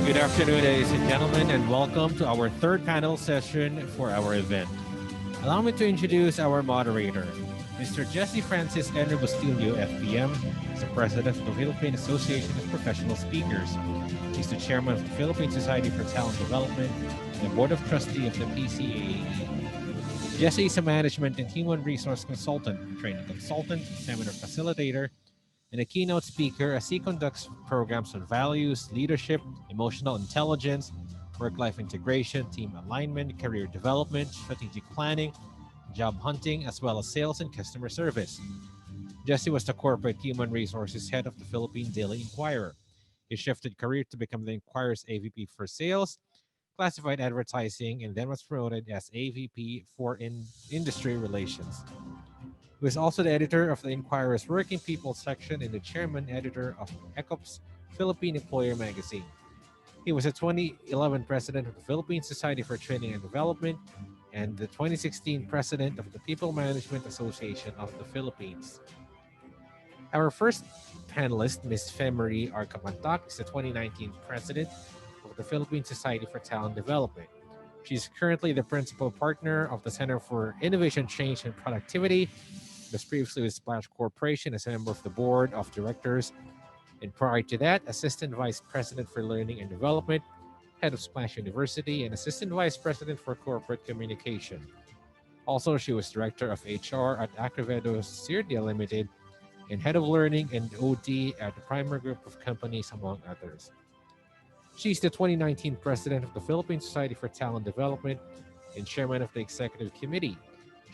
Good afternoon, ladies and gentlemen, and welcome to our third panel session for our event. Allow me to introduce our moderator, Mr. Jesse Francis N. Rebustillo, FPM, is the president of the Philippine Association of Professional Speakers. He's the chairman of the Philippine Society for Talent Development and the board of trustee of the PCAAE. Jesse is a management and human resource consultant, training consultant, seminar facilitator, and a keynote speaker as he conducts programs on values, leadership, emotional intelligence, work-life integration, team alignment, career development, strategic planning, job hunting, as well as sales and customer service. Jesse was the corporate human resources head of the Philippine Daily Inquirer. He shifted career to become the Inquirer's AVP for sales, classified advertising, and then was promoted as AVP for industry relations. He was also the editor of the Inquirer's Working People section and the chairman editor of ECOP's Philippine Employer magazine. He was the 2011 president of the Philippine Society for Training and Development and the 2016 president of the People Management Association of the Philippines. Our first panelist, Ms. Marie Cabantac, is the 2019 president of the Philippine Society for Talent Development. She's currently the principal partner of the Center for Innovation, Change, and Productivity. Was previously with Splash Corporation as a member of the board of directors, and prior to that, assistant vice president for learning and development, head of Splash University, and assistant vice president for corporate communication. Also, she was director of HR at Acrovedo Sirdia Limited and head of learning and OD at the Primer Group of Companies, among others. She's the 2019 president of the Philippine Society for Talent Development and chairman of the executive committee.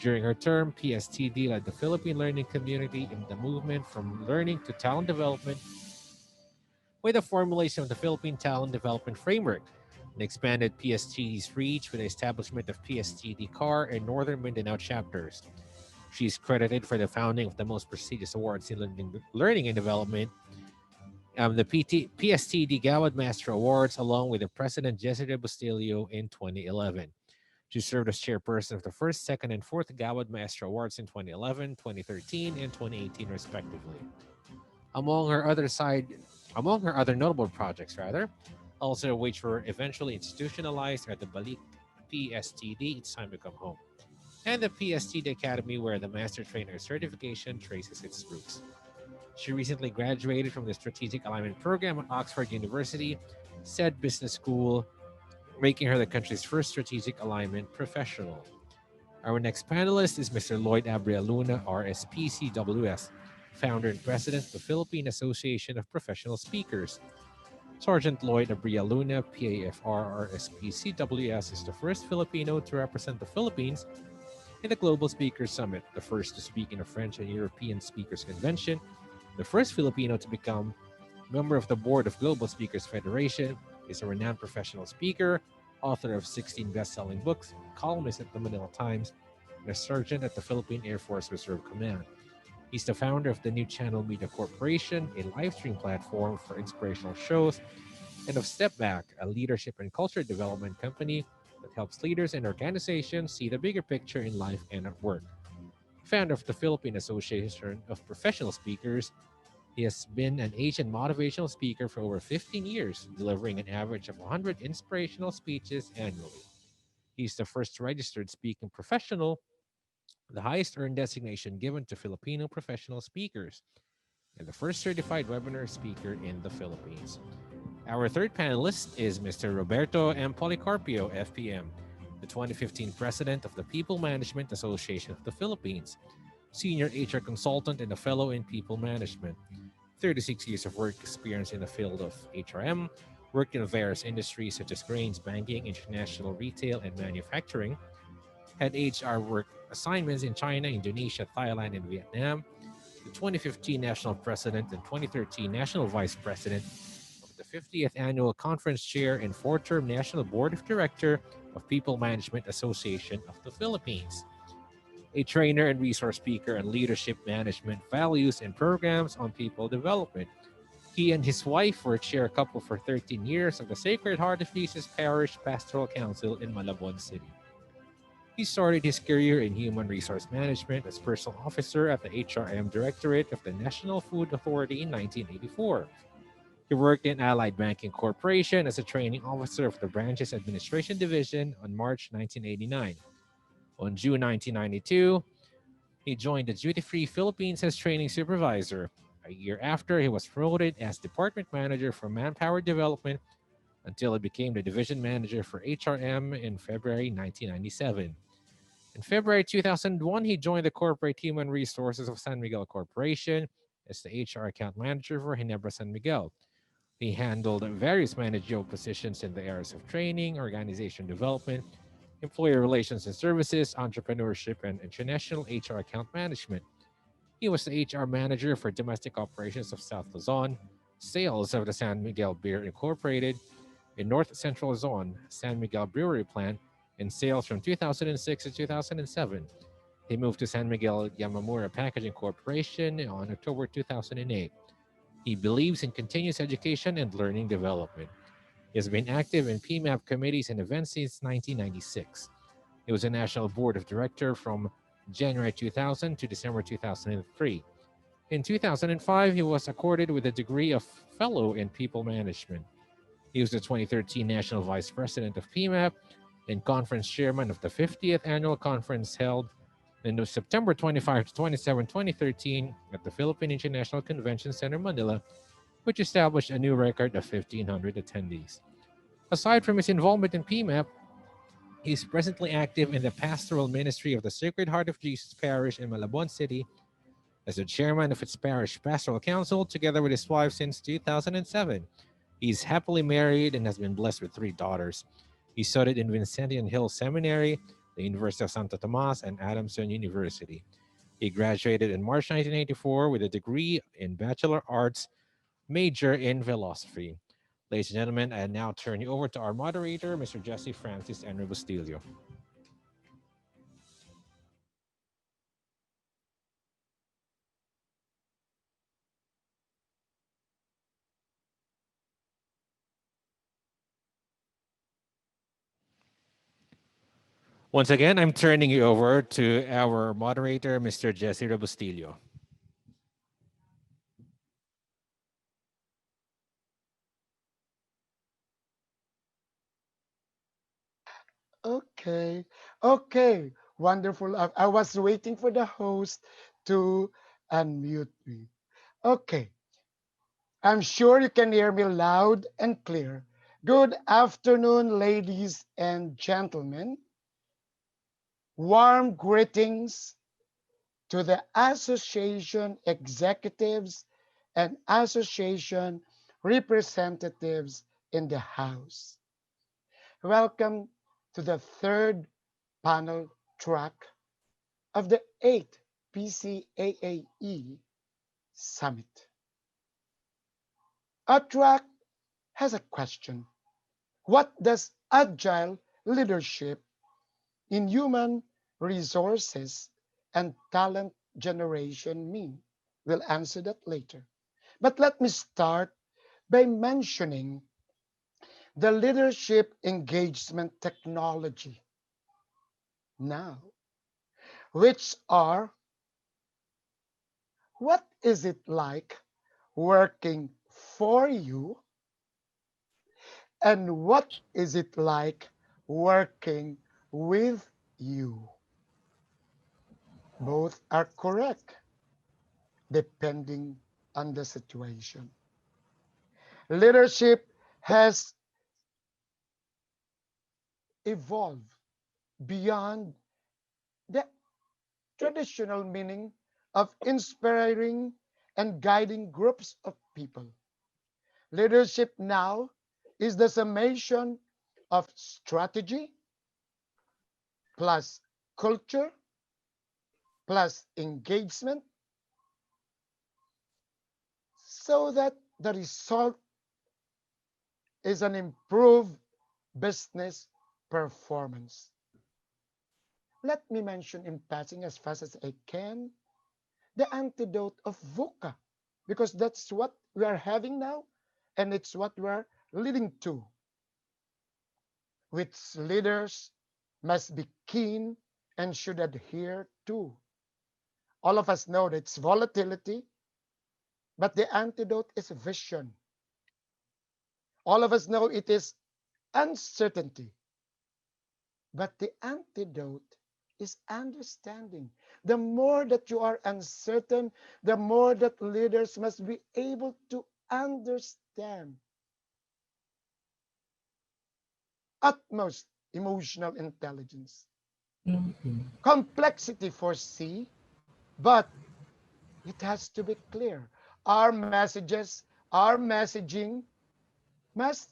During her term, PSTD led the Philippine learning community in the movement from learning to talent development with the formulation of the Philippine Talent Development Framework and expanded PSTD's reach with the establishment of PSTD CAR and Northern Mindanao chapters. She is credited for the founding of the most prestigious awards in learning and development, the PSTD Gawad Master Awards, along with the President Jesse Rebustillo in 2011. She served as chairperson of the first, second, and fourth Gawad Master Awards in 2011, 2013, and 2018, respectively. Among her other notable projects, also which were eventually institutionalized, are the Balik PSTD, It's Time to Come Home, and the PSTD Academy, where the Master Trainer certification traces its roots. She recently graduated from the Strategic Alignment Program at Oxford University, said business school, making her the country's first strategic alignment professional. Our next panelist is Mr. Lloyd Luna, RSPCWS, founder and president of the Philippine Association of Professional Speakers. Sergeant Lloyd Luna, PAFR RSPCWS, is the first Filipino to represent the Philippines in the Global Speakers Summit, the first to speak in a French and European Speakers Convention, the first Filipino to become member of the board of Global Speakers Federation, is a renowned professional speaker, author of 16 best-selling books, columnist at the Manila Times, and a sergeant at the Philippine Air Force Reserve Command. He's the founder of the New Channel Media Corporation, a live stream platform for inspirational shows, and of Step Back, a leadership and culture development company that helps leaders and organizations see the bigger picture in life and at work. Founder of the Philippine Association of Professional Speakers, he has been an Asian motivational speaker for over 15 years, delivering an average of 100 inspirational speeches annually. He's the first registered speaking professional, the highest earned designation given to Filipino professional speakers, and the first certified webinar speaker in the Philippines. Our third panelist is Mr. Roberto Policarpio, FPM, the 2015 president of the People Management Association of the Philippines, senior HR consultant and a fellow in people management. 36 years of work experience in the field of HRM, worked in various industries such as grains, banking, international retail, and manufacturing, had HR work assignments in China, Indonesia, Thailand, and Vietnam, the 2015 national president and 2013 national vice president of the 50th annual conference chair and four-term national board of director of People Management Association of the Philippines. A trainer and resource speaker on leadership management, values, and programs on people development. He and his wife were chair couple for 13 years of the Sacred Heart of Jesus Parish Pastoral Council in Malabon City. He started his career in human resource management as personal officer at the HRM Directorate of the National Food Authority in 1984. He worked in Allied Banking Corporation as a training officer of the branch's administration division on March 1989. On June 1992, he joined the duty-free Philippines as training supervisor. A year after, he was promoted as department manager for manpower development until he became the division manager for HRM in February 1997. In February 2001, he joined the corporate human resources of San Miguel Corporation as the HR account manager for Ginebra San Miguel. He handled various managerial positions in the areas of training, organization development, employee relations and services, entrepreneurship, and international HR account management. He was the HR manager for domestic operations of South Luzon, sales of the San Miguel Beer Incorporated, in North Central Zone, San Miguel Brewery Plant, and sales from 2006 to 2007. He moved to San Miguel Yamamura Packaging Corporation on October 2008. He believes in continuous education and learning development. He has been active in PMAP committees and events since 1996. He was a national board of director from January 2000 to December 2003. In 2005, he was accorded with a degree of Fellow in People Management. He was the 2013 National Vice President of PMAP and Conference Chairman of the 50th Annual Conference held in September 25 to 27, 2013 at the Philippine International Convention Center, Manila, which established a new record of 1,500 attendees. Aside from his involvement in PMAP, he is presently active in the pastoral ministry of the Sacred Heart of Jesus Parish in Malabon City as the chairman of its parish pastoral council, together with his wife since 2007. He's happily married and has been blessed with three daughters. He studied in Vincentian Hill Seminary, the University of Santo Tomas, and Adamson University. He graduated in March 1984 with a degree in Bachelor Arts, major in philosophy. Ladies and gentlemen, I now turn you over to our moderator, Mr. Jesse Francis and Rebustillo. Once again, I'm turning you over to our moderator, Mr. Jesse Rebustillo. Okay. Okay. Wonderful. I was waiting for the host to unmute me. Okay. I'm sure you can hear me loud and clear. Good afternoon, ladies and gentlemen. Warm greetings to the association executives and association representatives in the House. Welcome to the third panel track of the 8th PCAAE Summit. Our track has a question. What does agile leadership in human resources and talent generation mean? We'll answer that later. But let me start by mentioning the leadership engagement technology now, which are what is it like working for you and what is it like working with you? Both are correct depending on the situation. Leadership has evolved beyond the traditional meaning of inspiring and guiding groups of people. Leadership now is the summation of strategy plus culture plus engagement so that the result is an improved business performance. Let me mention in passing as fast as I can the antidote of VUCA, because that's what we are having now and it's what we're leading to, which leaders must be keen and should adhere to. All of us know that it's volatility, but the antidote is vision. All of us know it is uncertainty. But the antidote is understanding. The more that you are uncertain, the more that leaders must be able to understand utmost emotional intelligence. Mhm. Complexity foresee, but it has to be clear. Our messages, our messaging must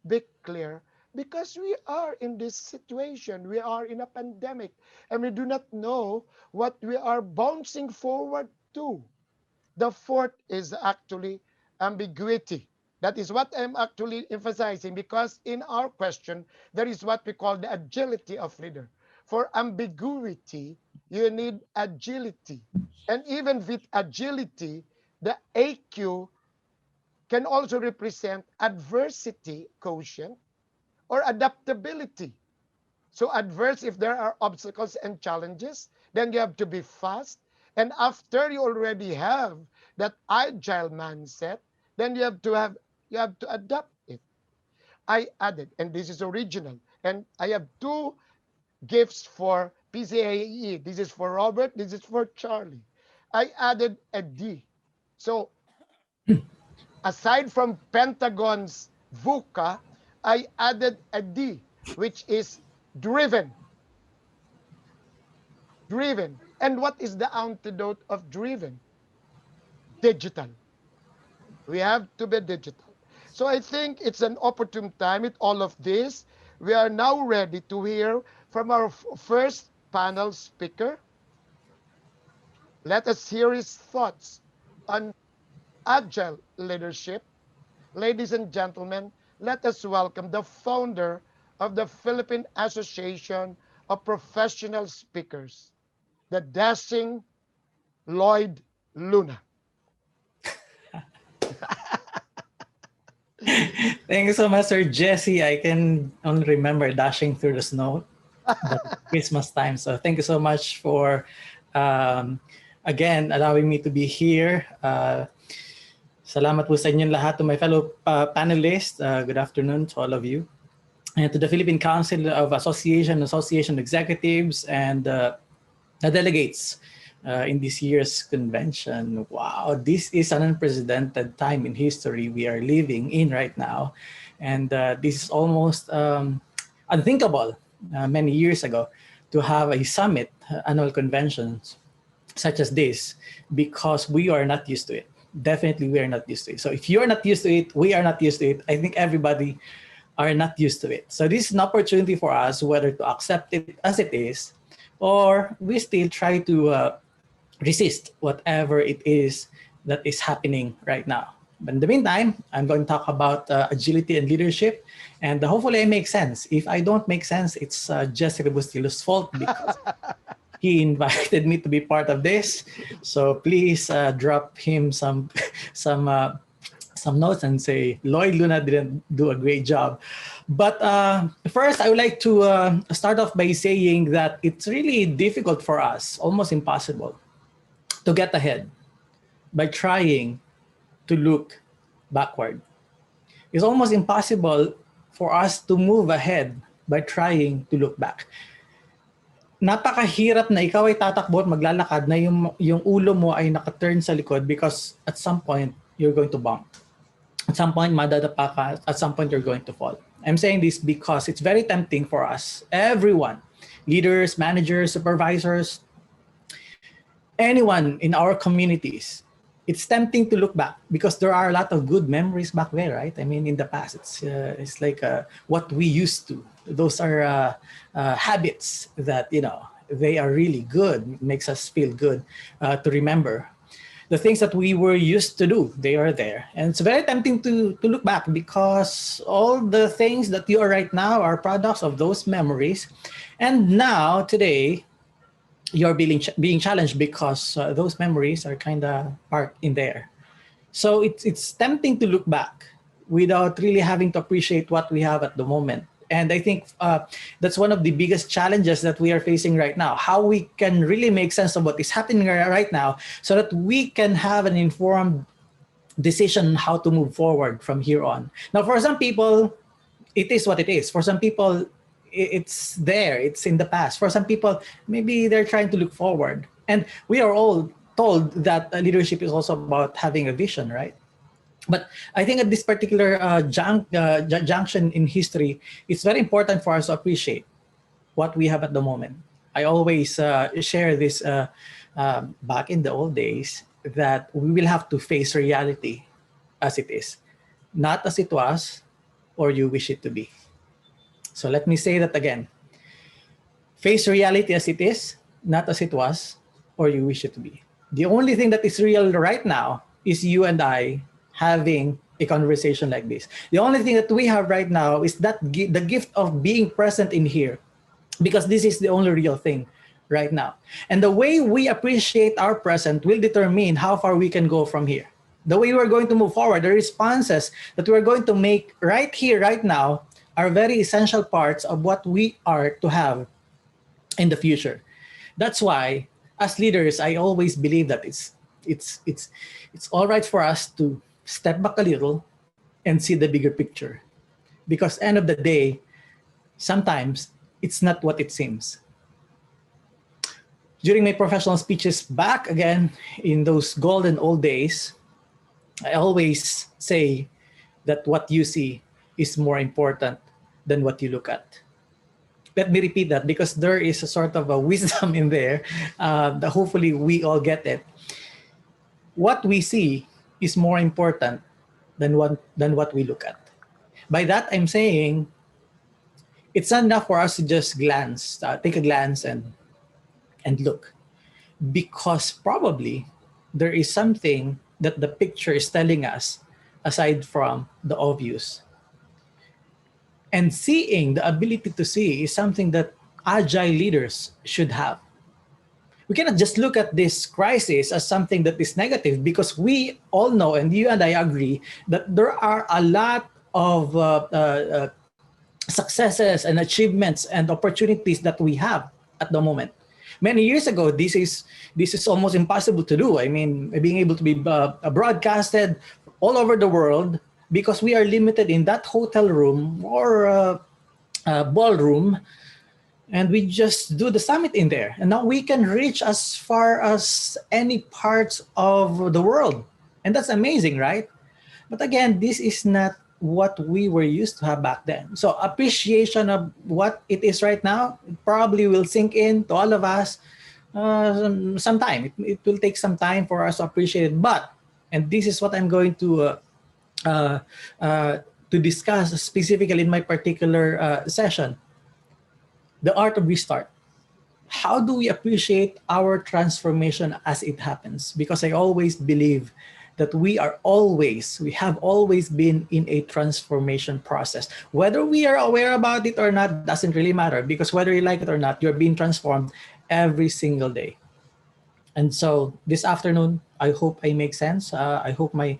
be clear because we are in this situation. We are in a pandemic and we do not know what we are bouncing forward to. The fourth is actually ambiguity. That is what I'm actually emphasizing because in our question, there is what we call the agility of leader. For ambiguity, you need agility. And even with agility, the AQ can also represent adversity quotient or adaptability. So adverse, if there are obstacles and challenges, then you have to be fast. And after you already have that agile mindset, then you have to adapt it. I added, and this is original, and I have two gifts for PCAAE. This is for Robert, this is for Charlie. I added a D. So aside from Pentagon's VUCA, I added a D, which is driven. Driven. And what is the antidote of driven? Digital. We have to be digital. So I think it's an opportune time with all of this. We are now ready to hear from our first panel speaker. Let us hear his thoughts on agile leadership. Ladies and gentlemen, let us welcome the founder of the Philippine Association of Professional Speakers, the dashing Lloyd Luna. Thank you so much, Sir Jesse. I can only remember dashing through the snow, but it's Christmas time. So thank you so much for, um, again, allowing me to be here. Salamat po sa inyong lahat, to my fellow panelists. Good afternoon to all of you. And to the Philippine Council of Association Executives, and the delegates in this year's convention. Wow, this is an unprecedented time in history we are living in right now. And this is almost unthinkable many years ago to have a summit, annual conventions such as this, because we are not used to it. Definitely, we are not used to it. So if you're not used to it, we are not used to it. I think everybody are not used to it. So this is an opportunity for us whether to accept it as it is, or we still try to resist whatever it is that is happening right now. But in the meantime, I'm going to talk about agility and leadership, and hopefully I make sense. If I don't make sense, it's just Rebustillo's fault because he invited me to be part of this. So please drop him some some notes and say Lloyd Luna didn't do a great job. But first, I would like to start off by saying that it's really difficult for us, almost impossible, to get ahead by trying to look backward. It's almost impossible for us to move ahead by trying to look back. Napakahirap na ikaw ay tatakbo at maglalakad na yung ulo mo ay nakaturn sa likod because at some point, you're going to bump. At some point, madadapa ka. At some point, you're going to fall. I'm saying this because it's very tempting for us, everyone, leaders, managers, supervisors, anyone in our communities. It's tempting to look back because there are a lot of good memories back there, right? I mean, in the past, it's like what we used to. Those are habits that, they are really good. It makes us feel good to remember. The things that we were used to do, they are there. And it's very tempting to look back because all the things that you are right now are products of those memories. And now, today, you're being challenged because those memories are kind of parked in there. So it's tempting to look back without really having to appreciate what we have at the moment. And I think that's one of the biggest challenges that we are facing right now, how we can really make sense of what is happening right now so that we can have an informed decision on how to move forward from here on. Now, for some people, it is what it is. For some people, it's there, it's in the past. For some people, maybe they're trying to look forward. And we are all told that leadership is also about having a vision, right? But I think at this particular junction in history, it's very important for us to appreciate what we have at the moment. I always share this back in the old days, that we will have to face reality as it is, not as it was or you wish it to be. So let me say that again. Face reality as it is, not as it was or you wish it to be. The only thing that is real right now is you and I having a conversation like this. The only thing that we have right now is that the gift of being present in here, because this is the only real thing right now. And the way we appreciate our present will determine how far we can go from here. The way we're going to move forward, the responses that we're going to make right here, right now, are very essential parts of what we are to have in the future. That's why, as leaders, I always believe that it's all right for us to step back a little and see the bigger picture. Because end of the day, sometimes it's not what it seems. During my professional speeches back again in those golden old days, I always say that what you see is more important than what you look at. Let me repeat that, because there is a sort of a wisdom in there that hopefully we all get it. What we see is more important than what we look at. By that, I'm saying it's not enough for us to just glance, take a glance and look, because probably there is something that the picture is telling us aside from the obvious. And seeing, the ability to see, is something that agile leaders should have. We cannot just look at this crisis as something that is negative, because we all know, and you and I agree, that there are a lot of successes and achievements and opportunities that we have at the moment. Many years ago, this is almost impossible to do. I mean, being able to be broadcasted all over the world, because we are limited in that hotel room or ballroom, and we just do the summit in there. And now we can reach as far as any parts of the world. And that's amazing, right? But again, this is not what we were used to have back then. So appreciation of what it is right now probably will sink in to all of us some time. It will take some time for us to appreciate it. But, and this is what I'm going to discuss specifically in my particular session, the art of restart. How do we appreciate our transformation as it happens? Because I always believe that we have always been in a transformation process. Whether we are aware about it or not doesn't really matter, because whether you like it or not, you're being transformed every single day. And so this afternoon, I hope I make sense. I hope my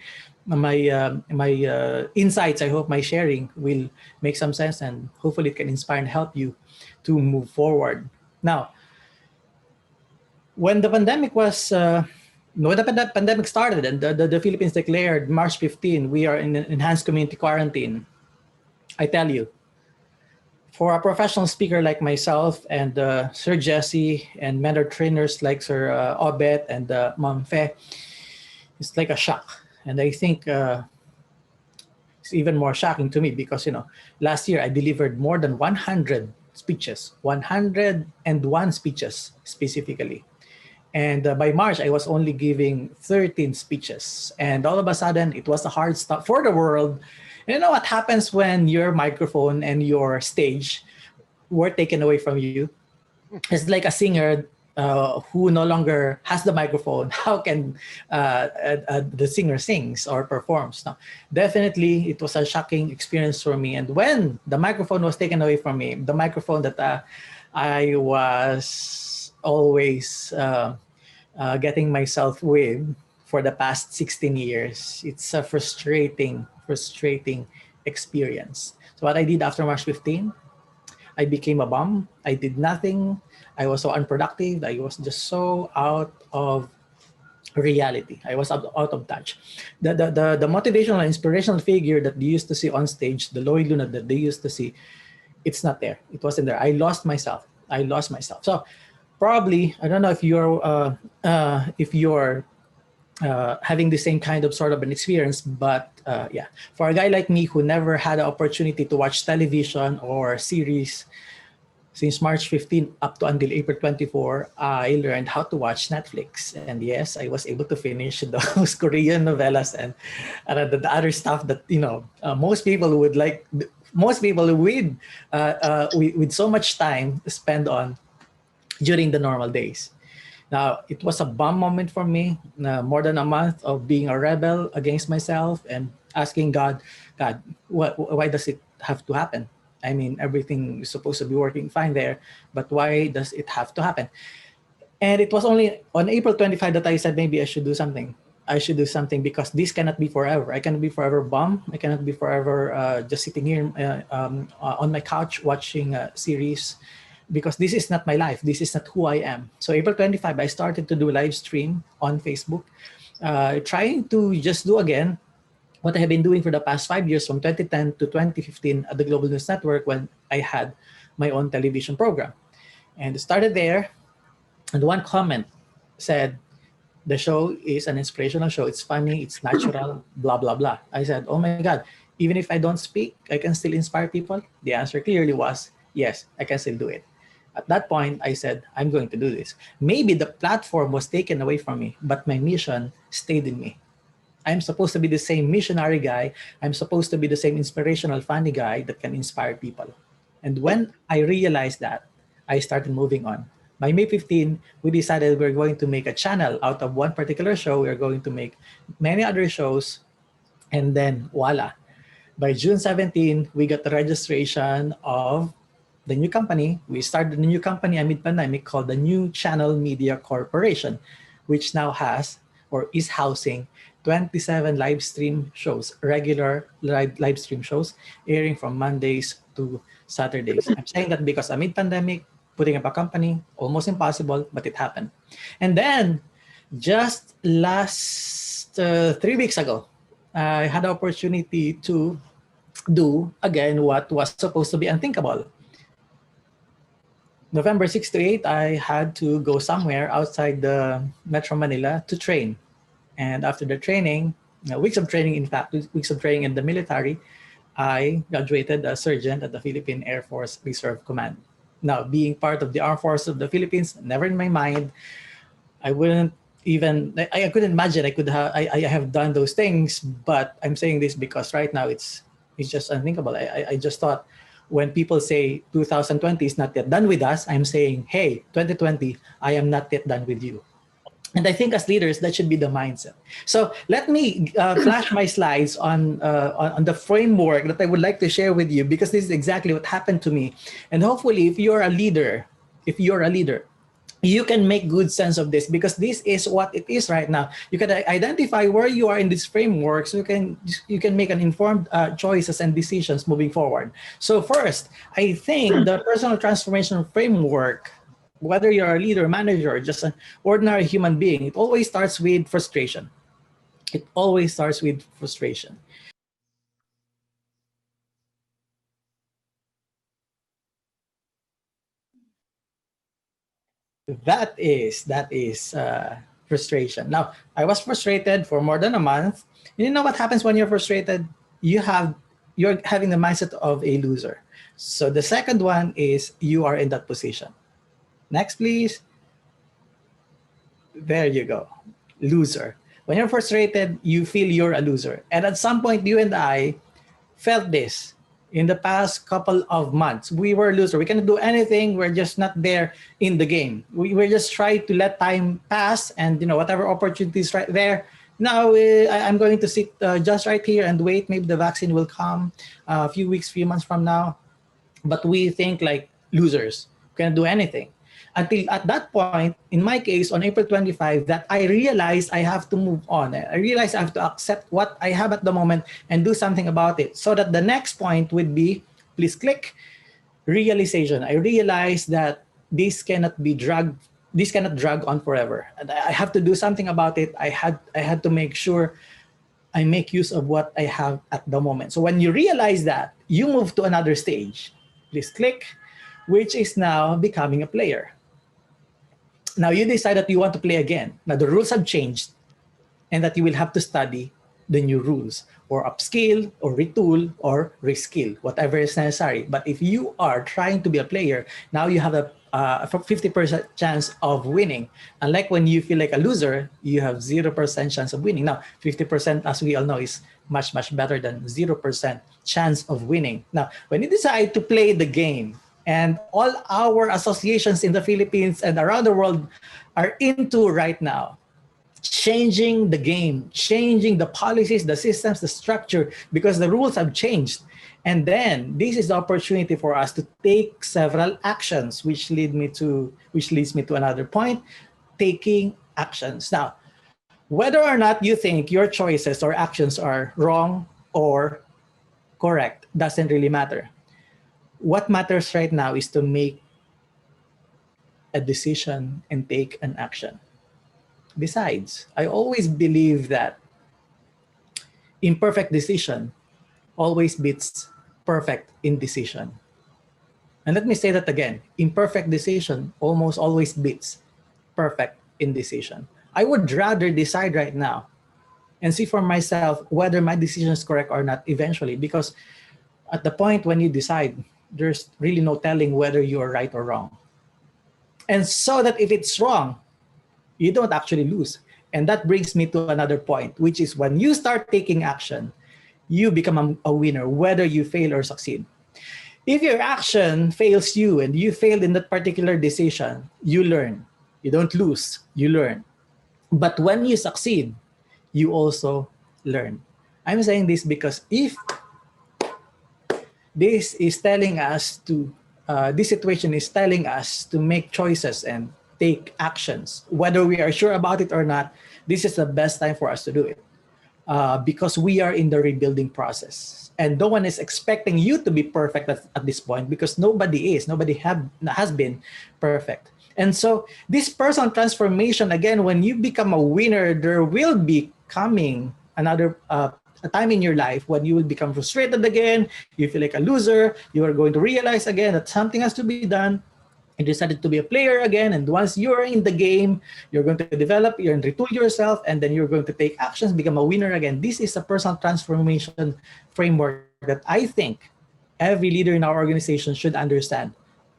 insights, I hope my sharing will make some sense, and hopefully it can inspire and help you to move forward. Now, when the pandemic was, when the pandemic started and the Philippines declared March 15, we are in enhanced community quarantine, I tell you, for a professional speaker like myself and Sir Jesse and mentor trainers like Sir Obet and Ma'am Fe, it's like a shock. And I think it's even more shocking to me because, last year I delivered more than 100 speeches, 101 speeches specifically. And by March, I was only giving 13 speeches. And all of a sudden, it was a hard stop for the world. And you know what happens when your microphone and your stage were taken away from you? It's like a singer who no longer has the microphone. How can the singer sings or performs? No, definitely, it was a shocking experience for me. And when the microphone was taken away from me, the microphone that I was always getting myself with for the past 16 years, it's a frustrating experience. So what I did after March 15, I became a bum. I did nothing. I was so unproductive. I was just so out of reality. I was out of touch. The motivational and inspirational figure that they used to see on stage, the Lloyd Luna that they used to see, it's not there. It wasn't there. I lost myself. So probably, I don't know if you're having the same kind of sort of an experience, but yeah, for a guy like me who never had the opportunity to watch television or series since March 15 up to until April 24, I learned how to watch Netflix. And yes, I was able to finish those Korean novellas and the other stuff that, most people would like, most people with so much time to spend on during the normal days. Now, it was a bomb moment for me, more than a month of being a rebel against myself and asking God, why does it have to happen? I mean, everything is supposed to be working fine there, but why does it have to happen? And it was only on April 25 that I said, maybe I should do something. I should do something because this cannot be forever. I cannot be forever bum. I cannot be forever just sitting here on my couch watching a series, because this is not my life. This is not who I am. So April 25, I started to do a live stream on Facebook, trying to just do again what I have been doing for the past 5 years, from 2010 to 2015 at the Global News Network, when I had my own television program. And it started there, and one comment said, the show is an inspirational show. It's funny, it's natural, blah, blah, blah. I said, oh my God, even if I don't speak, I can still inspire people? The answer clearly was, yes, I can still do it. At that point, I said, I'm going to do this. Maybe the platform was taken away from me, but my mission stayed in me. I'm supposed to be the same missionary guy. I'm supposed to be the same inspirational, funny guy that can inspire people. And when I realized that, I started moving on. By May 15, we decided we're going to make a channel out of one particular show. We're going to make many other shows. And then, voila. By June 17, we got the registration of the new company. We started a new company amid pandemic called the New Channel Media Corporation, which now has or is housing 27 live stream shows, regular live stream shows, airing from Mondays to Saturdays. I'm saying that because amid pandemic, putting up a company, almost impossible, but it happened. And then just last 3 weeks ago, I had the opportunity to do again what was supposed to be unthinkable. November 6 to 8, I had to go somewhere outside the Metro Manila to train. And after the training, weeks of training, in fact, weeks of training in the military, I graduated as sergeant at the Philippine Air Force Reserve Command. Now, being part of the Armed Forces of the Philippines, never in my mind, I couldn't imagine I have done those things, but I'm saying this because right now it's just unthinkable. I just thought, when people say 2020 is not yet done with us, I'm saying, hey, 2020, I am not yet done with you. And I think as leaders, that should be the mindset. So let me flash my slides on the framework that I would like to share with you, because this is exactly what happened to me. And hopefully, if you're a leader, you can make good sense of this, because this is what it is right now. You can identify where you are in this framework, so you can make an informed choices and decisions moving forward. So first, I think the personal transformation framework, whether you're a leader, manager, or just an ordinary human being, it always starts with frustration. It always starts with frustration. That is frustration. Now, I was frustrated for more than a month. You know what happens when you're frustrated? You're having the mindset of a loser. So the second one is you are in that position. Next, please. There you go. Loser. When you're frustrated, you feel you're a loser. And at some point, you and I felt this. In the past couple of months, we were loser. We cannot do anything. We're just not there in the game. We're just trying to let time pass, and whatever opportunities right there. Now I'm going to sit just right here and wait. Maybe the vaccine will come a few weeks, few months from now. But we think like losers. We cannot do anything. Until at that point, in my case, on April 25, that I realized I have to move on. I realized I have to accept what I have at the moment and do something about it. So that the next point would be, please click, realization. I realized that this cannot be dragged this cannot drag on forever. And I have to do something about it. I had to make sure I make use of what I have at the moment. So when you realize that, you move to another stage. Please click, which is now becoming a player. Now you decide that you want to play again. Now the rules have changed, and that you will have to study the new rules or upskill or retool or reskill, whatever is necessary. But if you are trying to be a player, now you have a 50% chance of winning. Unlike when you feel like a loser, you have 0% chance of winning. Now, 50%, as we all know, is much, much better than 0% chance of winning. Now, when you decide to play the game, and all our associations in the Philippines and around the world are into right now, changing the game, changing the policies, the systems, the structure, because the rules have changed. And then this is the opportunity for us to take several actions, which leads me to another point, taking actions. Now, whether or not you think your choices or actions are wrong or correct doesn't really matter. What matters right now is to make a decision and take an action. Besides, I always believe that imperfect decision always beats perfect indecision. And let me say that again. Imperfect decision almost always beats perfect indecision. I would rather decide right now and see for myself whether my decision is correct or not eventually, because at the point when you decide, there's really no telling whether you are right or wrong. And so that if it's wrong, you don't actually lose. And that brings me to another point, which is when you start taking action, you become a winner, whether you fail or succeed. If your action fails you and you failed in that particular decision, you learn. You don't lose, you learn. But when you succeed, you also learn. I'm saying this because if this is telling us to, this situation is telling us to make choices and take actions, whether we are sure about it or not, this is the best time for us to do it. Because we are in the rebuilding process. And no one is expecting you to be perfect at this point, because nobody is. Nobody has been perfect. And so this personal transformation, again, when you become a winner, there will be coming another a time in your life when you will become frustrated again, you feel like a loser, you are going to realize again that something has to be done. You decided to be a player again, and once you're in the game, you're going to develop, you're going to retool yourself, and then you're going to take actions, become a winner again. This is a personal transformation framework that I think every leader in our organization should understand,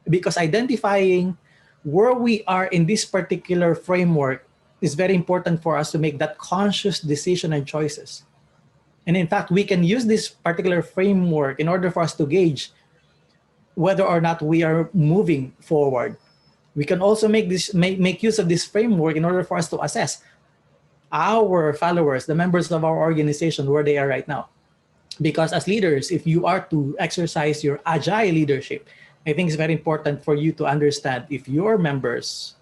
because identifying where we are in this particular framework is very important for us to make that conscious decision and choices. And in fact, we can use this particular framework in order for us to gauge whether or not we are moving forward. We can also make use of this framework in order for us to assess our followers, the members of our organization, where they are right now. Because as leaders, if you are to exercise your agile leadership, I think it's very important for you to understand if your members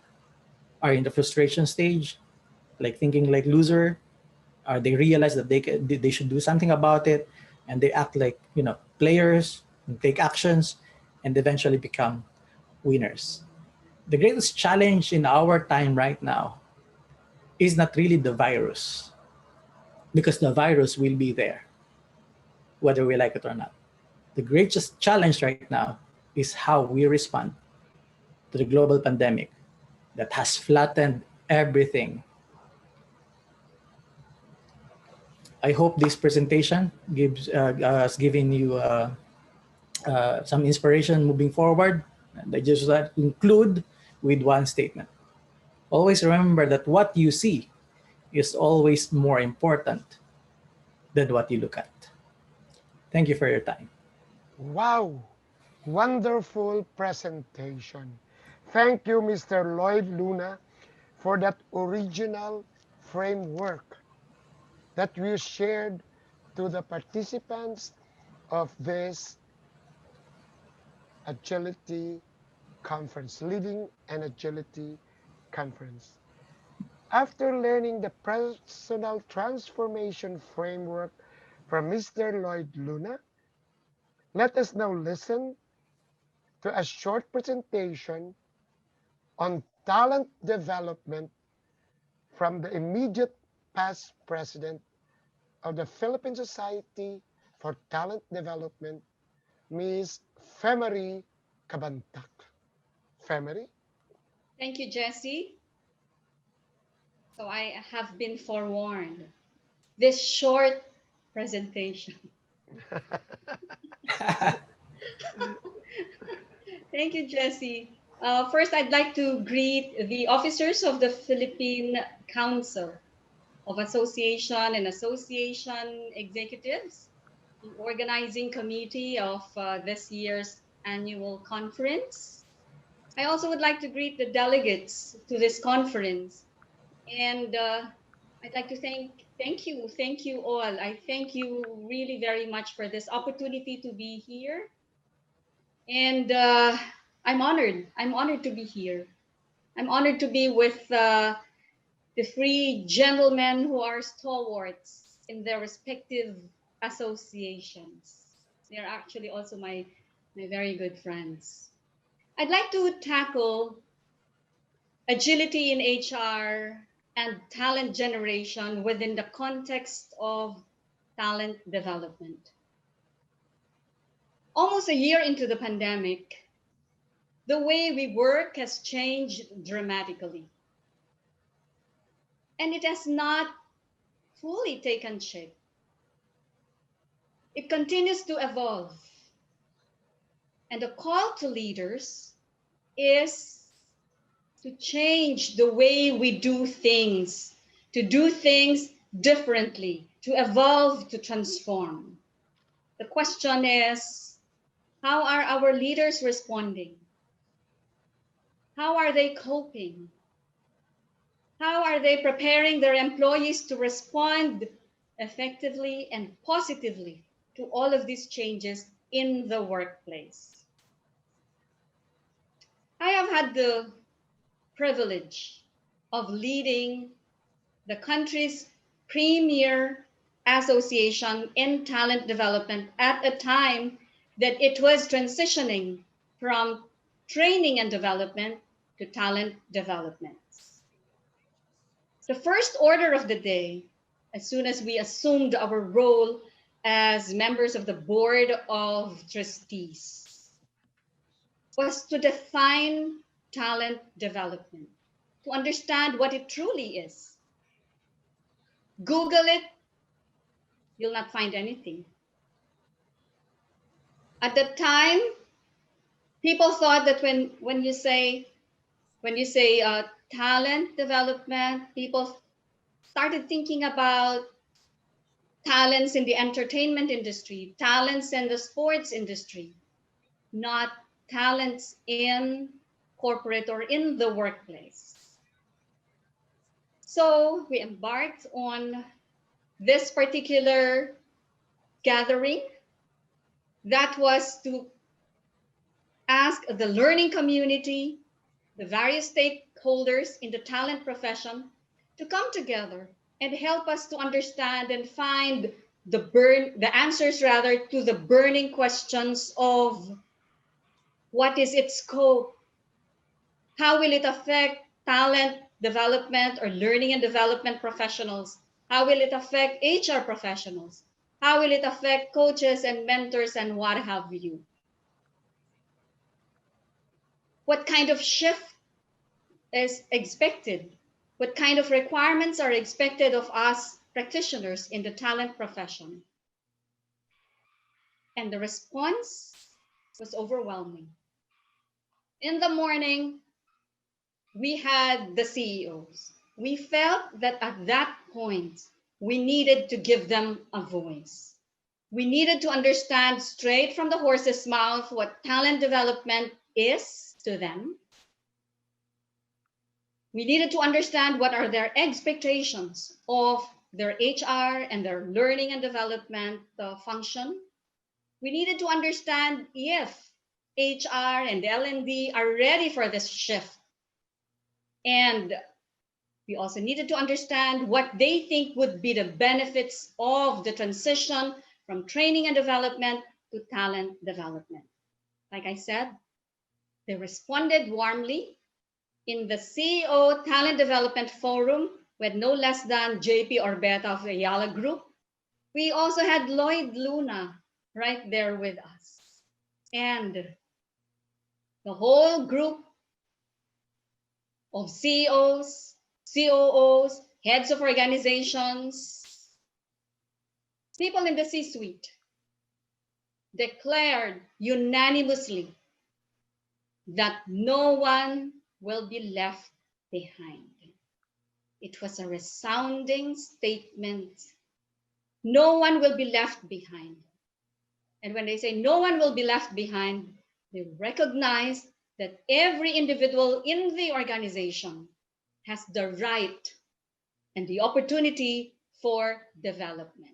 are in the frustration stage, like thinking like loser, or they realize that they should do something about it, and they act like players and take actions and eventually become winners. The greatest challenge in our time right now is not really the virus, because the virus will be there, whether we like it or not. The greatest challenge right now is how we respond to the global pandemic that has flattened everything. I hope this presentation has given you some inspiration moving forward. And I just want to conclude with one statement. Always remember that what you see is always more important than what you look at. Thank you for your time. Wow, wonderful presentation. Thank you, Mr. Lloyd Luna, for that original framework that you shared to the participants of this agility conference, leading an agility conference. After learning the personal transformation framework from Mr. Lloyd Luna, let us now listen to a short presentation on talent development from the immediate past president of the Philippine Society for Talent Development, Ms. Marie Cabantac. Marie? Thank you, Jesse. So I have been forewarned. This short presentation. Thank you, Jesse. First, I'd like to greet the officers of the Philippine Council of Association and Association Executives, the organizing committee of this year's annual conference. I also would like to greet the delegates to this conference. And I'd like to thank you all. I thank you really very much for this opportunity to be here. And I'm honored to be here. I'm honored to be with the three gentlemen who are stalwarts in their respective associations. They're actually also my very good friends. I'd like to tackle agility in HR and talent generation within the context of talent development. Almost a year into the pandemic, the way we work has changed dramatically. And it has not fully taken shape. It continues to evolve. And the call to leaders is to change the way we do things, to do things differently, to evolve, to transform. The question is, how are our leaders responding? How are they coping? How are they preparing their employees to respond effectively and positively to all of these changes in the workplace? I have had the privilege of leading the country's premier association in talent development at a time that it was transitioning from training and development to talent development. The first order of the day, as soon as we assumed our role as members of the board of trustees, was to define talent development, to understand what it truly is. Google it, you'll not find anything. At the time, people thought that when you say talent development, people started thinking about talents in the entertainment industry, talents in the sports industry, not talents in corporate or in the workplace. So we embarked on this particular gathering that was to ask the learning community, the various stakeholders in the talent profession to come together and help us to understand and find the answers rather to the burning questions of what is its scope? How will it affect talent development or learning and development professionals? How will it affect HR professionals? How will it affect coaches and mentors and what have you? What kind of shift is expected? What kind of requirements are expected of us practitioners in the talent profession? And the response was overwhelming. In the morning, we had the CEOs. We felt that at that point, we needed to give them a voice. We needed to understand straight from the horse's mouth what talent development is to them. We needed to understand what are their expectations of their HR and their learning and development function. We needed to understand if HR and L&D are ready for this shift. And we also needed to understand what they think would be the benefits of the transition from training and development to talent development. Like I said, they responded warmly. in the CEO Talent Development Forum with no less than JP Orbeta of the Ayala Group. We also had Lloyd Luna right there with us. And the whole group of CEOs, COOs, heads of organizations, people in the C-suite declared unanimously that no one will be left behind. It was a resounding statement. No one will be left behind. And when they say no one will be left behind, they recognize that every individual in the organization has the right and the opportunity for development.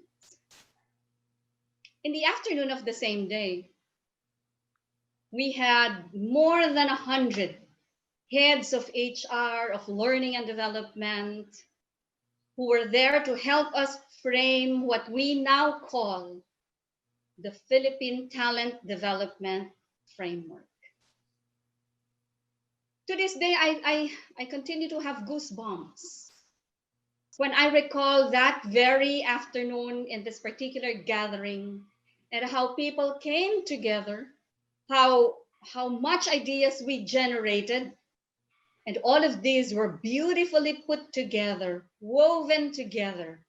In the afternoon of the same day, we had more than 100 heads of HR, of learning and development, who were there to help us frame what we now call the Philippine Talent Development Framework. To this day, I continue to have goosebumps when I recall that very afternoon in this particular gathering and how people came together, how much ideas we generated, and all of these were beautifully put together, woven together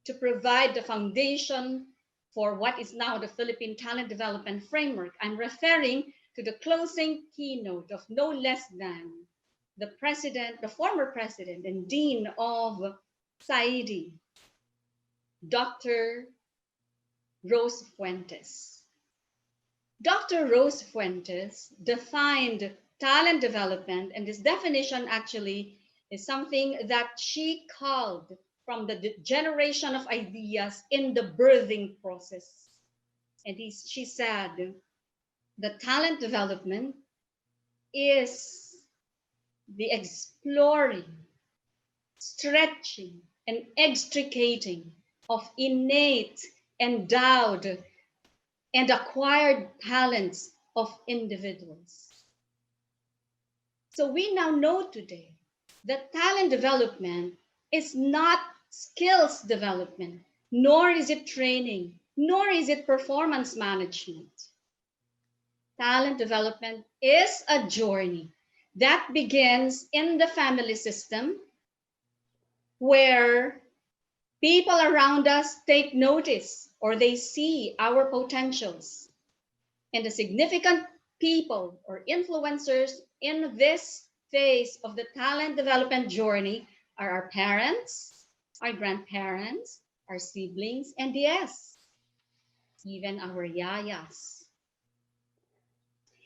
to provide the foundation for what is now the Philippine Talent Development Framework. I'm referring to the closing keynote of no less than the president, the former president and dean of SAIDI, Dr. Rose Fuentes. Dr. Rose Fuentes defined talent development, and this definition actually is something that she called from the generation of ideas in the birthing process. And she said, the talent development is the exploring, stretching, and extricating of innate, endowed, and acquired talents of individuals. So we now know today that talent development is not skills development, nor is it training, nor is it performance management. Talent development is a journey that begins in the family system, where people around us take notice or they see our potentials. And the significant people or influencers in this phase of the talent development journey are our parents, our grandparents, our siblings, and yes, even our yayas.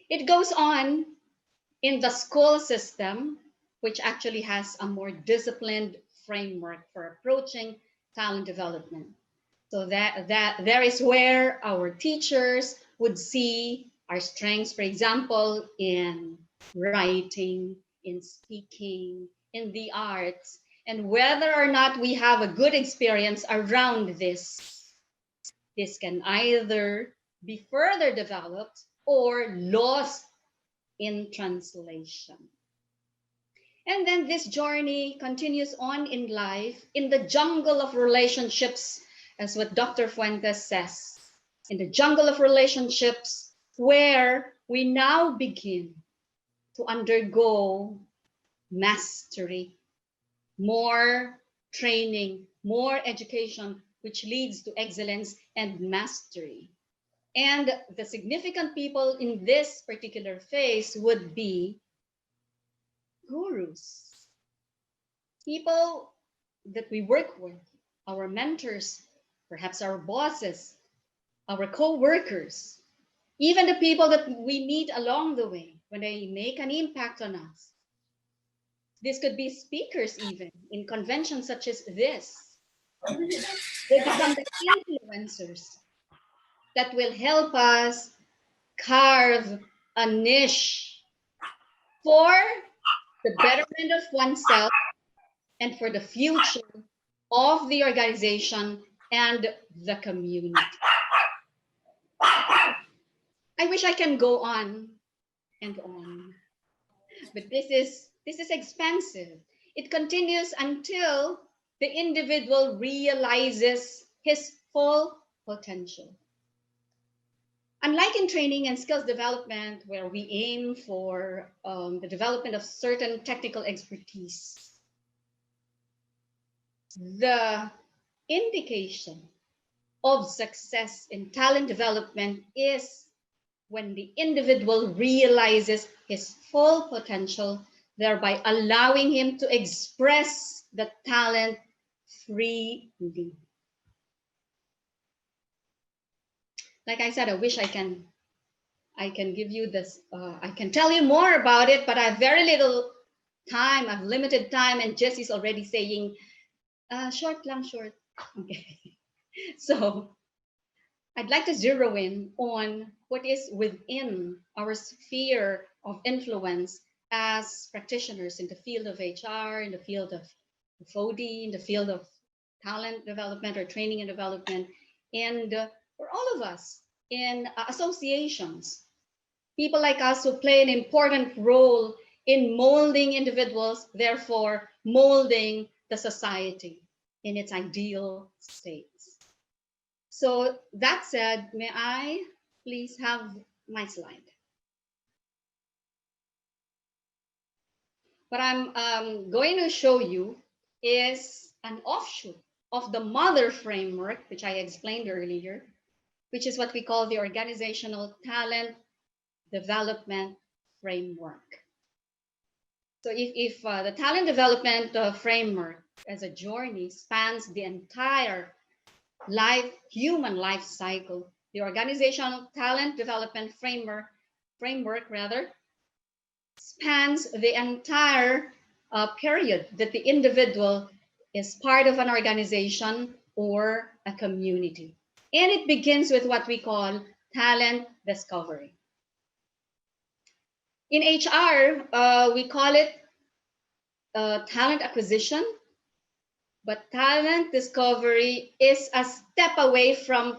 It goes on in the school system, which actually has a more disciplined framework for approaching talent development. So that there is where our teachers would see our strengths, for example, in writing, in speaking, in the arts, and whether or not we have a good experience around this. This can either be further developed or lost in translation. And then this journey continues on in life, in the jungle of relationships, as what Dr. Fuentes says, in the jungle of relationships, where we now begin to undergo mastery, more training, more education, which leads to excellence and mastery. And the significant people in this particular phase would be gurus, people that we work with, our mentors, perhaps our bosses, our co-workers, even the people that we meet along the way when they make an impact on us. This could be speakers even in conventions such as this. They become the influencers that will help us carve a niche for the betterment of oneself and for the future of the organization and the community. I wish I can go on and on, but this This is expansive. It continues until the individual realizes his full potential. Unlike in training and skills development, where we aim for the development of certain technical expertise, the indication of success in talent development is when the individual realizes his full potential, thereby allowing him to express the talent freely. Like I said, I wish I can give you this, I can tell you more about it, but I have very little time. I have limited time, and Jesse's already saying, short lang, short. Okay. So I'd like to zero in on what is within our sphere of influence as practitioners in the field of HR, in the field of FOD, in the field of talent development or training and development, and for all of us in associations, people like us who play an important role in molding individuals, therefore molding the society in its ideal states. So that said, may I please have my slide? What I'm going to show you is an offshoot of the mother framework, which I explained earlier, which is what we call the organizational talent development framework. So if the talent development framework as a journey spans the entire human life cycle, the organizational talent development framework spans the entire period that the individual is part of an organization or a community. And it begins with what we call talent discovery. In HR, we call it talent acquisition, but talent discovery is a step away from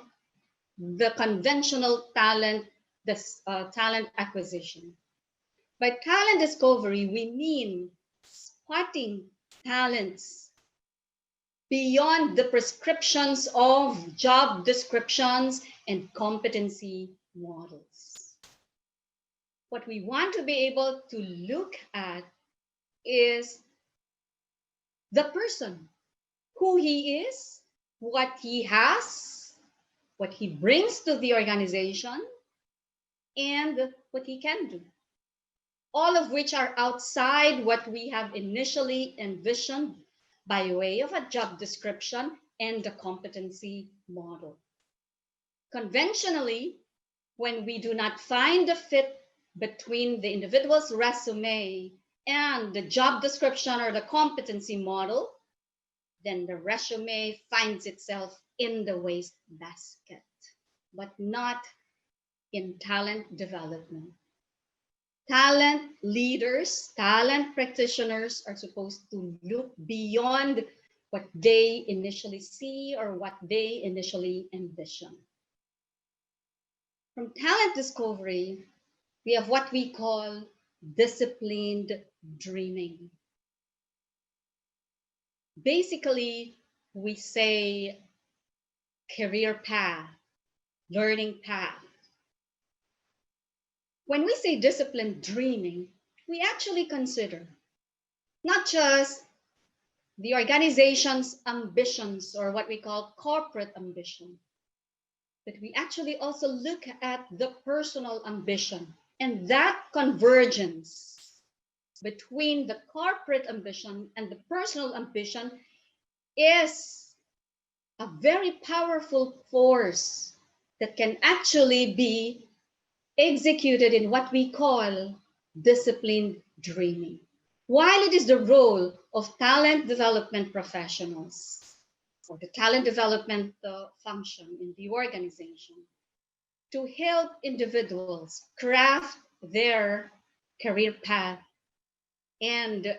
the conventional talent acquisition. By talent discovery, we mean spotting talents beyond the prescriptions of job descriptions and competency models. What we want to be able to look at is the person, who he is, what he has, what he brings to the organization, and what he can do. All of which are outside what we have initially envisioned by way of a job description and the competency model. Conventionally, when we do not find a fit between the individual's resume and the job description or the competency model, then the resume finds itself in the wastebasket, but not in talent development. Talent leaders, talent practitioners are supposed to look beyond what they initially see or what they initially envision. From talent discovery, we have what we call disciplined dreaming. Basically, we say career path, learning path. When we say disciplined dreaming, we actually consider not just the organization's ambitions or what we call corporate ambition, but we actually also look at the personal ambition, and that convergence between the corporate ambition and the personal ambition is a very powerful force that can actually be executed in what we call disciplined dreaming. While it is the role of talent development professionals or the talent development function in the organization to help individuals craft their career path and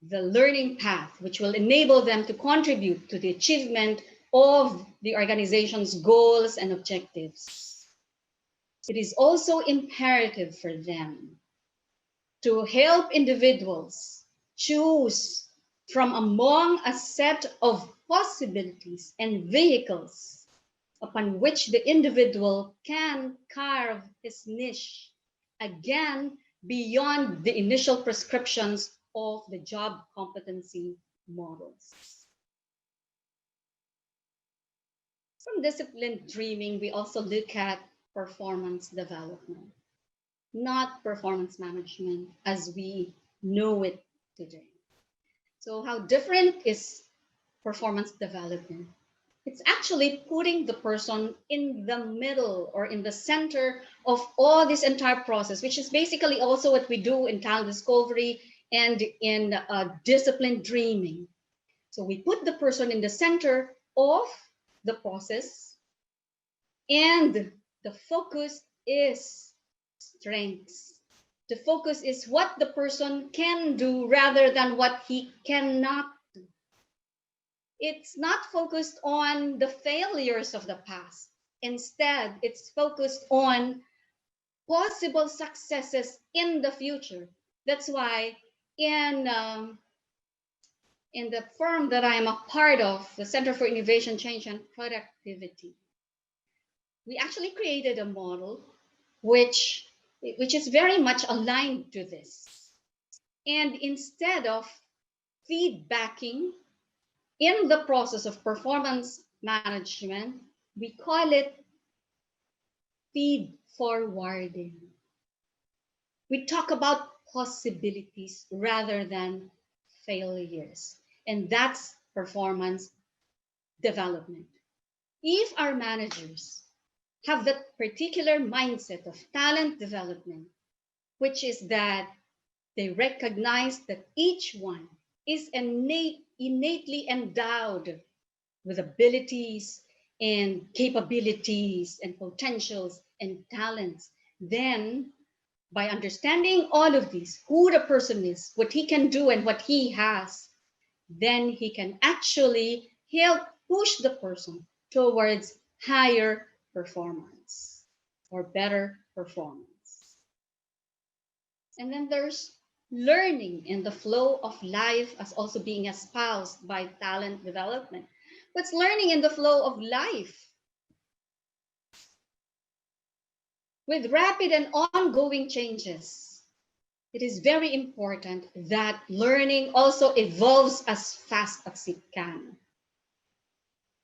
the learning path, which will enable them to contribute to the achievement of the organization's goals and objectives. It is also imperative for them to help individuals choose from among a set of possibilities and vehicles upon which the individual can carve his niche, again, beyond the initial prescriptions of the job competency models. From disciplined dreaming, we also look at performance development, not performance management as we know it today. So how different is performance development? It's actually putting the person in the middle or in the center of all this entire process, which is basically also what we do in talent discovery and in disciplined dreaming. So we put the person in the center of the process, and the focus is strengths. The focus is what the person can do rather than what he cannot do. It's not focused on the failures of the past. Instead, it's focused on possible successes in the future. That's why in the firm that I am a part of, the Center for Innovation, Change, and Productivity, we actually created a model which is very much aligned to this. And instead of feedbacking in the process of performance management, we call it feed forwarding. We talk about possibilities rather than failures. And that's performance development. If our managers have that particular mindset of talent development, which is that they recognize that each one is innately endowed with abilities and capabilities and potentials and talents, then by understanding all of these, who the person is, what he can do and what he has, then he can actually help push the person towards higher performance or better performance. And then there's learning in the flow of life as also being espoused by talent development. What's learning in the flow of life? With rapid and ongoing changes, it is very important that learning also evolves as fast as it can.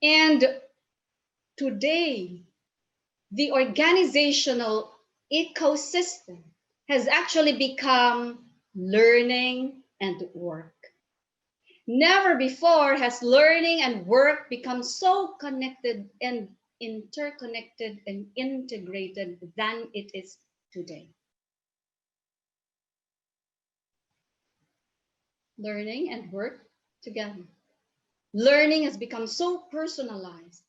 And today, the organizational ecosystem has actually become learning and work. Never before has learning and work become so connected and interconnected and integrated than it is today. Learning and work together. Learning has become so personalized.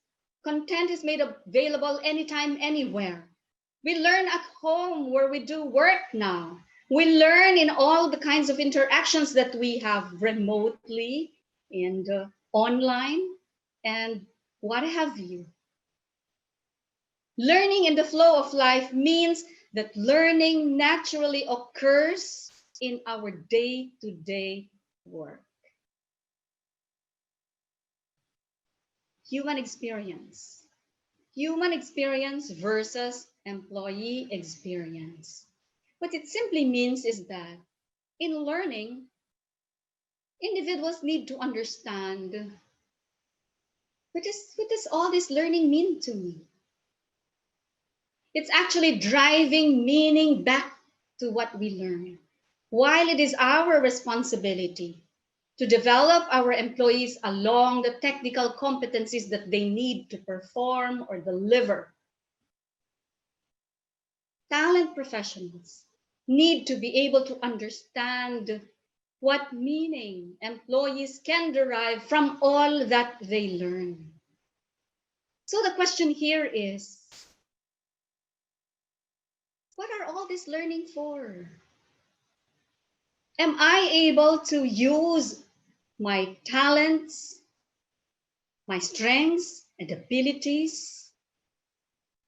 Content is made available anytime, anywhere. We learn at home where we do work now. We learn in all the kinds of interactions that we have remotely and online and what have you. Learning in the flow of life means that learning naturally occurs in our day-to-day work. Human experience. Human experience versus employee experience. What it simply means is that in learning, individuals need to understand what does all this learning mean to me? It's actually driving meaning back to what we learn. While it is our responsibility to develop our employees along the technical competencies that they need to perform or deliver, talent professionals need to be able to understand what meaning employees can derive from all that they learn. So the question here is, what are all this learning for? Am I able to use my talents, my strengths and abilities?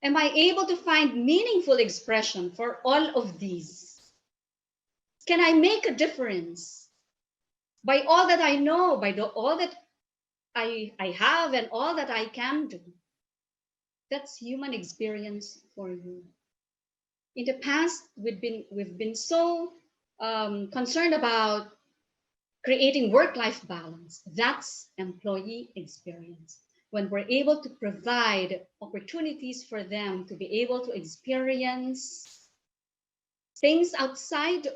Am I able to find meaningful expression for all of these? can I make a difference by all that I know, by all that I have and all that I can do? That's human experience for you. In the past, we've been so concerned about creating work-life balance. That's employee experience. When we're able to provide opportunities for them to be able to experience things outside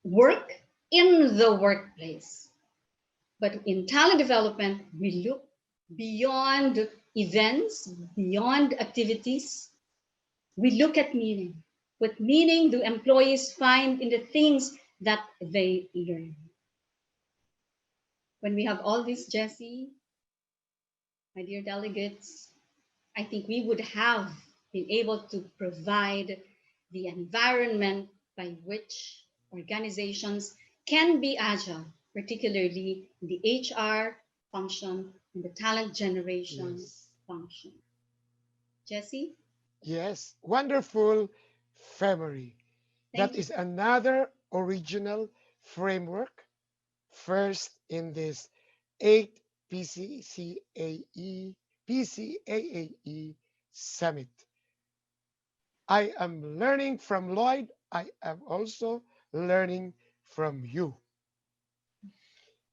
work in the workplace. But in talent development, we look beyond events, beyond activities. We look at meaning. What meaning do employees find in the things that they learn? When we have all this, Jessie, my dear delegates, I think we would have been able to provide the environment by which organizations can be agile, particularly in the HR function and the talent generation function. Jessie? Yes, wonderful Femery. Thank That you. is another original framework, first in this 8th PCAAE Summit. I am learning from Lloyd. I am also learning from you.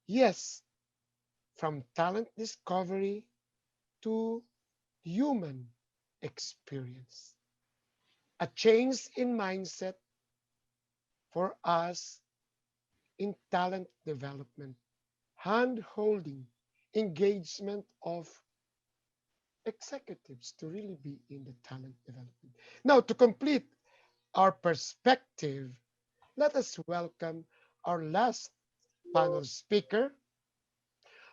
Yes, from talent discovery to human experience. A change in mindset for us in talent development, hand holding, engagement of executives to really be in the talent development. Now, to complete our perspective, let us welcome our last panel speaker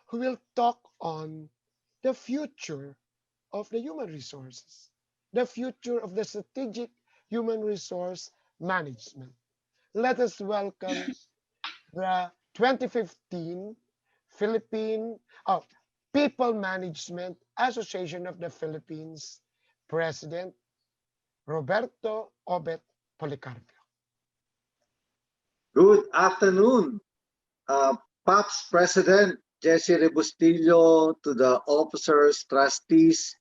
who will talk on the future of the human resources, the future of the strategic human resource management. Let us welcome the 2015 Philippine People Management Association of the Philippines President Roberto Policarpio. Good afternoon, PAPS President Jesse Rebustillo, to the officers, trustees,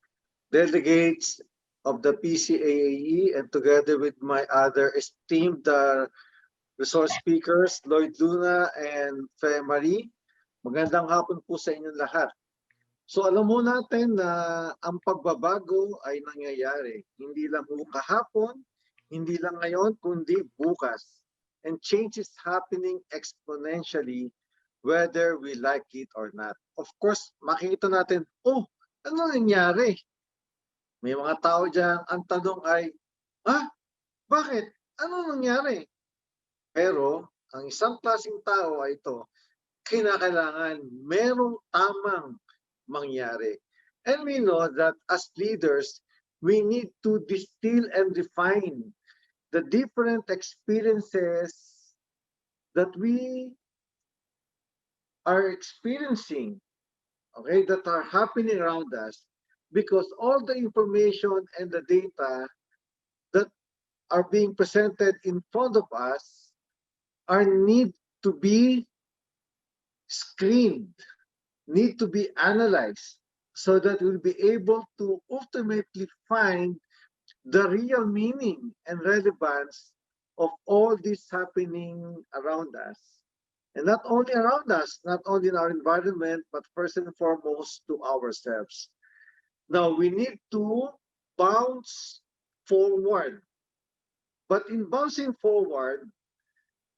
delegates of the PCAAE, and together with my other esteemed resource speakers, Lloyd Luna and Marie. Magandang hapon po sa inyong lahat. So alam mo natin na ang pagbabago ay nangyayari. Hindi lang kahapon, hindi lang ngayon, kundi bukas. And change is happening exponentially whether we like it or not. Of course, makikita natin, oh, ano nangyari? May mga tao dyan, ang tanong ay, bakit? Ano nangyari? Pero, ang isang klaseng tao ay ito, kinakailangan merong tamang mangyari. And we know that as leaders, we need to distill and refine the different experiences that we are experiencing, okay, that are happening around us, because all the information and the data that are being presented in front of us are need to be screened, need to be analyzed, so that we'll be able to ultimately find the real meaning and relevance of all this happening around us. And not only around us, not only in our environment, but first and foremost to ourselves. Now, we need to bounce forward. But in bouncing forward,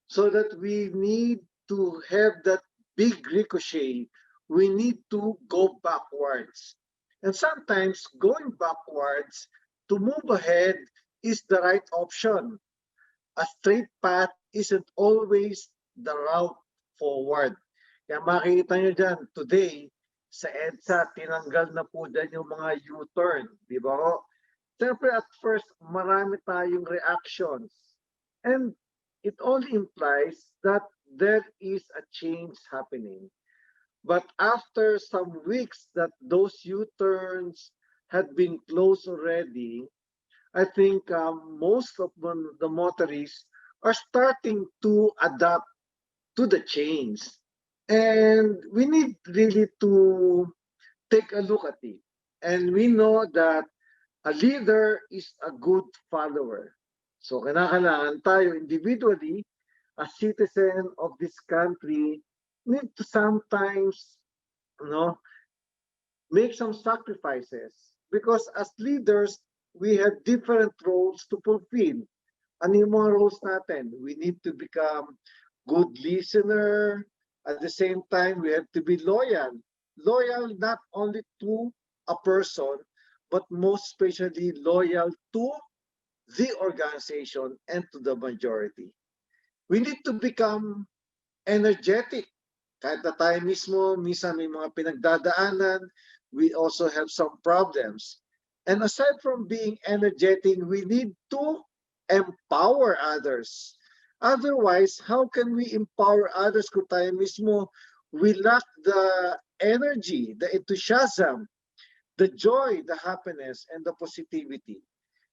so that we need to have that big ricochet, we need to go backwards. And sometimes going backwards to move ahead is the right option. A straight path isn't always the route forward. Kaya makikita nyo dyan, today, sa EDSA, tinanggal na po dyan yung mga U-turn. Di ba ho? Siyempre, at first, marami tayong reactions. And it only implies that there is a change happening. But after some weeks that those U-turns had been closed already, I think most of the motorists are starting to adapt to the change. And we need really to take a look at it. And we know that a leader is a good follower. So kinakailangan tayo individually, as citizen of this country, need to sometimes, you know, make some sacrifices. Because as leaders, we have different roles to fulfill. Ano yung mga roles natin? We need to become good listener. At the same time, we have to be loyal. Loyal not only to a person, but most especially loyal to the organization and to the majority. We need to become energetic. Kahit na tayo mismo, minsan may mga pinagdadaanan, we also have some problems. And aside from being energetic, we need to empower others. Otherwise, how can we empower others kung tayo mismo, we lack the energy, the enthusiasm, the joy, the happiness, and the positivity.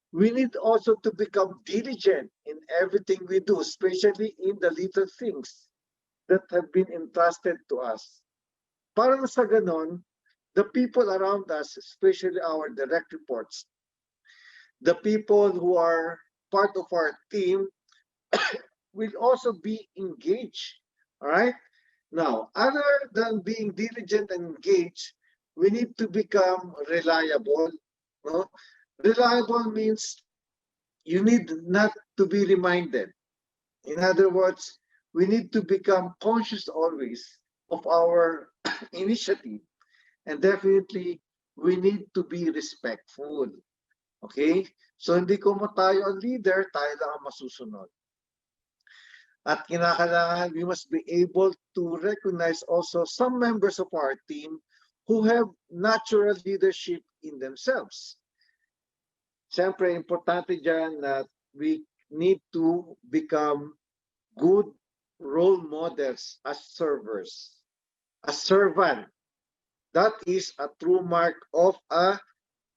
We need also to become diligent in everything we do, especially in the little things that have been entrusted to us. Parang sa ganon, the people around us, especially our direct reports, the people who are part of our team, will also be engaged. All right? Now, other than being diligent and engaged, we need to become reliable. No? Reliable means you need not to be reminded. In other words, we need to become conscious always of our initiative. And definitely, we need to be respectful. Okay? So, hindi ko mo tayo ang leader, tayo lang ang masusunod. At kinakailangan, we must be able to recognize also some members of our team who have natural leadership in themselves. Siyempre, importante dyan that we need to become good role models as servers. A servant, that is a true mark of a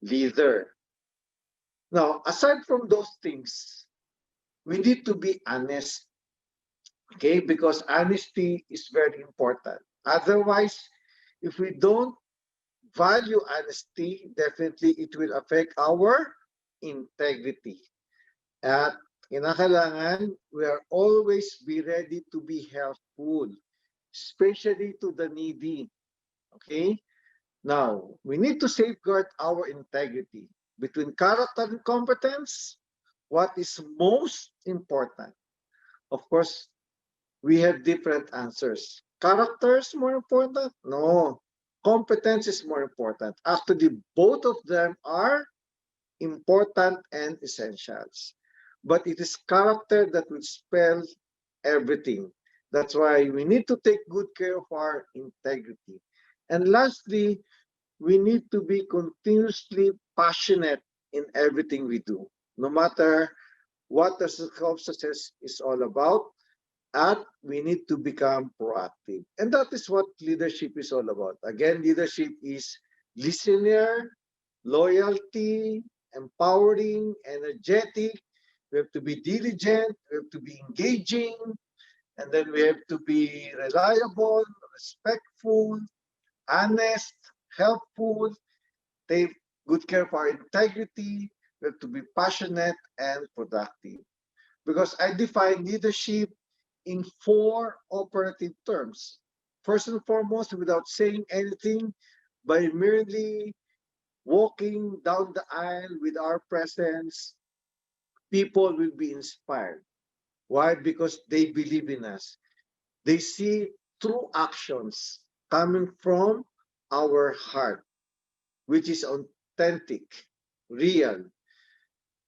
leader. Now, aside from those things, we need to be honest. Okay, because honesty is very important. Otherwise, if we don't value honesty, definitely it will affect our integrity. At kinakailangan, we are always be ready to be helpful, especially to the needy. Okay? Now, we need to safeguard our integrity. Between character and competence, what is most important? Of course, we have different answers. Character is more important? No. Competence is more important. Actually, both of them are important and essentials. But it is character that will spell everything. That's why we need to take good care of our integrity. And lastly, we need to be continuously passionate in everything we do, no matter what the circumstances is all about. And we need to become proactive. And that is what leadership is all about. Again, leadership is listener, loyalty, empowering, energetic. We have to be diligent, we have to be engaging, and then we have to be reliable, respectful, honest, helpful, take good care of our integrity. We have to be passionate and productive. Because I define leadership in 4 operative terms. First and foremost, without saying anything, by merely walking down the aisle with our presence, people will be inspired. Why? Because they believe in us. They see true actions coming from our heart, which is authentic, real.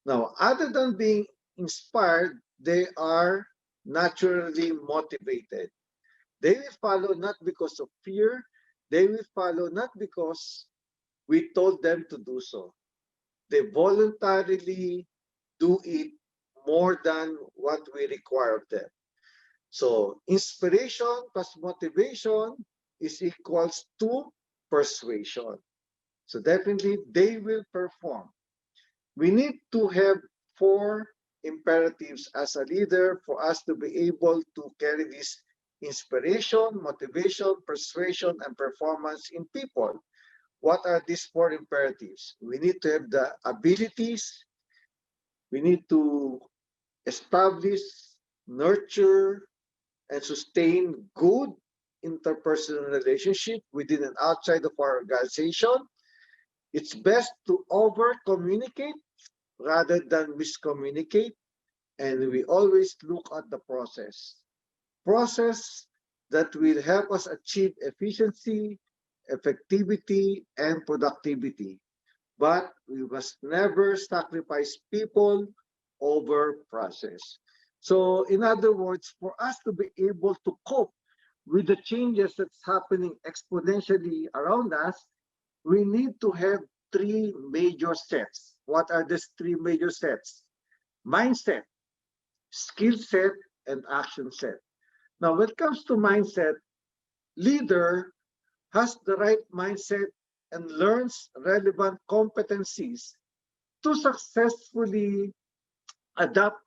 Now, other than being inspired, they are naturally motivated. They will follow not because of fear, they will follow not because we told them to do so. They voluntarily do it more than what we require of them. So inspiration plus motivation is equals to persuasion. So definitely they will perform. We need to have 4 imperatives as a leader for us to be able to carry this inspiration, motivation, persuasion, and performance in people. What are these four imperatives? We need to have the abilities, we need to establish, nurture, and sustain good interpersonal relationship within and outside of our organization. It's best to over communicate rather than miscommunicate, and we always look at the process that will help us achieve efficiency, effectivity, and productivity. But we must never sacrifice people over process. So in other words, for us to be able to cope with the changes that's happening exponentially around us, we need to have three major sets. What are these three major sets? Mindset, skill set, and action set. Now, when it comes to mindset, leader has the right mindset and learns relevant competencies to successfully adapt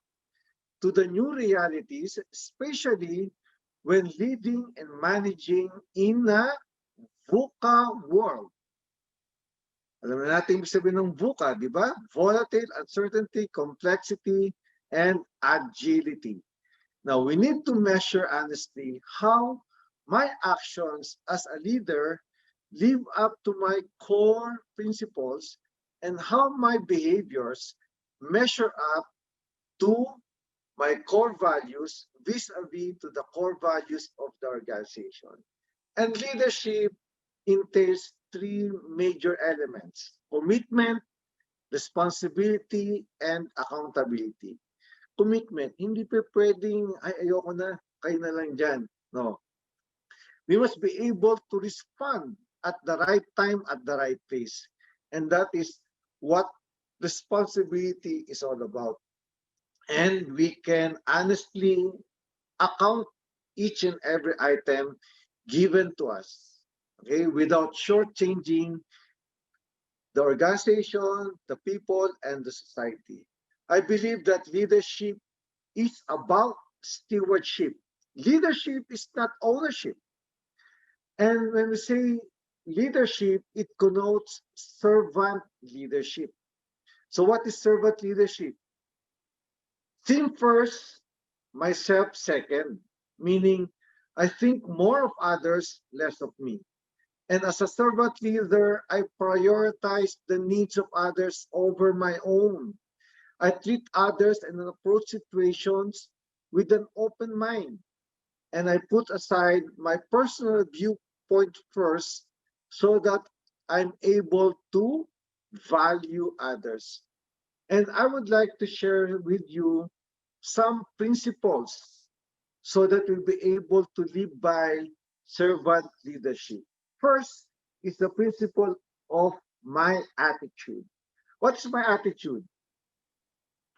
to the new realities, especially when leading and managing in a VUCA world. Alam na natin ibig sabihin ng VUCA, di ba? Volatile, uncertainty, complexity, and agility. Now, we need to measure honestly how my actions as a leader live up to my core principles and how my behaviors measure up to my core values vis-a-vis to the core values of the organization. And leadership entails three major elements: commitment, responsibility, and accountability. Commitment, hindi pa pwedeng, ay ayoko na, kayo na lang dyan. No. We must be able to respond at the right time, at the right place. And that is what responsibility is all about. And we can honestly account each and every item given to us, okay, without shortchanging the organization, the people, and the society. I believe that leadership is about stewardship. Leadership is not ownership. And when we say leadership, it connotes servant leadership. So what is servant leadership? Think first, myself second, meaning I think more of others, less of me. And as a servant leader, I prioritize the needs of others over my own. I treat others and approach situations with an open mind. And I put aside my personal viewpoint first so that I'm able to value others. And I would like to share with you some principles so that we'll be able to live by servant leadership. First is the principle of my attitude. What's my attitude?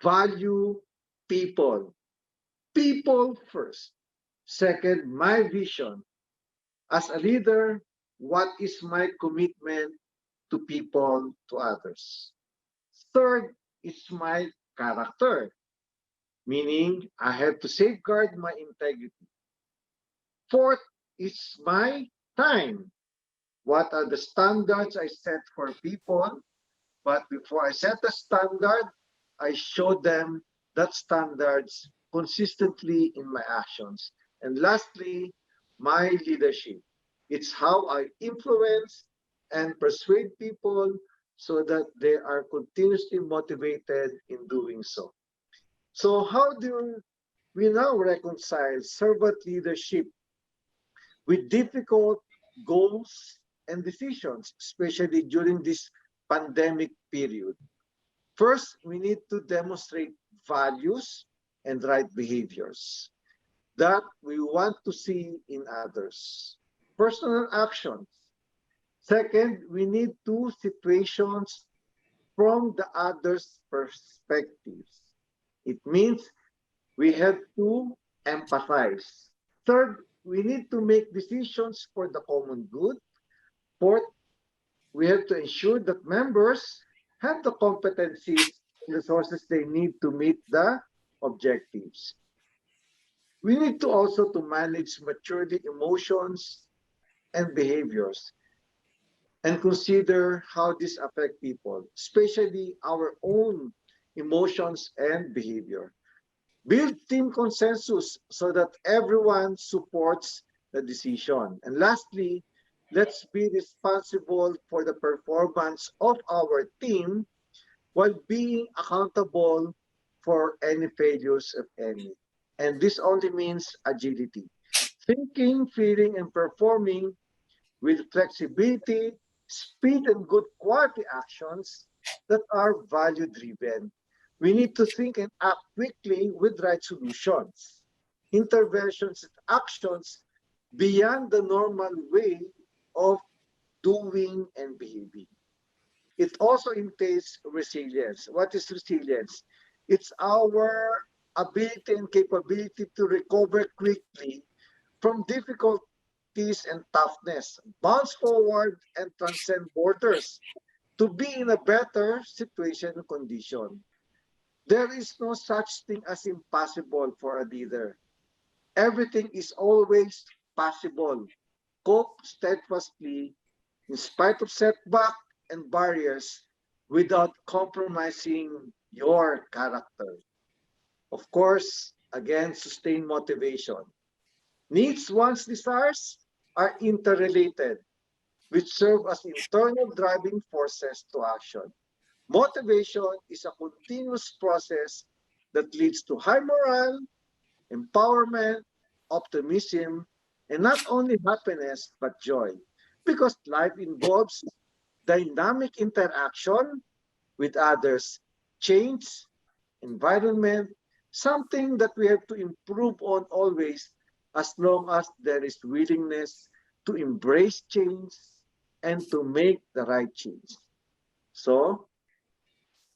Value people. People first. Second, my vision. As a leader, what is my commitment to people, to others? Third is my character, meaning I have to safeguard my integrity. Fourth is my time. What are the standards I set for people? But before I set the standard, I show them that standards consistently in my actions. And lastly, my leadership. It's how I influence and persuade people so that they are continuously motivated in doing so. So how do we now reconcile servant leadership with difficult goals and decisions, especially during this pandemic period? First, we need to demonstrate values and right behaviors that we want to see in others. Personal actions. Second, we need two situations from the other's perspectives. It means we have to empathize. Third, we need to make decisions for the common good. Fourth, we have to ensure that members have the competencies and resources they need to meet the objectives. We need to also to manage maturely emotions and behaviors and consider how this affect people, especially our own emotions and behavior. Build team consensus so that everyone supports the decision. And lastly, let's be responsible for the performance of our team while being accountable for any failures, if any. And this only means agility. Thinking, feeling, and performing with flexibility, speed, and good quality actions that are value driven. We need to think and act quickly with right solutions, interventions, and actions beyond the normal way of doing and behaving. It also entails resilience. What is resilience? It's our ability and capability to recover quickly from difficulties and toughness, bounce forward and transcend borders to be in a better situation and condition. There is no such thing as impossible for a leader. Everything is always possible. Cope steadfastly in spite of setback and barriers without compromising your character. Of course, again, sustain motivation. Needs one's desires are interrelated, which serve as internal driving forces to action. Motivation is a continuous process that leads to high morale, empowerment, optimism, and not only happiness but joy. Because life involves dynamic interaction with others, change, environment, something that we have to improve on always as long as there is willingness to embrace change and to make the right change. So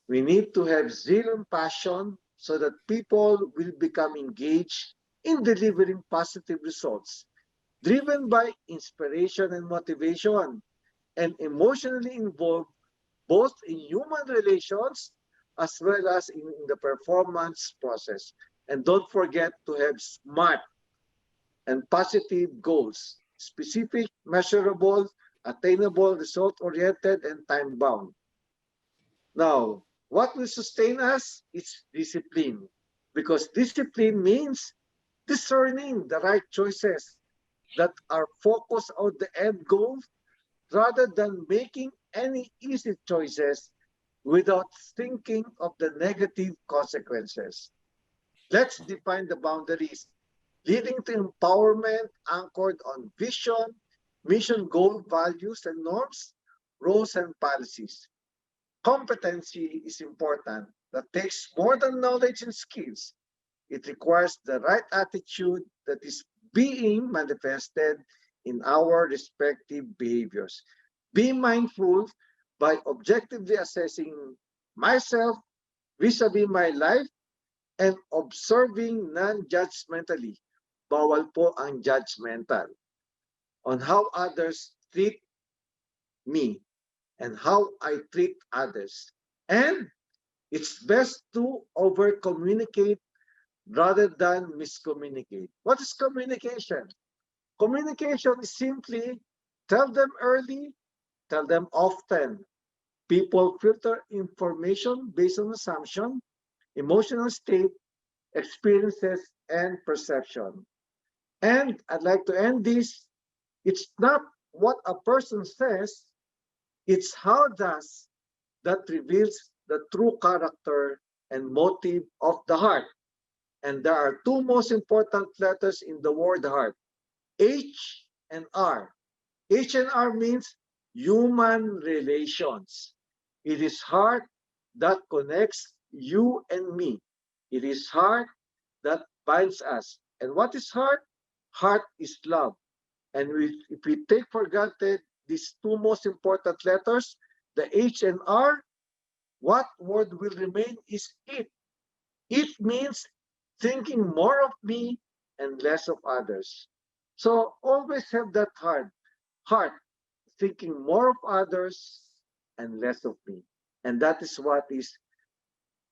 we need to have zeal and passion so that people will become engaged in delivering positive results, driven by inspiration and motivation, and emotionally involved both in human relations as well as in the performance process. And don't forget to have SMART and positive goals, specific, measurable, attainable, result-oriented, and time-bound. Now, what will sustain us? It's discipline, because discipline means discerning the right choices that are focused on the end goal rather than making any easy choices without thinking of the negative consequences. Let's define the boundaries, leading to empowerment anchored on vision, mission, goal, values, and norms, roles, and policies. Competency is important. That takes more than knowledge and skills. It requires the right attitude that is being manifested in our respective behaviors. Be mindful by objectively assessing myself vis-a-vis my life and observing non-judgmentally. Bawal po ang judgmental on how others treat me and how I treat others. And it's best to over-communicate rather than miscommunicate. What is communication? Communication is simply tell them early, tell them often. People filter information based on assumption, emotional state, experiences, and perception. And I'd like to end this. It's not what a person says, it's how does that reveals the true character and motive of the heart. And there are two most important letters in the word heart, H and R. H and R means human relations. It is heart that connects you and me. It is heart that binds us. And what is heart? Heart is love. And if we take for granted these two most important letters, the H and R, what word will remain is it. It means thinking more of me and less of others. So always have that heart, thinking more of others and less of me. And that is what is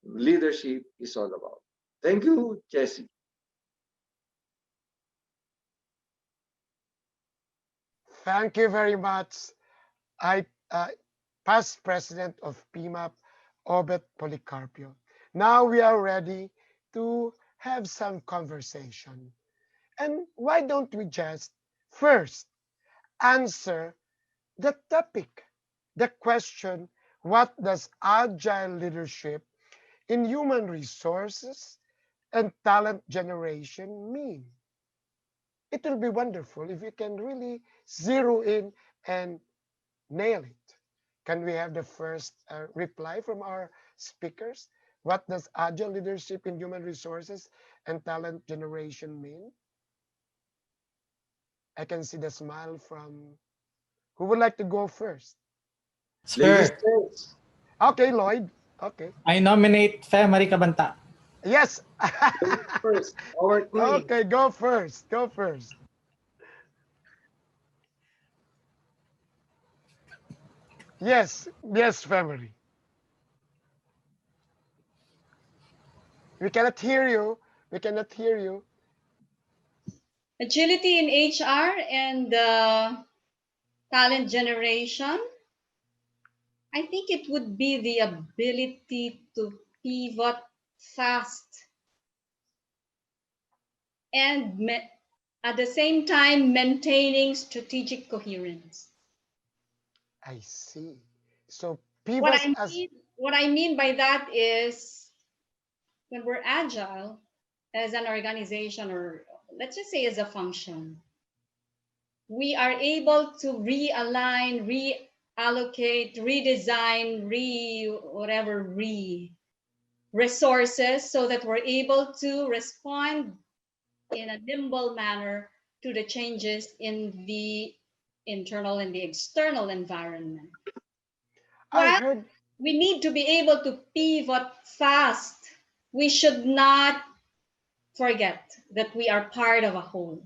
leadership is all about. Thank you, Jesse. Thank you very much. I past president of PMAP, Roberto Policarpio. Now we are ready to have some conversation. And why don't we just first answer the topic, the question, what does agile leadership in human resources and talent generation mean? It will be wonderful if you can really zero in and nail it. Can we have the first reply from our speakers? What does agile leadership in human resources and talent generation mean? I can see the smile from who would like to go first? Ladies Sir, first. Okay, Lloyd. Okay. I nominate Marie Cabantac. Yes. Ladies first. Our queen. Okay, go first. Go first. Yes, yes, family. We cannot hear you. We cannot hear you. Agility in HR and talent generation. I think it would be the ability to pivot fast and at the same time maintaining strategic coherence. I see. So What pivots I as mean, what I mean by that is when we're agile as an organization, or let's just say as a function, we are able to realign, reallocate, redesign, resources so that we're able to respond in a nimble manner to the changes in the internal and the external environment. I While heard. we need to be able to pivot fast, we should not forget that we are part of a whole,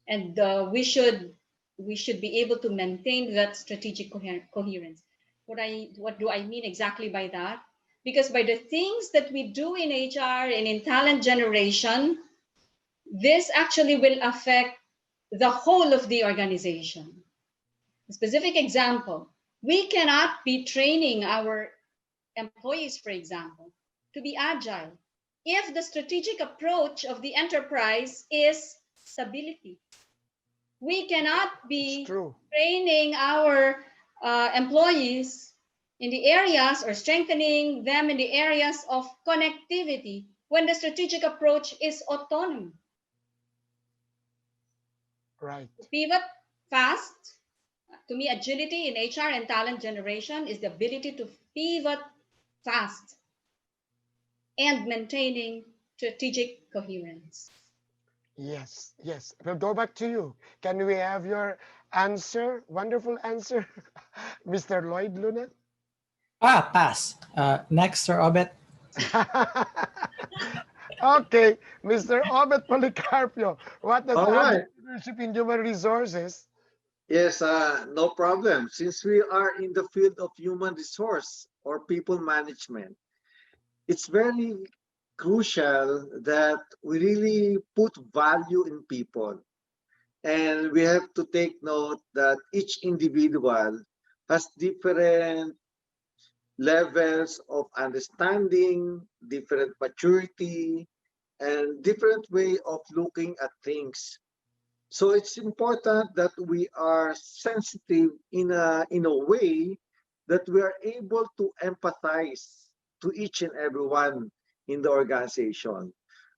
and we should be able to maintain that strategic coherence. What do I mean exactly by that? Because by the things that we do in HR and in talent generation, this actually will affect the whole of the organization. A specific example, we cannot be training our employees, for example, to be agile if the strategic approach of the enterprise is stability. We cannot be training our employees in the areas or strengthening them in the areas of connectivity when the strategic approach is autonomy. Right. Pivot fast. To me, agility in HR and talent generation is the ability to pivot fast and maintaining strategic coherence. Yes, yes. We'll go back to you. Can we have your answer? Wonderful answer, Mr. Lloyd Luna. Pass. Next, Sir Obet. Okay, Mr. Robert Policarpio. What does All right. leadership in human resources? Yes, no problem. Since we are in the field of human resource or people management, it's very crucial that we really put value in people. And we have to take note that each individual has different levels of understanding, different maturity, and different way of looking at things. So it's important that we are sensitive in a way that we are able to empathize to each and everyone in the organization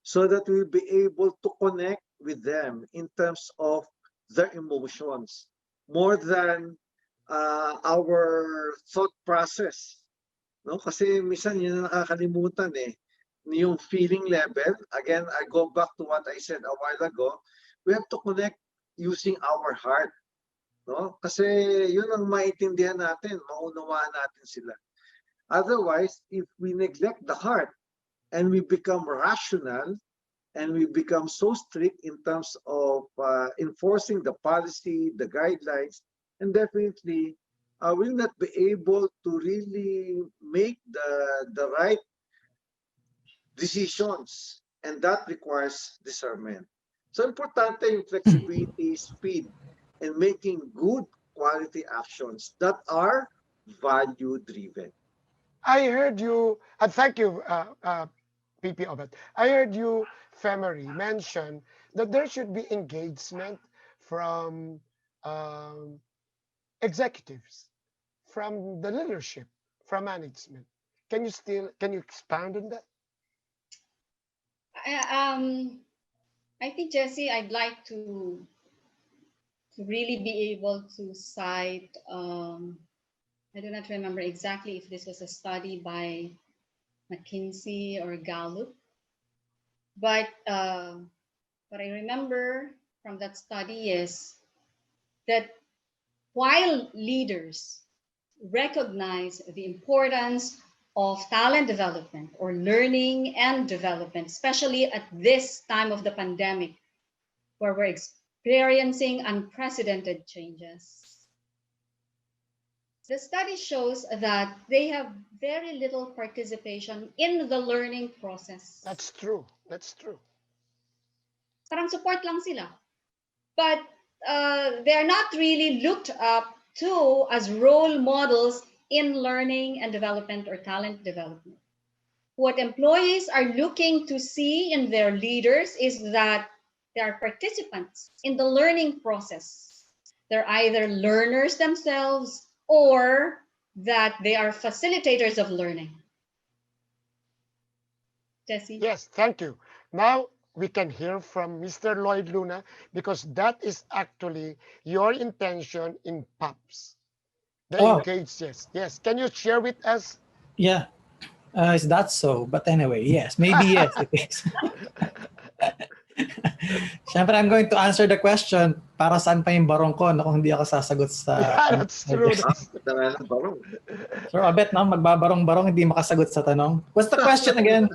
so that we'll be able to connect with them in terms of their emotions more than our thought process. No? Kasi minsan yun ang nakakalimutan eh. Yung feeling level, again, I go back to what I said a while ago, we have to connect using our heart. No? Kasi yun ang maintindihan natin, maunawaan natin sila. Otherwise, if we neglect the heart and we become rational and we become so strict in terms of enforcing the policy, the guidelines, and definitely will not be able to really make the right decisions, and that requires discernment. So importante yung flexibility, speed, and making good quality actions that are value-driven. I heard you, and thank you, PP Obet. I heard you, Femery, mention that there should be engagement from um, executives, from the leadership, from management. Can you expand on that? I think, Jesse, I'd like to really be able to cite, I do not remember exactly if this was a study by McKinsey or Gallup, but what I remember from that study is that while leaders recognize the importance of talent development or learning and development, especially at this time of the pandemic, where we're experiencing unprecedented changes. The study shows that they have very little participation in the learning process. That's true. That's true. Parang support lang sila. But they're not really looked up to as role models in learning and development or talent development. What employees are looking to see in their leaders is that they are participants in the learning process. They're either learners themselves or that they are facilitators of learning. Jesse? Yes, thank you. Now we can hear from Mr. Lloyd Luna because that is actually your intention in PAPS. The Oh. engaged, yes. Yes. Can you share with us? Yeah, is that so? But anyway, yes, maybe yes, it is. Siyempre, I'm going to answer the question, para saan pa yung barong ko kung hindi ako sasagot sa... Yeah, that's true. Sure, I bet no, magbabarong-barong hindi makasagot sa tanong. What's the question again?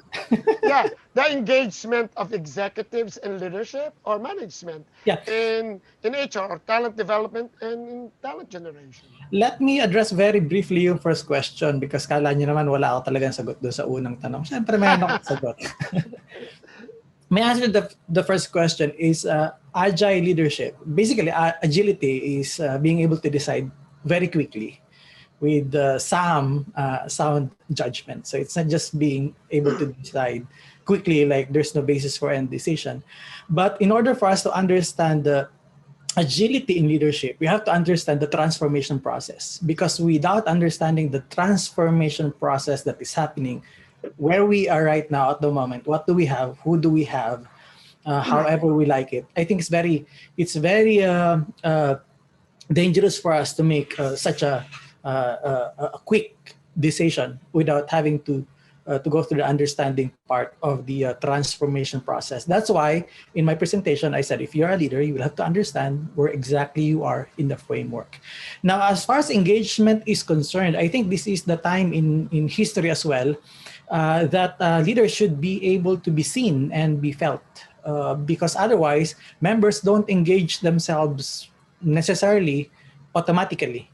Yeah, the engagement of executives in leadership or management in HR or talent development and in talent generation. Let me address very briefly yung first question because kala nyo naman wala ako talagang sagot doon sa unang tanong. Siyempre, mayroon akong sagot. My answer to the first question is agile leadership. Basically, agility is being able to decide very quickly with some sound judgment. So it's not just being able to decide quickly like there's no basis for any decision. But in order for us to understand the agility in leadership, we have to understand the transformation process, because without understanding the transformation process that is happening, where we are right now at the moment, what do we have, who do we have, however we like it, I think it's very dangerous for us to make such a quick decision without having to go through the understanding part of the transformation process. That's why in my presentation, I said, if you're a leader, you will have to understand where exactly you are in the framework. Now, as far as engagement is concerned, I think this is the time in history as well that leaders should be able to be seen and be felt, because otherwise members don't engage themselves necessarily automatically.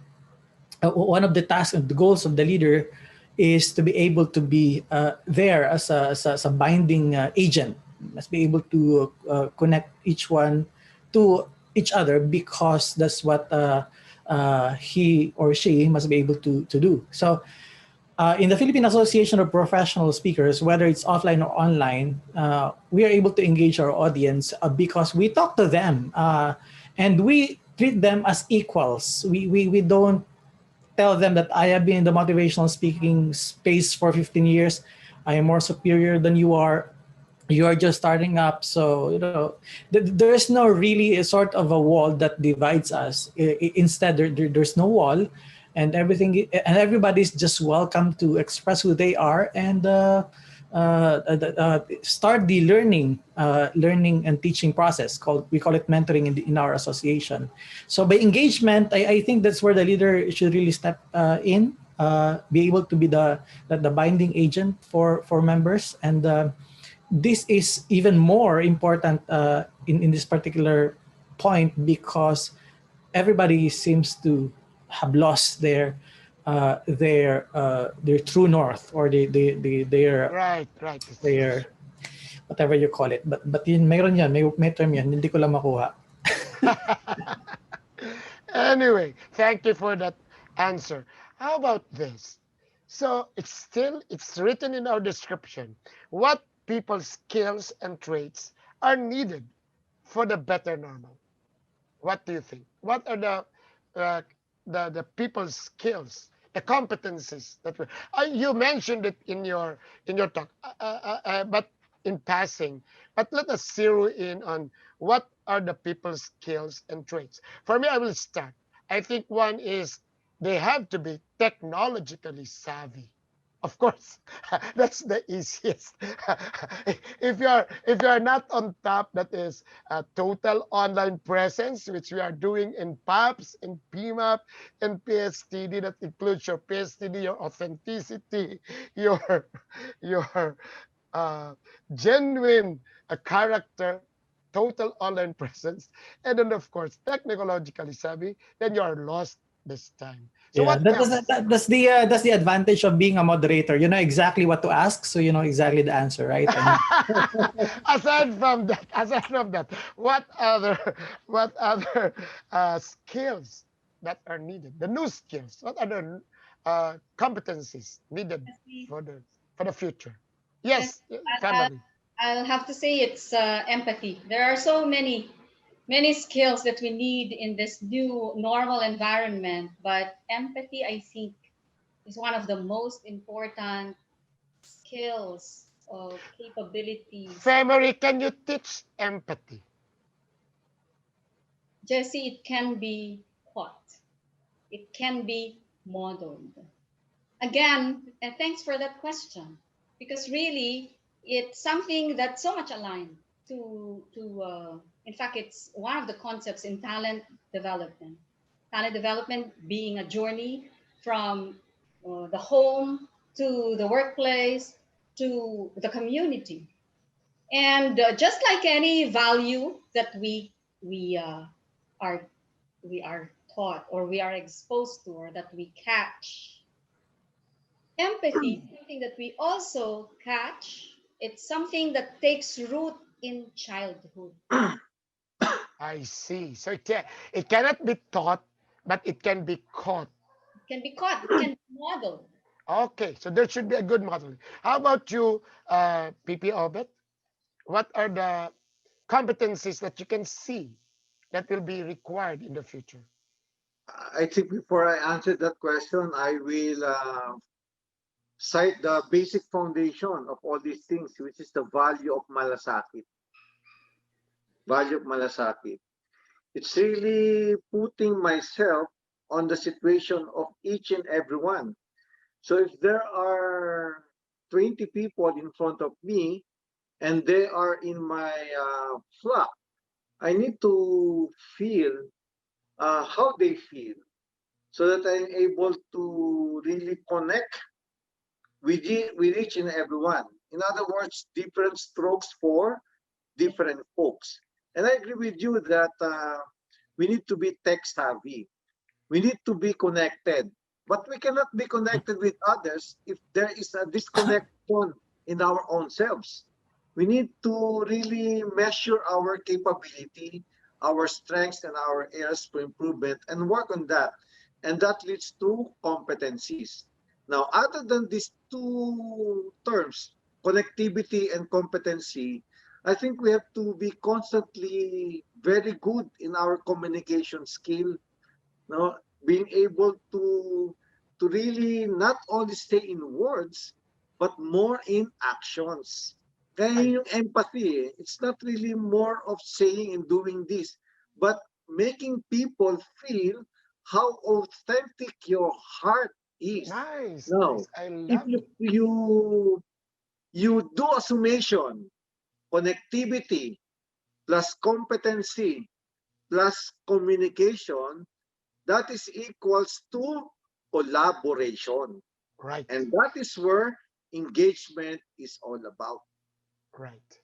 One of the tasks and the goals of the leader is to be able to be there as a binding agent, must be able to connect each one to each other, because that's what he or she must be able to do. So in the Philippine Association of Professional Speakers, whether it's offline or online, we are able to engage our audience because we talk to them and we treat them as equals. We don't tell them that I have been in the motivational speaking space for 15 years. I am more superior than you are. You are just starting up. So, there's no really a sort of a wall that divides us. Instead, there's no wall, and everybody's just welcome to express who they are and start the learning and teaching process. We call it mentoring in our association. So by engagement, I think that's where the leader should really step in, be able to be the binding agent for members, and this is even more important in this particular point, because everybody seems to have lost their their true north, or Right. their whatever you call it. But yun, mayroon yan, may term yan, hindi ko lang makuha. Anyway, thank you for that answer. How about this? So it's written in our description what people's skills and traits are needed for the better normal. What do you think? What are uh, the people's skills, the competencies that you mentioned it in your talk, but in passing. But let us zero in on what are the people's skills and traits. For me, I will start. I think one is they have to be technologically savvy. Of course, that's the easiest. If you are not on top, that is a total online presence, which we are doing in PAPS, in PMAP, and PSTD. That includes your PSTD, your authenticity, your your genuine character, total online presence, and then of course technologically savvy. Then you are lost this time. So Yeah, what else? that's the advantage of being a moderator. You know exactly what to ask, so you know exactly the answer, right? Aside from that, what other skills that are needed? The new skills. What other competencies needed Jesse, for the future? Jesse, Yes, I, family. I'll have to say it's empathy. There are so many skills that we need in this new normal environment, but empathy, I think, is one of the most important skills or capabilities. Family, can you teach empathy? Jesse, it can be taught. It can be modeled. Again, and thanks for that question, because really it's something that's so much aligned to in fact, it's one of the concepts in development talent development being a journey from the home to the workplace to the community. And just like any value that we are we are taught or we are exposed to or that we catch, empathy is something that we also catch. It's something that takes root in childhood. I see. So it cannot be taught, but it can be caught. It can be caught, it can be modeled. Okay, so there should be a good model. How about you, PP Obet? What are the competencies that you can see that will be required in the future? I think before I answer that question, I will cite the basic foundation of all these things, which is the value of malasakit. Value of malasakit. It's really putting myself on the situation of each and every one. So if there are 20 people in front of me and they are in my flock, I need to feel how they feel so that I'm able to really connect with each and every one. In other words, different strokes for different folks. And I agree with you that we need to be tech savvy. We need to be connected. But we cannot be connected with others if there is a disconnection in our own selves. We need to really measure our capability, our strengths, and our areas for improvement and work on that. And that leads to competencies. Now, other than these two terms, connectivity and competency, I think we have to be constantly very good in our communication skill, no, being able to really not only stay in words but more in actions. Kaya I yung empathy, it's not really more of saying and doing this, but making people feel how authentic your heart is. nice. Now, I if love you it. you you do a summation, connectivity plus competency plus communication, that is equals to collaboration. Right, And that is where engagement is all about. right.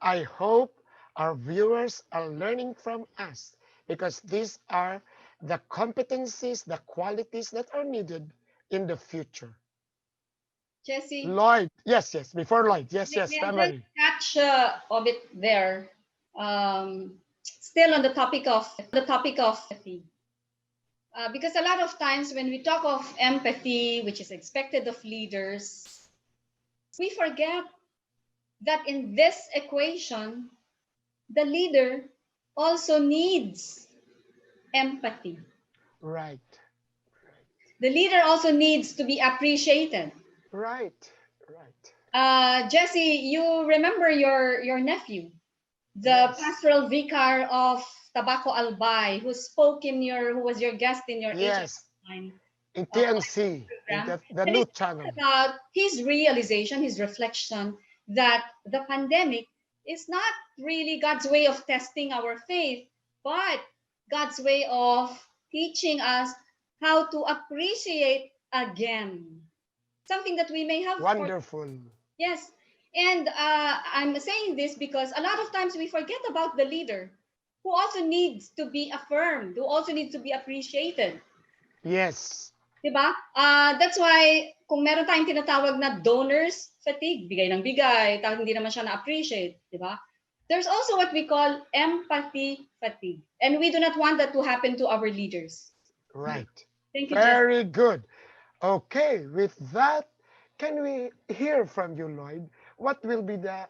I hope our viewers are learning from us because these are the competencies, the qualities that are needed in the future? Jesse, Lloyd, yes, before Lloyd, yes, may I Marie. just catch a bit there? Still on the topic of empathy. Because a lot of times when we talk of empathy, which is expected of leaders, we forget that in this equation, the leader also needs empathy. Right, The leader also needs to be appreciated. right. Jesse, you remember your nephew, the Yes. pastoral vicar of Tabaco Albay, who was your guest in your Yes, line in TNC, in program. the And new it's channel. about his realization, his reflection that the pandemic is not really God's way of testing our faith, but God's way of teaching us how to appreciate again something that we may have Wonderful. Yes. And I'm saying this because a lot of times we forget about the leader who also needs to be affirmed, who also needs to be appreciated. Yes. Diba? That's why kung meron tayong tinatawag na donors fatigue, bigay ng bigay, tapos hindi naman siya na-appreciate. Diba? There's also what we call empathy fatigue. And we do not want that to happen to our leaders. Right. Thank you, Jeff. Very good. Okay, with that, can we hear from you, Lloyd? What will be the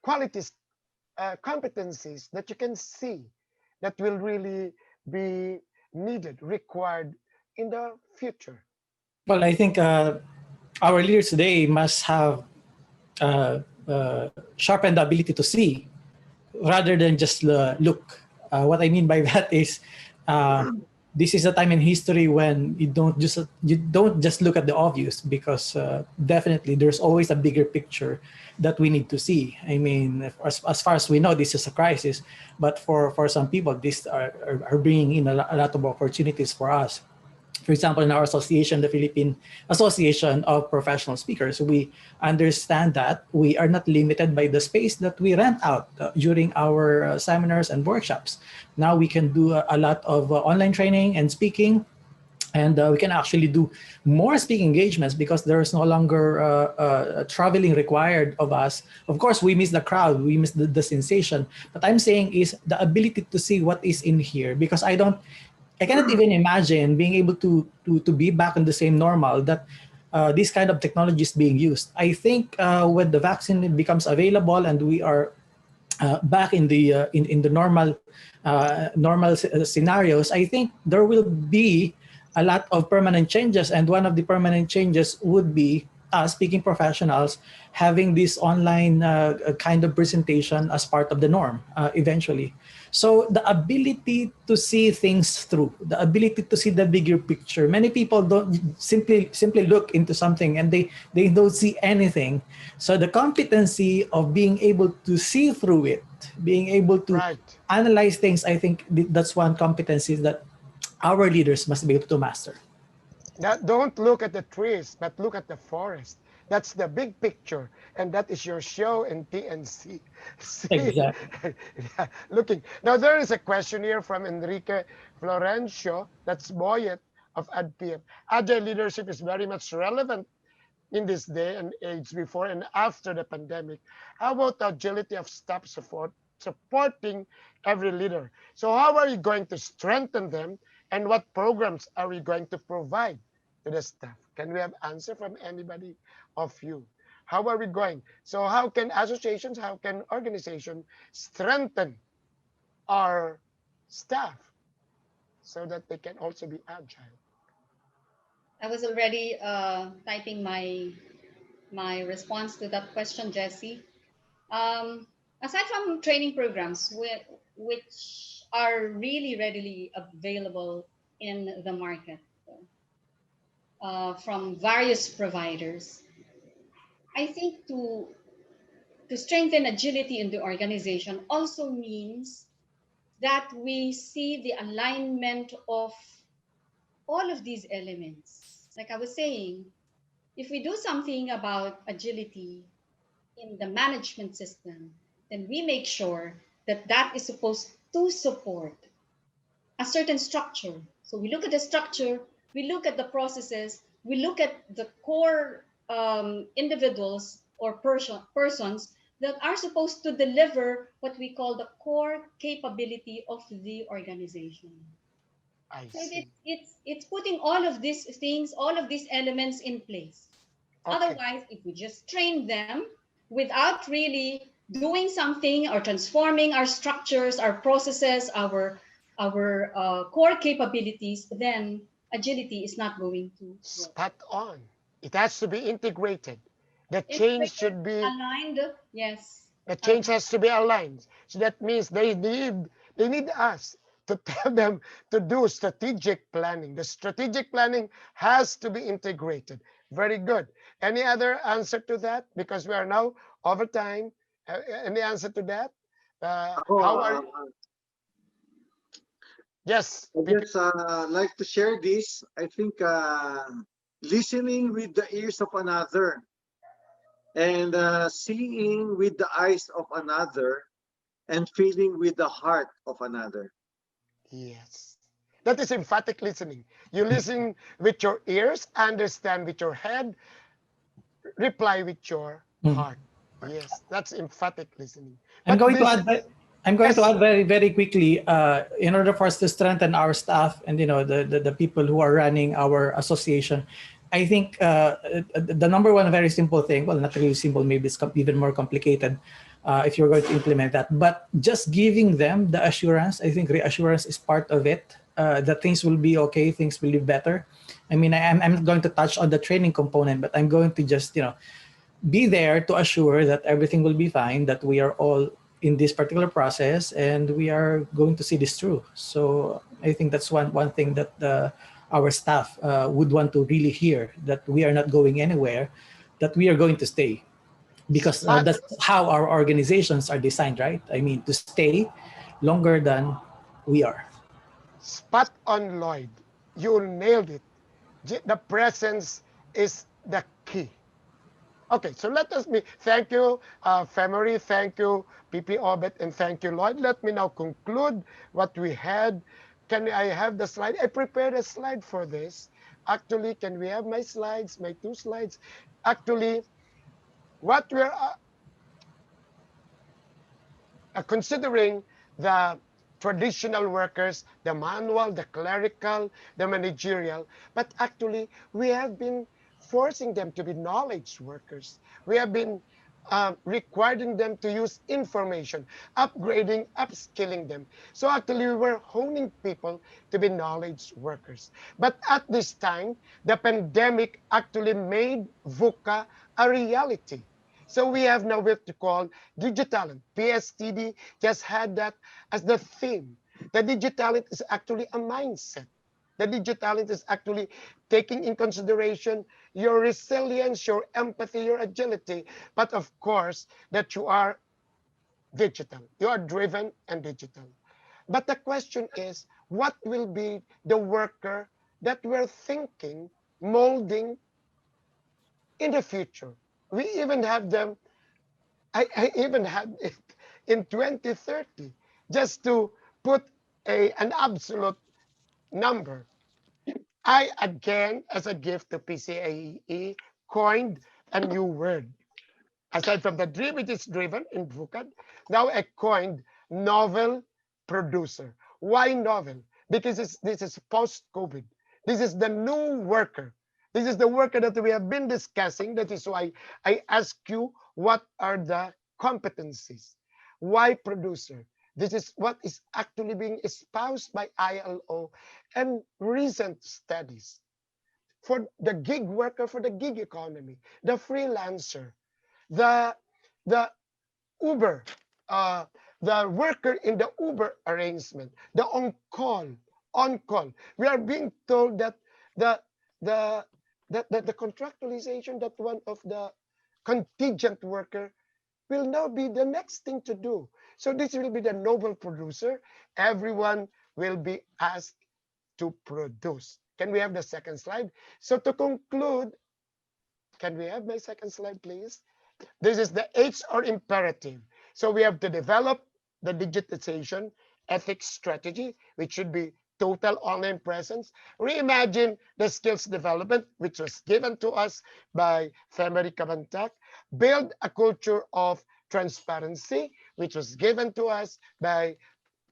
qualities, competencies that you can see that will really be needed, required in the future? Well, I think our leaders today must have sharpened the ability to see rather than just look. What I mean by that is this is a time in history when you don't just look at the obvious, because definitely there's always a bigger picture that we need to see. I mean, as far as we know, this is a crisis, but for some people, this are bringing in a lot of opportunities for us. For example, in our association, the Philippine Association of Professional Speakers, we understand that we are not limited by the space that we rent out during our seminars and workshops. Now we can do a lot of online training and speaking, and we can actually do more speaking engagements because there is no longer traveling required of us. Of course, we miss the crowd, we miss the sensation. But I'm saying is the ability to see what is in here, because I cannot even imagine being able to be back in the same normal that this kind of technology is being used. I think when the vaccine becomes available and we are back in the normal scenarios, I think there will be a lot of permanent changes, and one of the permanent changes would be speaking professionals having this online kind of presentation as part of the norm eventually. So the ability to see things through, the ability to see the bigger picture. Many people don't simply look into something and they don't see anything. So the competency of being able to see through it, being able to analyze things, I think that's one competency that our leaders must be able to master. Now, don't look at the trees, but look at the forest. That's the big picture, and that is your show in TNC. Exactly. Yeah, looking. Now, there is a question here from Enrique Florencio, that's Boyet of ADPM. Agile leadership is very much relevant in this day and age before and after the pandemic. How about the agility of staff supporting every leader? So how are you going to strengthen them, and what programs are we going to provide to the staff? Can we have answer from anybody of you? How are we going? So how can associations, how can organizations strengthen our staff so that they can also be agile? I was already typing my response to that question, Jesse. Aside from training programs, which are really readily available in the market from various providers, I think to strengthen agility in the organization also means that we see the alignment of all of these elements. Like I was saying, if we do something about agility in the management system, then we make sure that that is supposed to support a certain structure. So we look at the structure, we look at the processes, we look at the core individuals or persons that are supposed to deliver what we call the core capability of the organization. I So see. it's putting all of these things, all of these elements in place. Okay. Otherwise, if we just train them without really doing something or transforming our structures, our processes, our core capabilities, then agility is not going to work. Spot on. It has to be integrated. The change Integrated, should be, aligned, yes. the change has to be aligned. So that means they need us to tell them to do strategic planning. The strategic planning has to be integrated. Very good. Any other answer to that? Because we are now over time. Any answer to that? Ako, How are you? Yes, I just like to share this. I think listening with the ears of another and seeing with the eyes of another and feeling with the heart of another. yes. That is emphatic listening. You listen with your ears, understand with your head, reply with your heart. Yes, that's emphatic listening. I'm But going to this, add. I'm going to yes, add very, very quickly. In order for us to strengthen our staff and the people who are running our association, I think the number one very simple thing. Well, not really simple. Maybe it's even more complicated if you're going to implement that. But just giving them the assurance. I think reassurance is part of it. That things will be okay. Things will be better. I mean, I'm going to touch on the training component, but I'm going to just be there to assure that everything will be fine, that we are all in this particular process and we are going to see this through. So I think that's one thing that our staff would want to really hear, that we are not going anywhere, that we are going to stay, because spot, that's how our organizations are designed, right? I mean, to stay longer than we are. spot on, Lloyd. You nailed it. The presence is the key. Okay, so let us be. Thank you, Femery. Thank you, PP Obet, and thank you, Lloyd. Let me now conclude what we had. Can I have the slide? I prepared a slide for this. Actually, can we have my slides, my 2 slides? Actually, what we're considering, the traditional workers, the manual, the clerical, the managerial, but actually we have been forcing them to be knowledge workers. We have been requiring them to use information, upgrading, upskilling them. So actually we were honing people to be knowledge workers. But at this time, the pandemic actually made VUCA a reality. So we have now what to call digitalent. PSTD just had that as the theme. The digitalent is actually a mindset. The digitalent is actually taking in consideration your resilience, your empathy, your agility, but of course that you are digital. You are driven and digital. But the question is, what will be the worker that we're thinking, molding in the future? We even have them, I even had it in 2030, just to put an absolute number. I, again, as a gift to PCAAE, coined a new word. Aside from the dream, it is driven in VUCAD. Now I coined novel producer. Why novel? Because this is post-COVID. This is the new worker. This is the worker that we have been discussing. That is why I ask you, what are the competencies? Why producer? This is what is actually being espoused by ILO and recent studies. For the gig worker, for the gig economy, the freelancer, the the Uber, the worker in the Uber arrangement, the on call. We are being told that the the the contractualization, that one of the contingent worker will now be the next thing to do. So this will be the noble producer. Everyone will be asked to produce. Can we have the second slide? So to conclude, can we have my second slide, please? This is the H or imperative. So we have to develop the digitization ethics strategy, which should be total online presence. Reimagine the skills development, which was given to us by Marie Cabantac. Build a culture of transparency, which was given to us by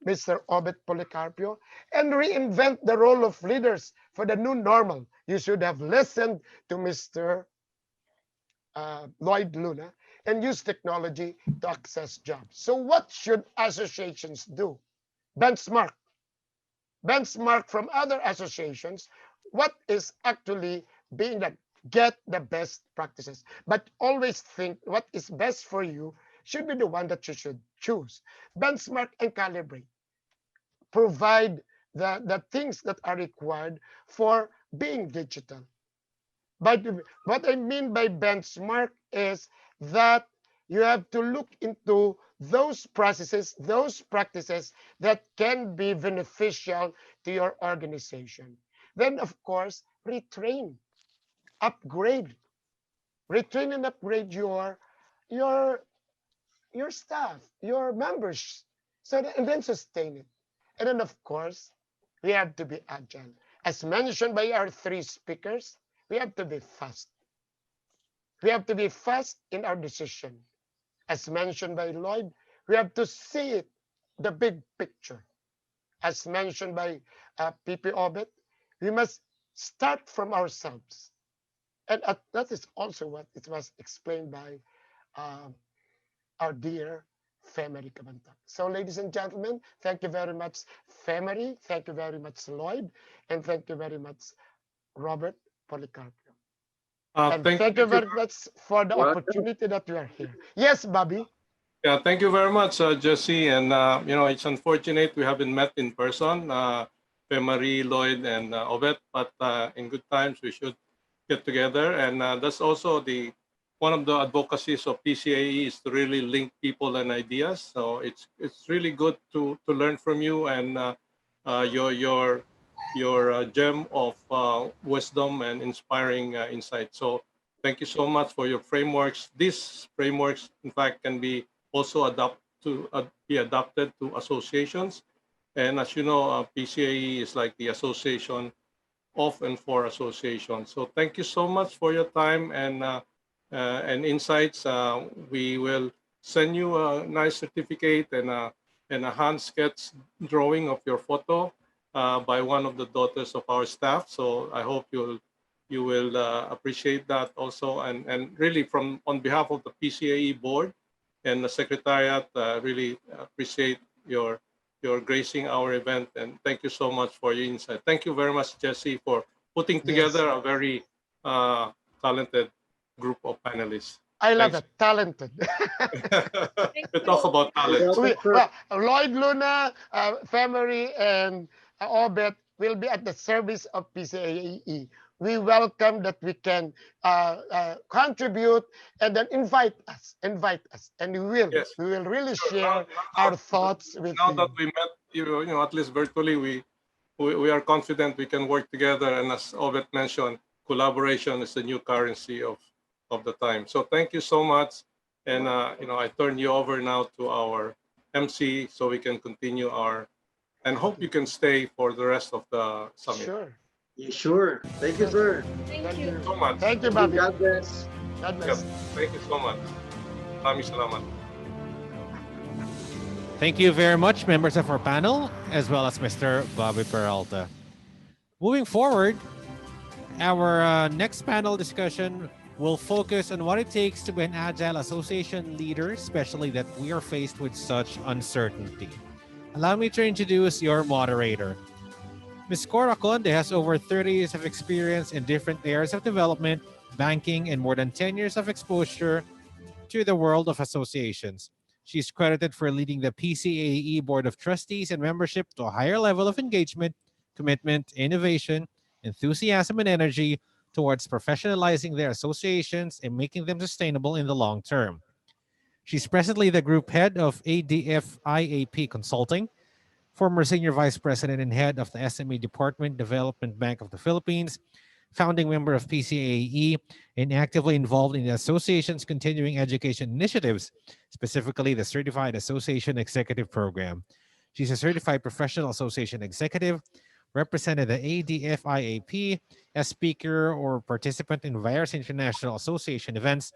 Mr. Roberto Policarpio, and reinvent the role of leaders for the new normal. You should have listened to Mr. Lloyd Luna and use technology to access jobs. So what should associations do? Benchmark from other associations, what is actually being done. Get the best practices, but always think what is best for you should be the one that you should choose. Benchmark and calibrate. Provide the things that are required for being digital. But what I mean by benchmark is that you have to look into those processes, those practices that can be beneficial to your organization. Then, of course, retrain, upgrade, retrain and upgrade your staff, your members, so that, and then sustain it. And then, of course, we have to be agile. As mentioned by our three speakers, we have to be fast. We have to be fast in our decision. As mentioned by Lloyd, we have to see it, the big picture. As mentioned by PP Obet, we must start from ourselves. And that is also what it was explained by our dear Marie Cabantac. So, ladies and gentlemen, thank you very much, Marie. Thank you very much, Lloyd. And thank you very much, Robert Policarpio. And thank you very much for the opportunity that you are here. Yes, Bobby. Yeah, thank you very much, Jesse. And, it's unfortunate we haven't met in person, Marie, Lloyd, and Obet, but in good times we should get together. And that's also one of the advocacies of PCAAE is to really link people and ideas. So it's really good to learn from you and your gem of wisdom and inspiring insight. So thank you so much for your frameworks. These frameworks, in fact, can be also be adapted to associations. And as you know, PCAAE is like the association of and for associations. So thank you so much for your time and insights. We will send you a nice certificate and a hand sketch drawing of your photo by one of the daughters of our staff. So I hope you will appreciate that also. And really on behalf of the PCAAE board and the secretariat, really appreciate your gracing our event. And thank you so much for your insight. Thank you very much, Jesse, for putting together a very talented group of panelists. I love it. Talented. We talk about talent. Lloyd Luna, Marie, and Obet will be at the service of PCAAE. We welcome that we can contribute and then invite us, and we will. Yes. We will really share our thoughts with you. Now that we met, at least virtually, we are confident we can work together. And as Obet mentioned, collaboration is the new currency of the time. So thank you so much. And, I turn you over now to our MC so we can continue and hope you can stay for the rest of the summit. Sure. Yeah, sure. Thank you, sir. Thank you so much. Thank you, Bobby. God bless. God bless. Yes, thank you so much. Maraming salamat. Thank you very much, members of our panel, as well as Mr. Bobby Peralta. Moving forward, our next panel discussion will focus on what it takes to be an agile association leader, especially that we are faced with such uncertainty. Allow me to introduce your moderator. Ms. Cora Conde has over 30 years of experience in different areas of development, banking, and more than 10 years of exposure to the world of associations. She's credited for leading the PCAAE Board of Trustees and membership to a higher level of engagement, commitment, innovation, enthusiasm, and energy towards professionalizing their associations and making them sustainable in the long term. She's presently the group head of ADF IAP Consulting, former senior vice president and head of the SME Department, Development Bank of the Philippines, founding member of PCAAE, and actively involved in the association's continuing education initiatives, specifically the Certified Association Executive Program. She's a certified professional association executive represented the ADFIAP as speaker or participant in various international association events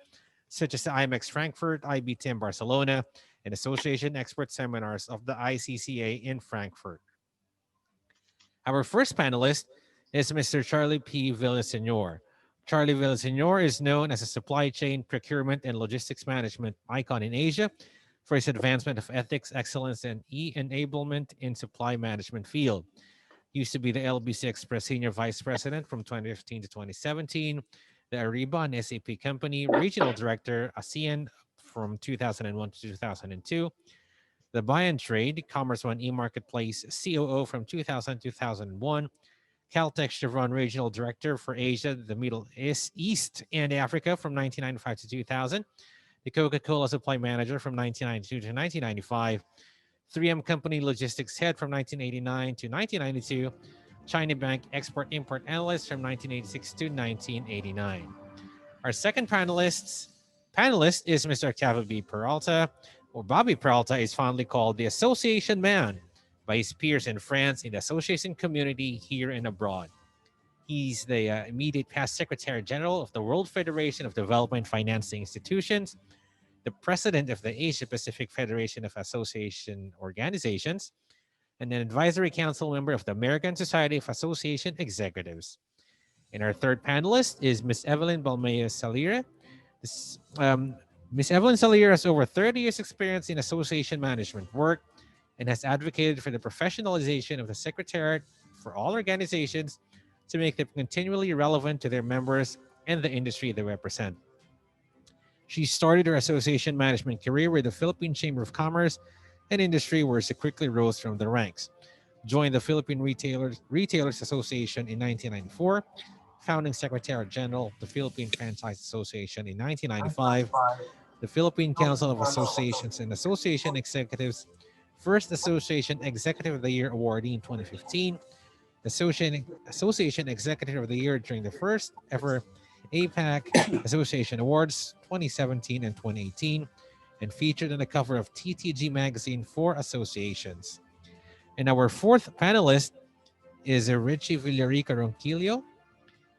such as the IMEX Frankfurt, IBTM Barcelona, and association expert seminars of the ICCA in Frankfurt. Our first panelist is Mr. Charlie P. Villaseñor. Charlie Villaseñor is known as a supply chain, procurement, and logistics management icon in Asia for his advancement of ethics, excellence, and enablement in supply management field. He used to be the LBC Express Senior Vice President from 2015 to 2017, the Ariba and SAP Company Regional Director, ASEAN from 2001 to 2002, the Buy and Trade, Commerce One e-marketplace COO from 2000 to 2001, Caltech Chevron Regional Director for Asia, the Middle East, and Africa from 1995 to 2000, the Coca-Cola Supply Manager from 1992 to 1995, 3M Company Logistics Head from 1989 to 1992, China Bank Export-Import Analyst from 1986 to 1989. Our second panelist is Mr. Octavio B. Peralta, or Bobby Peralta is fondly called the Association Man by his peers in France in the association community here and abroad. He's the immediate past Secretary General of the World Federation of Development Financing Institutions, the President of the Asia Pacific Federation of Association Organizations, and an advisory council member of the American Society of Association Executives. And our third panelist is Ms. Evelyn Balmea Salira. Ms. Evelyn Salira has over 30 years experience in association management work and has advocated for the professionalization of the Secretariat for all organizations to make them continually relevant to their members and the industry they represent. She started her association management career with the Philippine Chamber of Commerce and Industry, where she quickly rose from the ranks. Joined the Philippine Retailers Association in 1994, founding Secretary General of the Philippine Franchise Association in 1995, the Philippine Council of Associations and Association Executives, First Association Executive of the Year awardee in 2015, Association Executive of the Year during the first ever APAC Association Awards 2017 and 2018, and featured on the cover of TTG Magazine for associations. And our fourth panelist is Richie Villarica Ronquillo.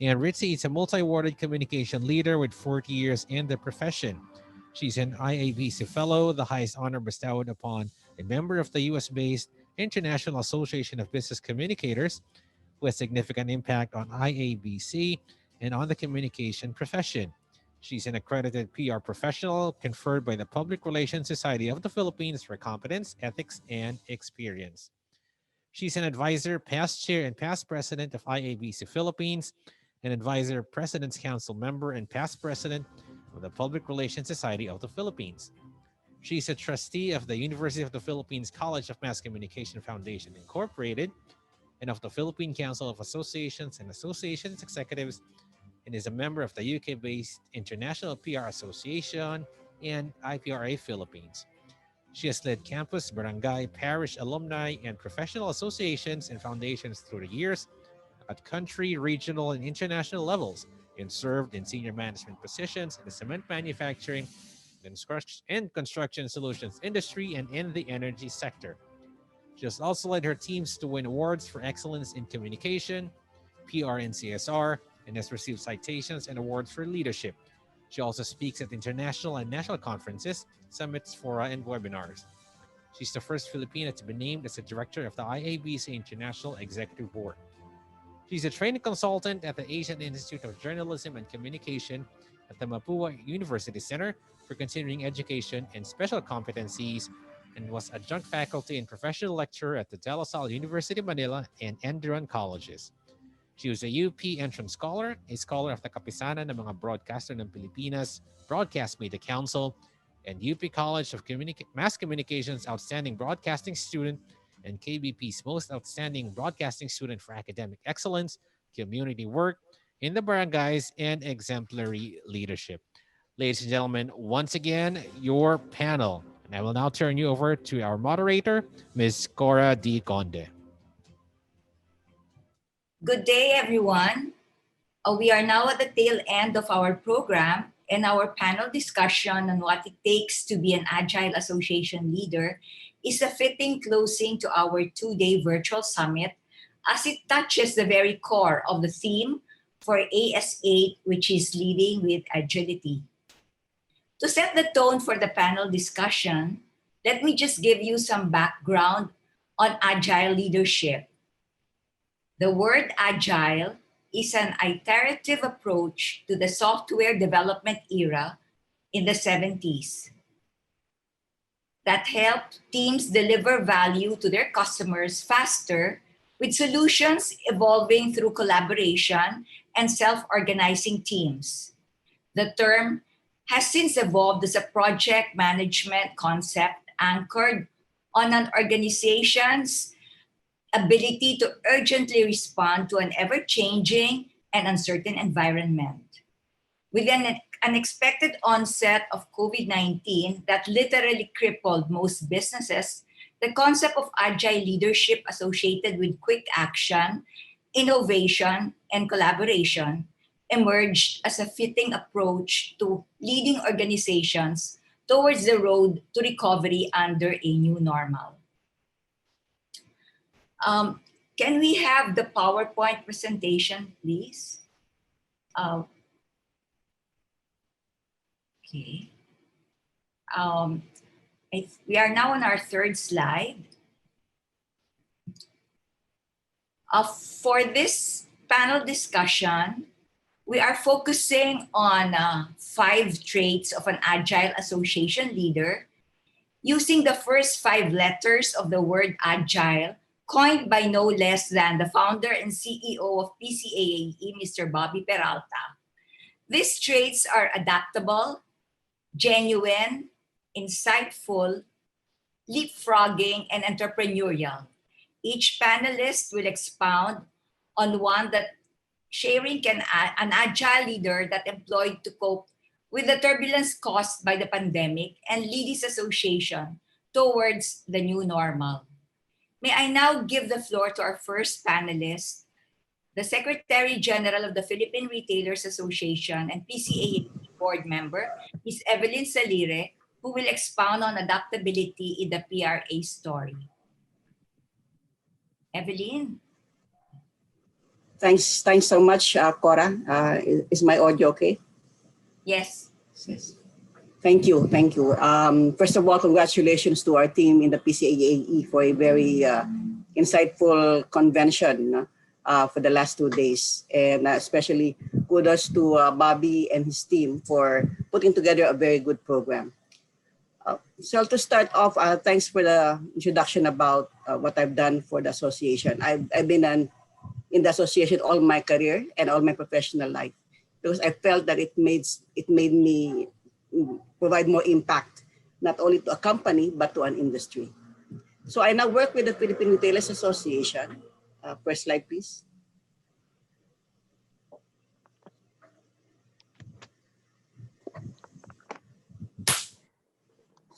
And Richie is a multi-awarded communication leader with 40 years in the profession. She's an IABC Fellow, the highest honor bestowed upon a member of the US-based International Association of Business Communicators, who has significant impact on IABC and on the communication profession. She's an accredited PR professional conferred by the Public Relations Society of the Philippines for competence, ethics, and experience. She's an advisor, past chair, and past president of IABC Philippines, an advisor, President's Council member, and past president of the Public Relations Society of the Philippines. She's a trustee of the University of the Philippines College of Mass Communication Foundation, Incorporated, and of the Philippine Council of Associations and Associations Executives, and is a member of the UK-based International PR Association and IPRA Philippines. She has led campus, barangay, parish, alumni, and professional associations and foundations through the years at country, regional, and international levels, and served in senior management positions in the cement manufacturing and construction solutions industry and in the energy sector. She has also led her teams to win awards for excellence in communication, PR, and CSR, and has received citations and awards for leadership. She also speaks at international and national conferences, summits, fora, and webinars. She's the first Filipina to be named as a director of the IABC International Executive Board. She's a training consultant at the Asian Institute of Journalism and Communication at the Mapua University Center for Continuing Education and Special Competencies, and was adjunct faculty and professional lecturer at the De La Salle University Manila and Enduran Colleges. She was a UP Entrance Scholar, a scholar of the Kapisanan ng mga Broadcaster ng Pilipinas, Broadcast Media Council, and UP College of Mass Communications Outstanding Broadcasting Student, and KBP's Most Outstanding Broadcasting Student for Academic Excellence, Community Work in the Barangays, and Exemplary Leadership. Ladies and gentlemen, once again, your panel. And I will now turn you over to our moderator, Ms. Cora D. Conde. Good day, everyone. We are now at the tail end of our program, and our panel discussion on what it takes to be an agile association leader is a fitting closing to our two-day virtual summit as it touches the very core of the theme for AS8, which is leading with agility. To set the tone for the panel discussion, let me just give you some background on agile leadership. The word agile is an iterative approach to the software development era in the 70s that helped teams deliver value to their customers faster, with solutions evolving through collaboration and self-organizing teams. The term has since evolved as a project management concept anchored on an organization's ability to urgently respond to an ever-changing and uncertain environment. With an unexpected onset of COVID-19 that literally crippled most businesses, the concept of agile leadership associated with quick action, innovation, and collaboration emerged as a fitting approach to leading organizations towards the road to recovery under a new normal. Can we have the PowerPoint presentation, please? Okay. We are now on our third slide. For this panel discussion, we are focusing on 5 traits of an agile association leader using the first 5 letters of the word agile, coined by no less than the founder and CEO of PCAAE, Mr. Bobby Peralta. These traits are adaptable, genuine, insightful, leapfrogging, and entrepreneurial. Each panelist will expound on one that sharing an agile leader that employed to cope with the turbulence caused by the pandemic and lead his association towards the new normal. May I now give the floor to our first panelist, the Secretary General of the Philippine Retailers Association and PCAAE board member, Ms. Evelyn Salire, who will expound on adaptability in the PRA story. Evelyn. Thanks so much, Cora. Is my audio okay? Yes. Yes. Thank you. First of all, congratulations to our team in the PCAAE for a very insightful convention for the last 2 days. And especially kudos to Bobby and his team for putting together a very good program. So to start off, thanks for the introduction about what I've done for the association. I've been in the association all my career and all my professional life because I felt that it made me provide more impact, not only to a company, but to an industry. So I now work with the Philippine Retailers Association. First slide, please.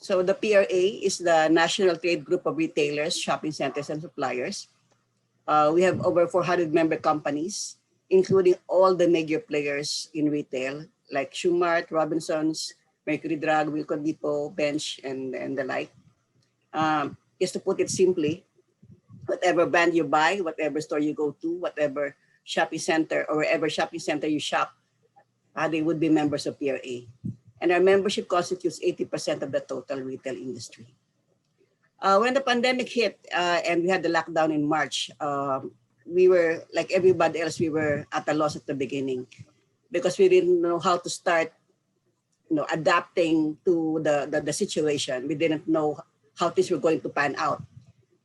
So the PRA is the National Trade Group of Retailers, Shopping Centers, and Suppliers. We have over 400 member companies, including all the major players in retail, like Shumart, Robinsons, Mercury Drug, Wilco Depot, Bench, and the like. Just to put it simply, whatever brand you buy, whatever store you go to, whatever shopping center or wherever shopping center you shop, they would be members of PRA. And our membership constitutes 80% of the total retail industry. When the pandemic hit and we had the lockdown in March, we were, like everybody else, we were at a loss at the beginning because we didn't know how to start adapting to the situation. We didn't know how things were going to pan out.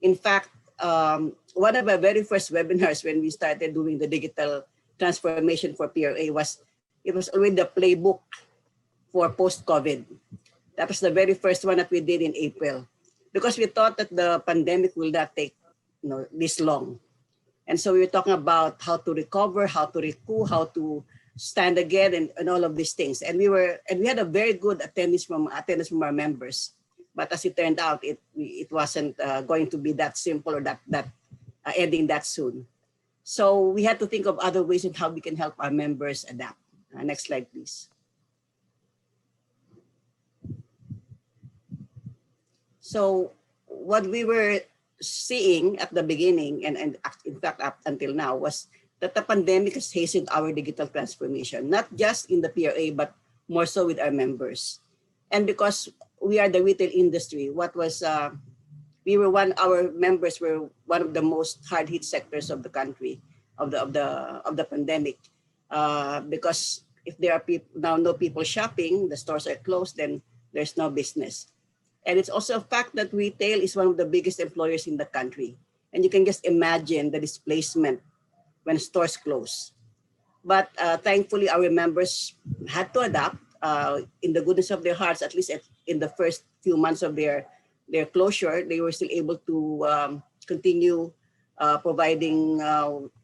In fact, one of our very first webinars when we started doing the digital transformation for PRA was already the playbook for post-COVID. That was the very first one that we did in April because we thought that the pandemic will not take this long. And so we were talking about how to recover, how to recoup, how to stand again, and all of these things. And we had a very good attendance from our members. But as it turned out, it wasn't going to be that simple or that ending that soon. So we had to think of other ways in how we can help our members adapt. Next slide, please. So what we were seeing at the beginning, and in fact up until now, was that the pandemic has hastened our digital transformation, not just in the PRA, but more so with our members. And because we are the retail industry, our members were one of the most hard hit sectors of the country of the pandemic, because if there are now no people shopping, the stores are closed, then there's no business. And it's also a fact that retail is one of the biggest employers in the country. And you can just imagine the displacement when stores close. But thankfully, our members had to adapt in the goodness of their hearts, at least in the first few months of their closure. They were still able to continue providing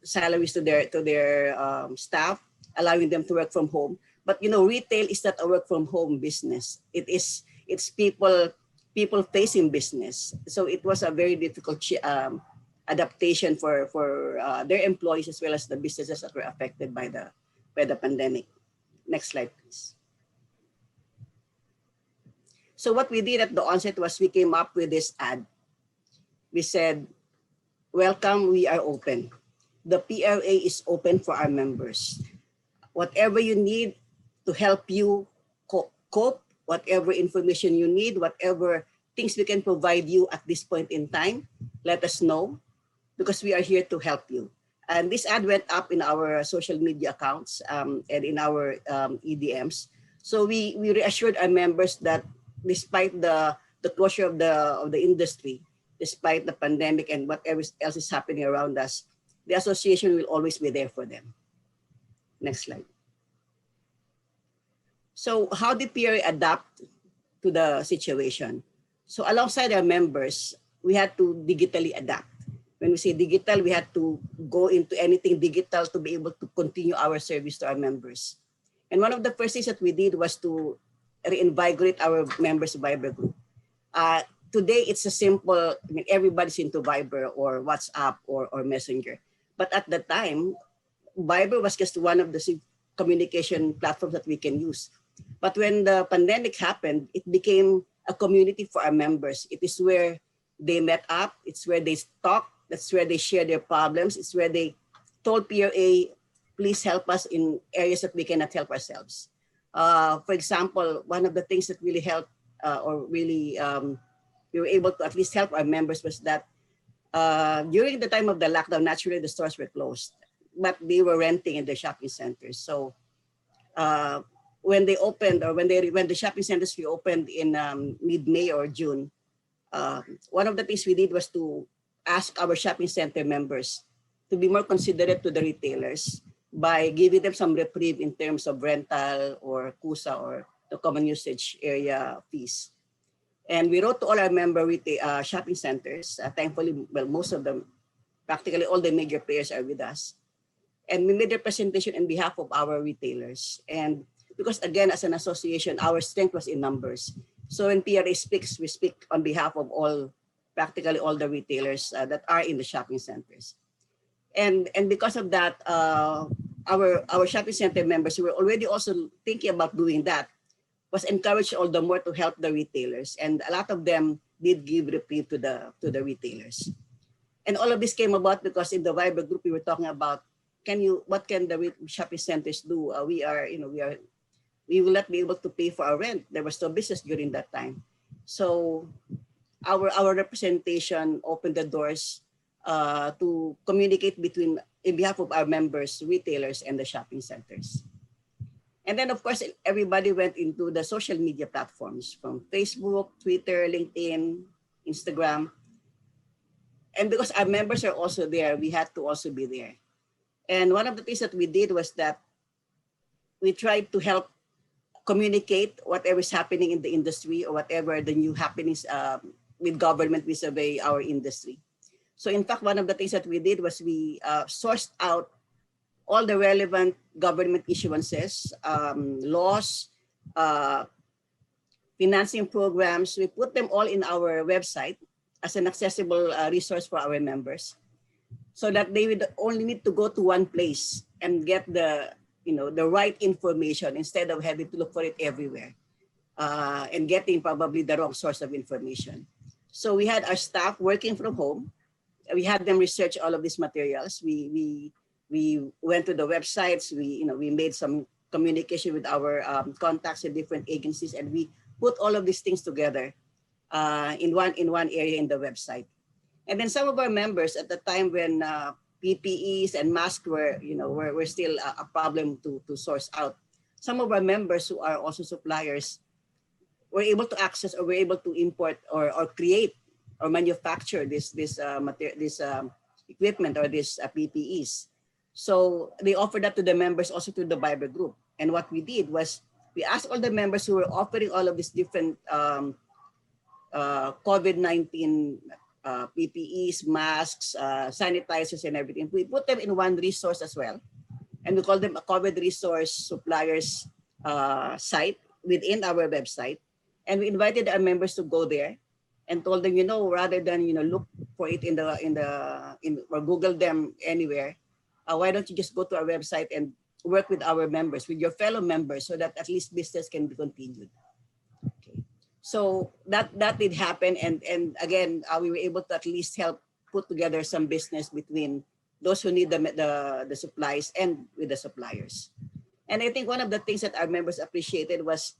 salaries to their staff, allowing them to work from home. But retail is not a work from home business. It's people facing business. So it was a very difficult adaptation for their employees as well as the businesses that were affected by the pandemic. Next slide, please. So what we did at the onset was we came up with this ad. We said, welcome, we are open. The PRA is open for our members. Whatever you need to help you cope, whatever information you need, whatever things we can provide you at this point in time, let us know, because we are here to help you. And this ad went up in our social media accounts and in our EDMs. So we reassured our members that despite the closure of the industry, despite the pandemic and whatever else is happening around us, the association will always be there for them. Next slide. So how did PRA adapt to the situation? So alongside our members, we had to digitally adapt. When we say digital, we had to go into anything digital to be able to continue our service to our members. And one of the first things that we did was to reinvigorate our members' Viber group. Today, it's a simple, everybody's into Viber or WhatsApp or Messenger. But at the time, Viber was just one of the communication platforms that we can use. But when the pandemic happened, it became a community for our members. It is where they met up. It's where they talk. That's where they share their problems. It's where they told PRA, please help us in areas that we cannot help ourselves. For example, one of the things that really helped we were able to at least help our members was that during the time of the lockdown, naturally the stores were closed, but they were renting in the shopping centers. So when they opened, or when the shopping centers reopened in mid-May or June, one of the things we did was to ask our shopping center members to be more considerate to the retailers by giving them some reprieve in terms of rental or KUSA or the common usage area fees. And we wrote to all our member shopping centers. Thankfully, well, most of them, practically all the major players are with us. And we made a presentation on behalf of our retailers. And because again, as an association, our strength was in numbers. So when PRA speaks, we speak on behalf of practically all the retailers that are in the shopping centers. And because of that, our shopping center members who were already also thinking about doing that was encouraged all the more to help the retailers. And a lot of them did give reprieve to the retailers. And all of this came about because in the Viber group, we were talking about, what can the shopping centers do? We will not be able to pay for our rent. There was no business during that time. So our representation opened the doors to communicate in behalf of our members, retailers, and the shopping centers. And then, of course, everybody went into the social media platforms from Facebook, Twitter, LinkedIn, Instagram. And because our members are also there, we had to also be there. And one of the things that we did was that we tried to help communicate whatever is happening in the industry or whatever the new happenings with government vis-a-vis our industry. So in fact, one of the things that we did was we sourced out all the relevant government issuances, laws, financing programs. We put them all in our website as an accessible resource for our members, so that they would only need to go to one place and get the right information instead of having to look for it everywhere and getting probably the wrong source of information. So we had our staff working from home. We had them research all of these materials. We went to the websites. We made some communication with our contacts in different agencies, and we put all of these things together in one area in the website. And then some of our members at the time when PPEs and masks were still a problem to source out. Some of our members who are also suppliers were able to access or were able to import or create or manufacture this equipment or these PPEs. So they offered that to the members, also to the Viber group. And what we did was we asked all the members who were offering all of these different COVID-19 PPEs, masks, sanitizers, and everything. We put them in one resource as well. And we call them a COVID resource suppliers site within our website. And we invited our members to go there and told them, rather than, look for it in or Google them anywhere, why don't you just go to our website and work with our members, with your fellow members, so that at least business can be continued. Okay. So that did happen. And again, we were able to at least help put together some business between those who need the supplies and with the suppliers. And I think one of the things that our members appreciated was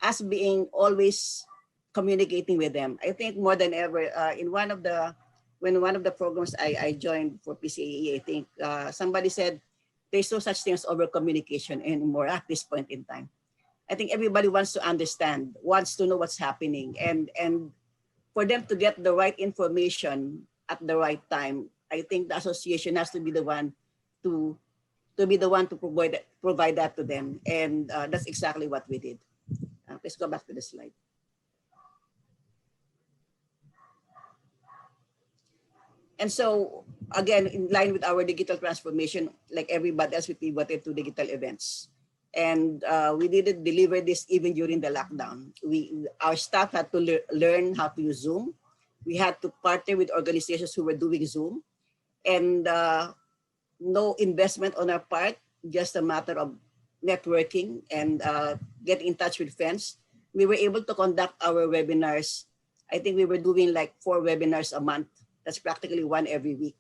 us being always communicating with them. I think more than ever, when one of the programs I joined for PCAAE, I think somebody said there's no such thing as over communication anymore at this point in time. I think everybody wants to understand, wants to know what's happening, and for them to get the right information at the right time, I think the association has to be the one to provide that to them, and that's exactly what we did. Let's go back to the slide. And so, again, in line with our digital transformation, like everybody else, we pivoted to digital events. And we didn't deliver this even during the lockdown. Our staff had to learn how to use Zoom. We had to partner with organizations who were doing Zoom. And no investment on our part, just a matter of networking and get in touch with friends. We were able to conduct our webinars. I think we were doing like 4 webinars a month. That's practically 1 every week.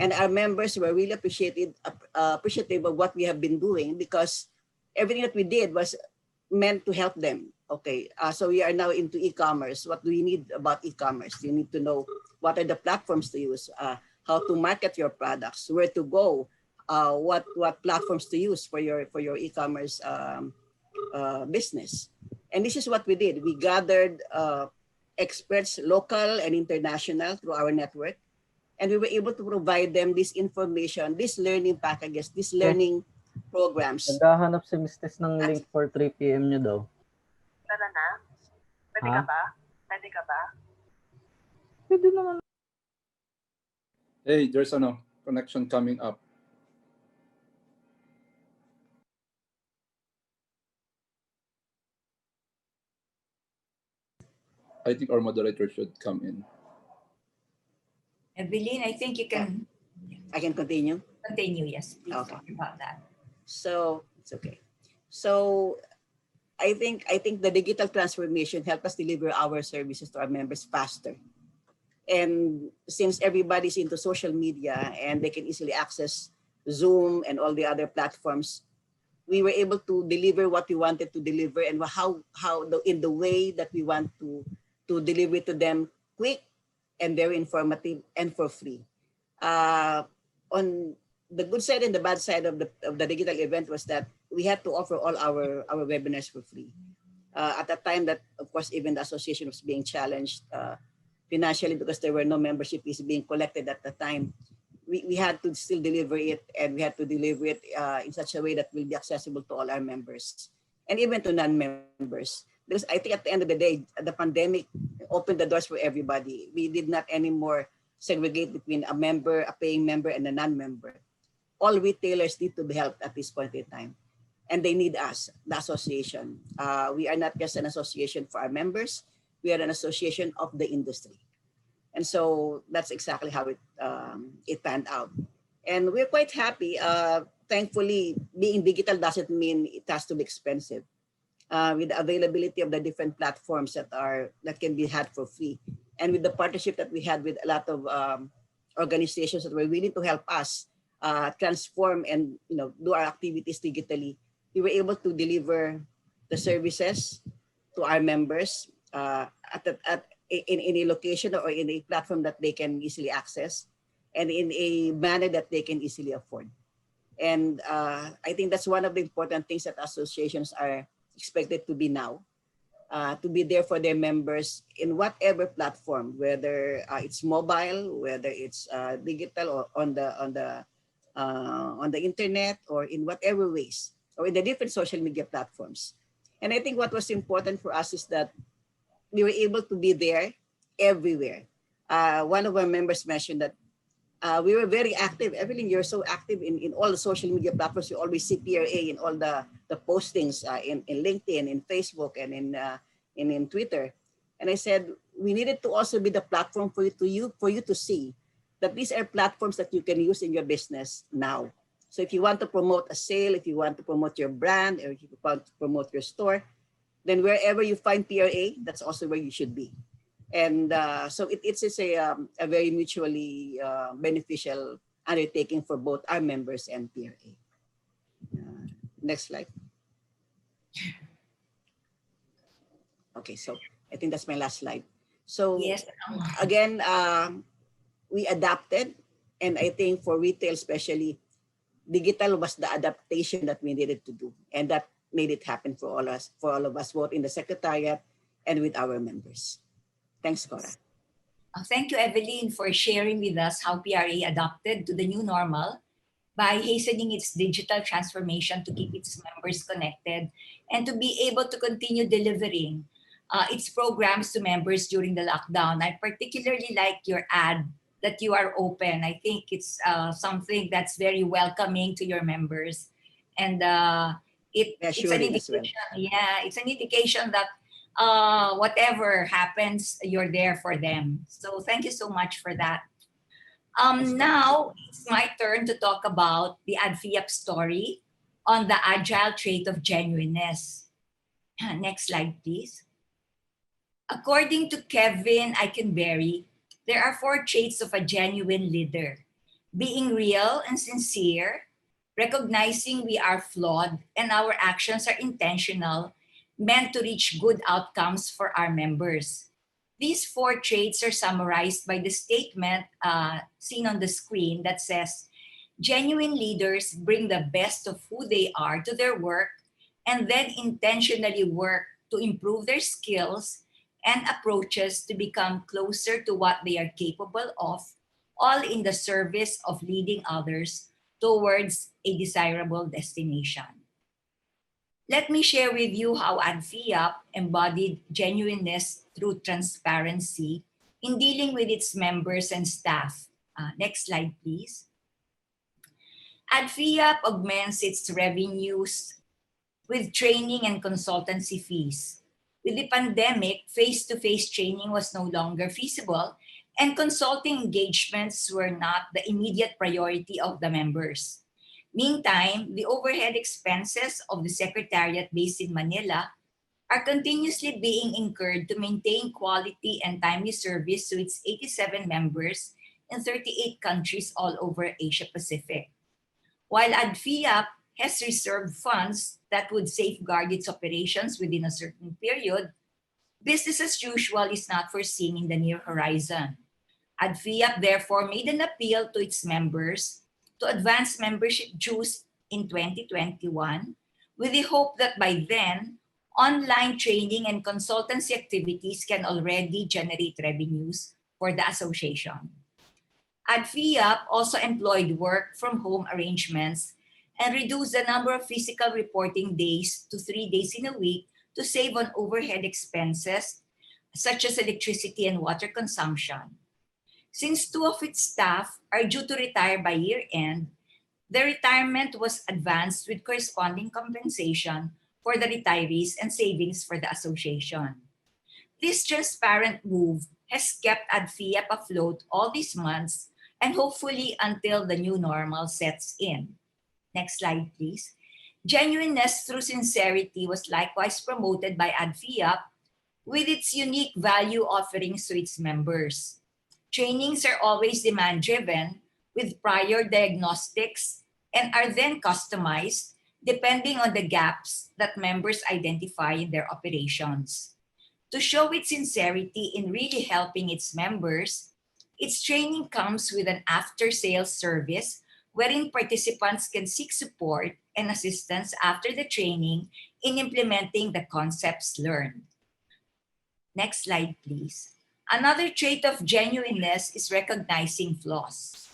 And our members were really appreciative of what we have been doing, because everything that we did was meant to help them. Okay, so we are now into e-commerce. What do you need about e-commerce? You need to know what are the platforms to use, how to market your products, where to go, what platforms to use for your e-commerce business. And this is what we did. We gathered experts, local and international, through our network, and we were able to provide them this information, these learning packages, these learning programs. Naghahanap si Mistress ng link for 3 p.m. nyo daw. Tara na? Pwede ka ba? Pwede ka ba? Pwede naman. Hey, there's a connection coming up. I think our moderator should come in. Evelyn, I think you can. I can continue? Continue, yes. Please Okay. talk about that. So it's okay. So I think the digital transformation helped us deliver our services to our members faster. And since everybody's into social media and they can easily access Zoom and all the other platforms, we were able to deliver what we wanted to deliver, and in the way that we want to deliver to them, quick and very informative and for free. On the good side and the bad side of the digital event was that we had to offer all our webinars for free. At a time that, of course, even the association was being challenged financially, because there were no membership fees being collected at the time. We had to still deliver it, and we had to deliver it in such a way that will be accessible to all our members and even to non-members. Because I think at the end of the day, the pandemic opened the doors for everybody. We did not anymore segregate between a member, a paying member, and a non-member. All retailers need to be helped at this point in time, and they need us, the association. We are not just an association for our members. We are an association of the industry. And so that's exactly how it panned out. And we're quite happy. Thankfully, being digital doesn't mean it has to be expensive. With the availability of the different platforms that can be had for free, and with the partnership that we had with a lot of organizations that were willing to help us transform and do our activities digitally, we were able to deliver the services to our members in a location or in a platform that they can easily access, and in a manner that they can easily afford. And I think that's one of the important things that associations are expected to be now, to be there for their members in whatever platform, whether it's mobile, whether it's digital, or on the internet, or in whatever ways, or in the different social media platforms. And I think what was important for us is that we were able to be there everywhere. One of our members mentioned that we were very active. Evelyn, you're so active in all the social media platforms. You always see PRA in all the postings in LinkedIn, in Facebook, and in Twitter. And I said, we needed to also be the platform for you to see that these are platforms that you can use in your business now. So if you want to promote a sale, if you want to promote your brand, or if you want to promote your store, then wherever you find PRA, that's also where you should be. And so it's a very mutually beneficial undertaking for both our members and PRA. Next slide. Okay, so I think that's my last slide. So Yes. again, we adapted, and I think for retail especially, digital was the adaptation that we needed to do, and that made it happen for all of us, both in the Secretariat and with our members. Thanks, Cora. Thank you, Evelyn, for sharing with us how PRA adapted to the new normal by hastening its digital transformation to keep its members connected and to be able to continue delivering its programs to members during the lockdown. I particularly like your ad that you are open. I think it's something that's very welcoming to your members. And it's an indication, it's an indication that whatever happens, you're there for them. So thank you so much for that. Now it's my turn to talk about the ADFIAP story on the agile trait of genuineness. Next slide, please. According to Kevin Eikenberry, there are 4 traits of a genuine leader: being real and sincere, recognizing we are flawed and our actions are intentional, meant to reach good outcomes for our members. These 4 traits are summarized by the statement seen on the screen that says, genuine leaders bring the best of who they are to their work and then intentionally work to improve their skills and approaches to become closer to what they are capable of, all in the service of leading others towards a desirable destination. Let me share with you how ADFIAP embodied genuineness through transparency in dealing with its members and staff. Next slide, please. ADFIAP augments its revenues with training and consultancy fees. With the pandemic, face-to-face training was no longer feasible, and consulting engagements were not the immediate priority of the members. Meantime, the overhead expenses of the Secretariat based in Manila are continuously being incurred to maintain quality and timely service to its 87 members in 38 countries all over Asia Pacific. While ADFIAP has reserved funds that would safeguard its operations within a certain period, business as usual is not foreseen in the near horizon. ADFIAP therefore made an appeal to its members to advance membership dues in 2021 with the hope that by then, online training and consultancy activities can already generate revenues for the association. ADFIAP also employed work from home arrangements and reduced the number of physical reporting days to 3 days in a week to save on overhead expenses such as electricity and water consumption. Since 2 of its staff are due to retire by year-end, the retirement was advanced with corresponding compensation for the retirees and savings for the association. This transparent move has kept ADFIAP afloat all these months and hopefully until the new normal sets in. Next slide, please. Genuineness through sincerity was likewise promoted by ADFIAP with its unique value offerings to its members. Trainings are always demand-driven with prior diagnostics and are then customized depending on the gaps that members identify in their operations. To show its sincerity in really helping its members, its training comes with an after-sales service wherein participants can seek support and assistance after the training in implementing the concepts learned. Next slide, please. Another trait of genuineness is recognizing flaws.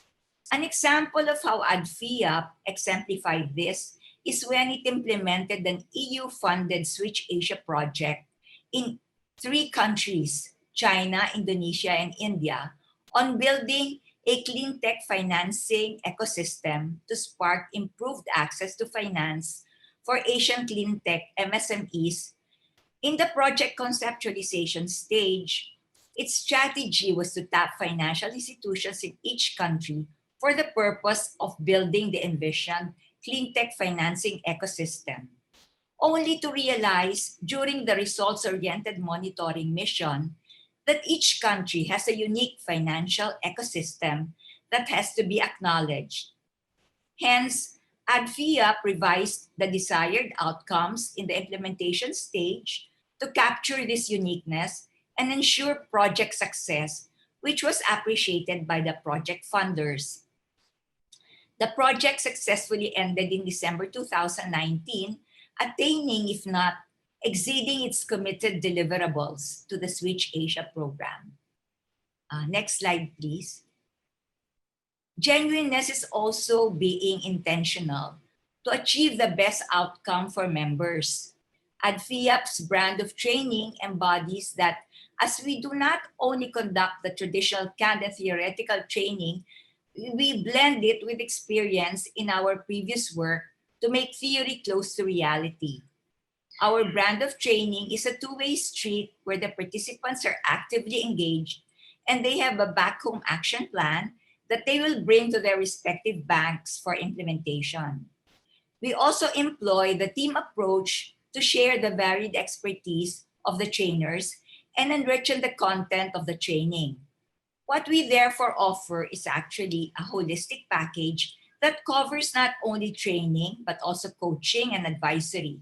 An example of how ADFIAP exemplified this is when it implemented an EU-funded Switch Asia project in 3 countries, China, Indonesia, and India, on building a clean tech financing ecosystem to spark improved access to finance for Asian clean tech MSMEs. In the project conceptualization stage, its strategy was to tap financial institutions in each country for the purpose of building the envisioned clean tech financing ecosystem, only to realize during the results-oriented monitoring mission that each country has a unique financial ecosystem that has to be acknowledged. Hence, ADFIAP revised the desired outcomes in the implementation stage to capture this uniqueness and ensure project success, which was appreciated by the project funders. The project successfully ended in December 2019, attaining, if not exceeding, its committed deliverables to the Switch Asia program. Next slide, please. Genuineness is also being intentional to achieve the best outcome for members. ADFIAP's brand of training embodies that as we do not only conduct the traditional CAD and theoretical training, we blend it with experience in our previous work to make theory close to reality. Our brand of training is a two-way street where the participants are actively engaged and they have a back-home action plan that they will bring to their respective banks for implementation. We also employ the team approach to share the varied expertise of the trainers and enrich the content of the training. What we therefore offer is actually a holistic package that covers not only training, but also coaching and advisory.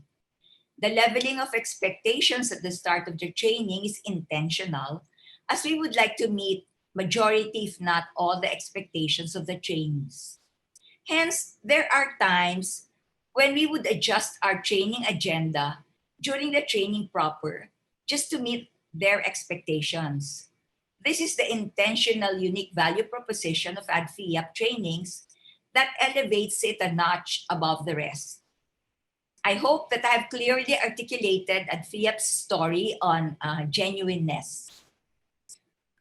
The leveling of expectations at the start of the training is intentional, as we would like to meet majority, if not all, the expectations of the trainees. Hence, there are times when we would adjust our training agenda during the training proper just to meet their expectations. This is the intentional unique value proposition of ADFIAP trainings that elevates it a notch above the rest. I hope that I have clearly articulated ADFIAP's story on genuineness.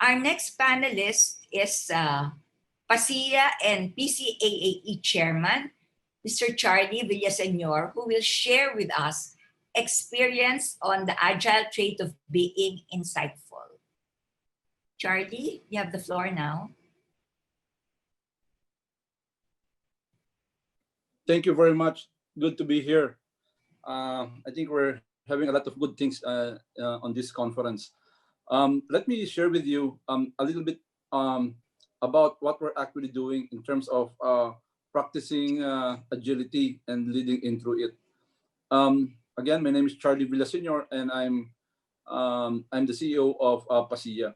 Our next panelist is PASIA and PCAAE Chairman, Mr. Charlie Villaseñor, who will share with us experience on the agile trait of being insightful. Charlie, you have the floor now. Thank you very much. Good to be here. I think we're having a lot of good things on this conference. Let me share with you a little bit about what we're actually doing in terms of practicing agility and leading in through it. Again, my name is Charlie Villaseñor, and I'm the CEO of PASIA.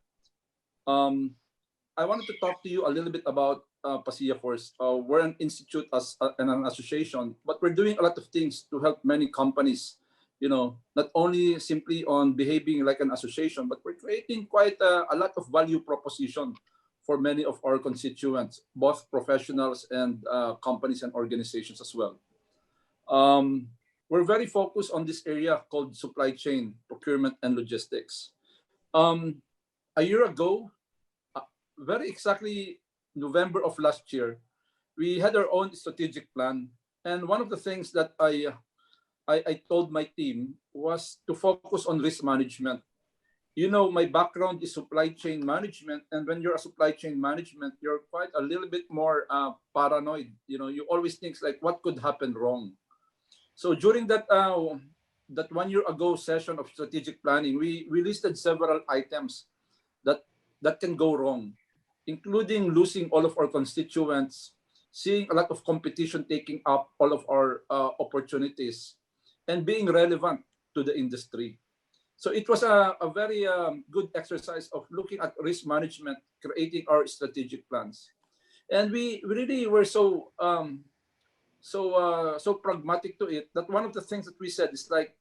I wanted to talk to you a little bit about PASIA first. We're an institute and an association, but we're doing a lot of things to help many companies, not only simply on behaving like an association, but we're creating quite a lot of value proposition for many of our constituents, both professionals and companies and organizations as well. We're very focused on this area called supply chain, procurement, and logistics. A year ago, very exactly November of last year, we had our own strategic plan. And one of the things that I told my team was to focus on risk management. My background is supply chain management. And when you're a supply chain management, you're quite a little bit more paranoid. You always think like, what could happen wrong? So during that that 1 year ago session of strategic planning, we listed several items that can go wrong, including losing all of our constituents, seeing a lot of competition taking up all of our opportunities, and being relevant to the industry. So it was a very good exercise of looking at risk management, creating our strategic plans. And we really were so pragmatic to it that one of the things that we said is like,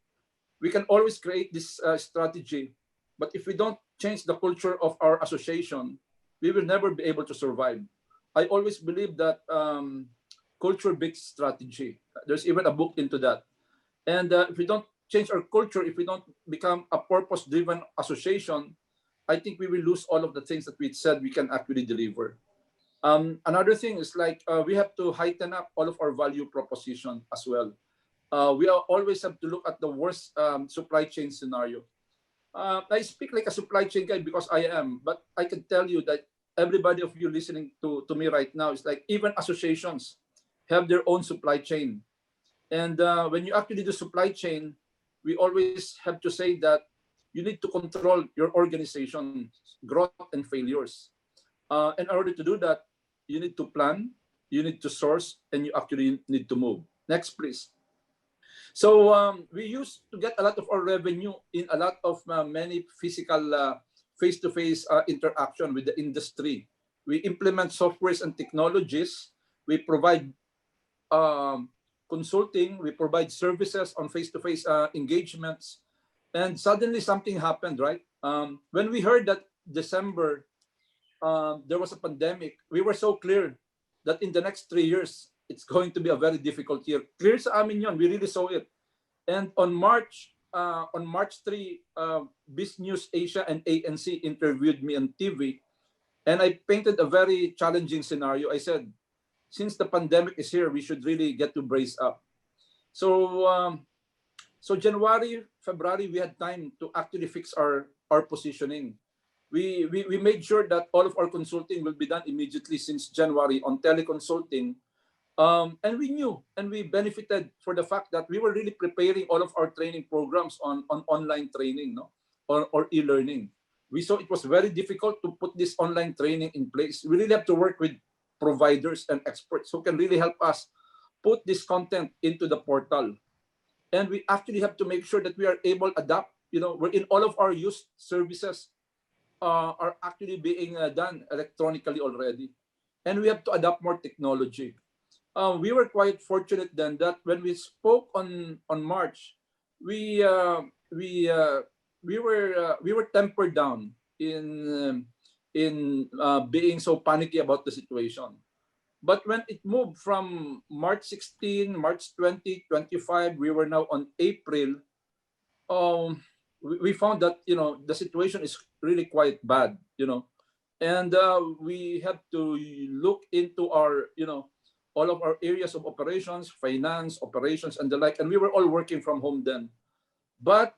we can always create this strategy, but if we don't change the culture of our association, we will never be able to survive. I always believe that culture beats strategy. There's even a book into that. And if we don't change our culture, if we don't become a purpose-driven association, I think we will lose all of the things that we said we can actually deliver. Another thing is like we have to heighten up all of our value proposition as well. We always have to look at the worst supply chain scenario. I speak like a supply chain guy because I am, but I can tell you that everybody of you listening to me right now is like, even associations have their own supply chain. And when you actually do supply chain, we always have to say that you need to control your organization's growth and failures. In order to do that, you need to plan, you need to source, and you actually need to move. Next, please. So we used to get a lot of our revenue in a lot of many physical face-to-face interaction with the industry. We implement softwares and technologies. We provide consulting. We provide services on face-to-face engagements. And suddenly something happened, right? When we heard that December, there was a pandemic, we were so clear that in the next 3 years, it's going to be a very difficult year. Clear sa amin yun. We really saw it. And on March 3, Biz News Asia and ANC interviewed me on TV, and I painted a very challenging scenario. I said, since the pandemic is here, we should really get to brace up. So, January, February, we had time to actually fix our positioning. We made sure that all of our consulting will be done immediately since January on teleconsulting. And we knew and we benefited for the fact that we were really preparing all of our training programs on online training, no? or e-learning. We saw it was very difficult to put this online training in place. We really have to work with providers and experts who can really help us put this content into the portal. And we actually have to make sure that we are able to adapt. We're in all of our used services are actually being done electronically already. And we have to adapt more technology. We were quite fortunate then that when we spoke on March, we were tempered down in being so panicky about the situation. But when it moved from March 16, March 20, 25, we were now on April. We found that the situation is really quite bad. And we had to look into our all of our areas of operations, finance, operations, and the like. And we were all working from home then. But,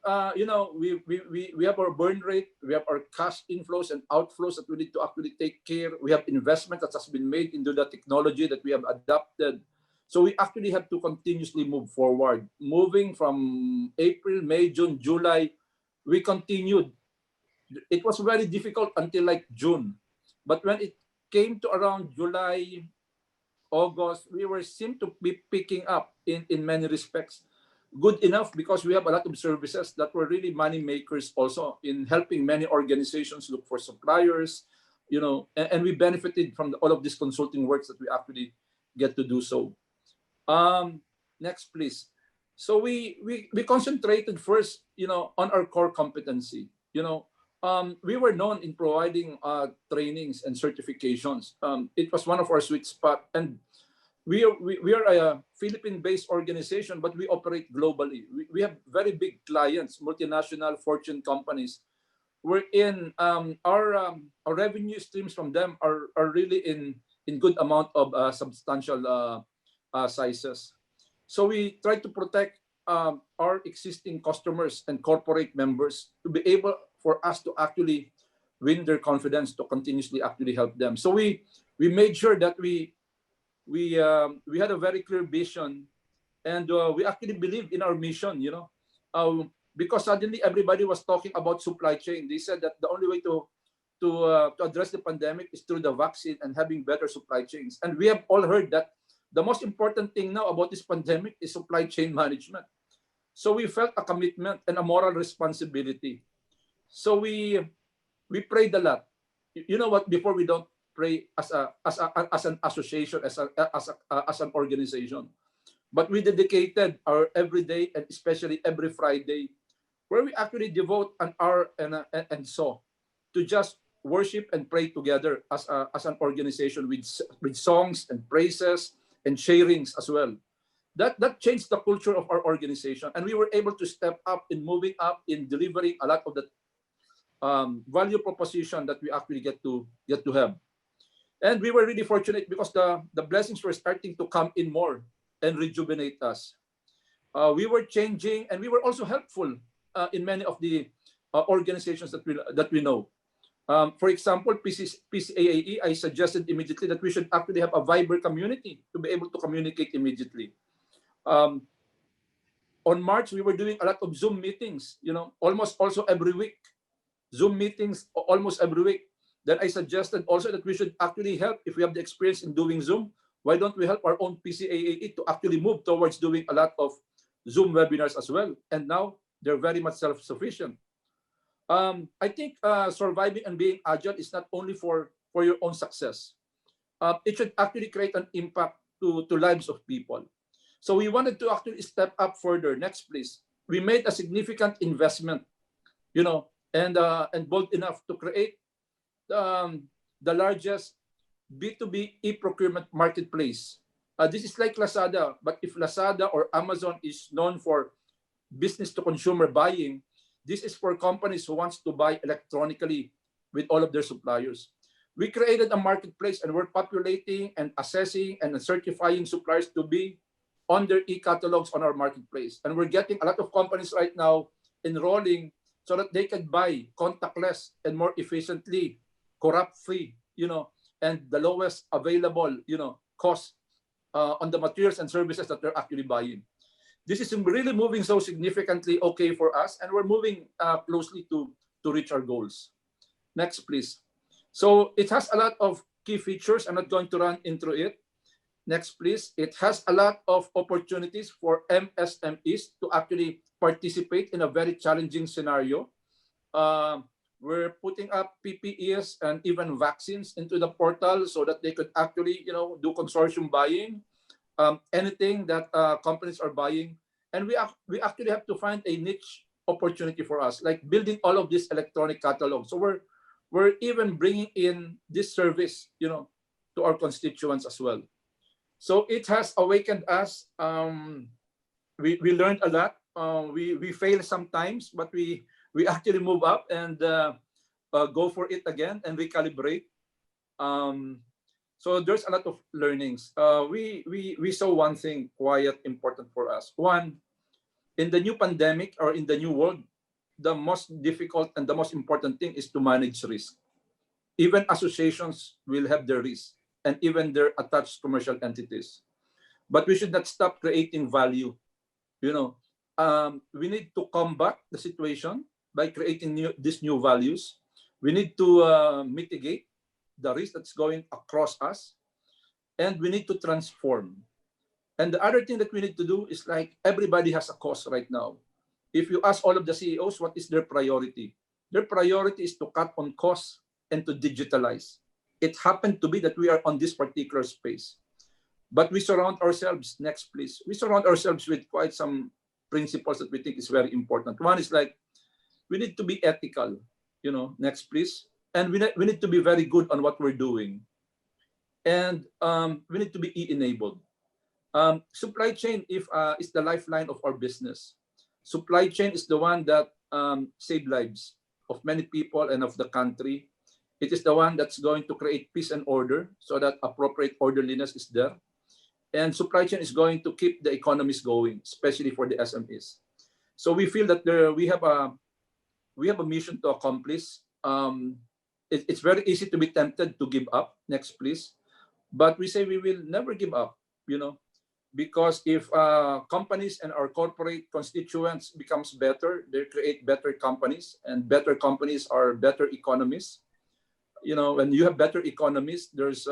we have our burn rate, we have our cash inflows and outflows that we need to actually take care. We have investment that has been made into the technology that we have adapted. So we actually have to continuously move forward. Moving from April, May, June, July, we continued. It was very difficult until like June. But when it came to around July, August, we seemed to be picking up in many respects. Good enough because we have a lot of services that were really money makers also in helping many organizations look for suppliers, and we benefited from all of these consulting works that we actually get to do so. Next, please. So we concentrated first, on our core competency. We were known in providing trainings and certifications. It was one of our sweet spot, and we are a Philippine-based organization, but we operate globally. We have very big clients, multinational Fortune companies. We're in our revenue streams from them are really in good amount of substantial sizes. So we try to protect our existing customers and corporate members to be able for us to actually win their confidence to continuously actually help them. So we made sure that we had a very clear vision, and we actually believe in our mission. because suddenly everybody was talking about supply chain. They said that the only way to address the pandemic is through the vaccine and having better supply chains. And we have all heard that the most important thing now about this pandemic is supply chain management. So we felt a commitment and a moral responsibility. So we prayed a lot. You know what? Before we don't pray as an association, as an organization, but we dedicated our every day and especially every Friday, where we actually devote an hour and so to just worship and pray together as an organization with songs and praises and sharings as well. That changed the culture of our organization, and we were able to step up in moving up in delivering a lot of the value proposition that we actually get to have. And we were really fortunate because the blessings were starting to come in more and rejuvenate us. We were changing, and we were also helpful in many of the organizations that we know. For example, PCAAE, I suggested immediately that we should actually have a Viber community to be able to communicate immediately. On March, we were doing a lot of Zoom meetings, almost also every week. Zoom meetings almost every week. Then I suggested also that we should actually help, if we have the experience in doing Zoom, why don't we help our own PCAAE to actually move towards doing a lot of Zoom webinars as well? And now they're very much self-sufficient. I think surviving and being agile is not only for your own success. It should actually create an impact to lives of people. So we wanted to actually step up further. Next, please. We made a significant investment, and bold enough to create the largest B2B e-procurement marketplace. This is like Lazada, but if Lazada or Amazon is known for business-to-consumer buying, this is for companies who wants to buy electronically with all of their suppliers. We created a marketplace, and we're populating and assessing and certifying suppliers to be on their e-catalogs on our marketplace. And we're getting a lot of companies right now enrolling so that they can buy contactless and more efficiently, corrupt-free, and the lowest available, cost on the materials and services that they're actually buying. This is really moving so significantly okay for us, and we're moving closely to reach our goals. Next, please. So it has a lot of key features. I'm not going to run into it. Next, please. It has a lot of opportunities for MSMEs to actually participate in a very challenging scenario. We're putting up PPEs and even vaccines into the portal so that they could actually, do consortium buying, anything that companies are buying. And we actually have to find a niche opportunity for us, like building all of this electronic catalog. So we're even bringing in this service, to our constituents as well. So it has awakened us. We learned a lot. We fail sometimes, but we actually move up and go for it again and recalibrate. So there's a lot of learnings. We saw one thing quite important for us. One, in the new pandemic or in the new world, the most difficult and the most important thing is to manage risk. Even associations will have their risk, and even their attached commercial entities. But we should not stop creating value. We need to combat the situation by creating these new values. We need to mitigate the risk that's going across us, and we need to transform. And the other thing that we need to do is, like, everybody has a cause right now. If you ask all of the CEOs, what is their priority? Their priority is to cut on costs and to digitalize. It happened to be that we are on this particular space. But we surround ourselves, next please, we surround ourselves with quite some principles that we think is very important. One is, like, we need to be ethical, next please. And we need to be very good on what we're doing. And we need to be e-enabled. Supply chain is the lifeline of our business. Supply chain is the one that saved lives of many people and of the country. It is the one that's going to create peace and order so that appropriate orderliness is there. And supply chain is going to keep the economies going, especially for the SMEs. So we feel that we have a mission to accomplish. It's very easy to be tempted to give up. Next, please. But we say we will never give up. because if companies and our corporate constituents becomes better, they create better companies, and better companies are better economies. You know, when you have better economies, there's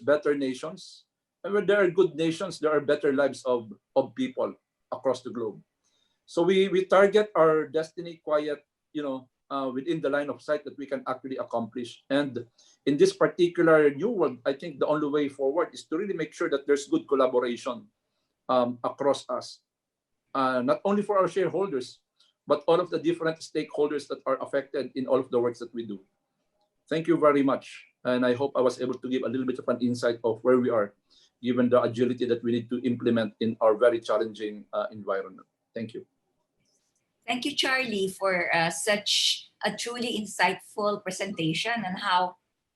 better nations, and when there are good nations, there are better lives of people across the globe. So we target our destiny quiet, within the line of sight that we can actually accomplish. And in this particular new world, I think the only way forward is to really make sure that there's good collaboration across us, not only for our shareholders, but all of the different stakeholders that are affected in all of the works that we do. Thank you very much. And I hope I was able to give a little bit of an insight of where we are, given the agility that we need to implement in our very challenging environment. Thank you. Thank you, Charlie, for such a truly insightful presentation on how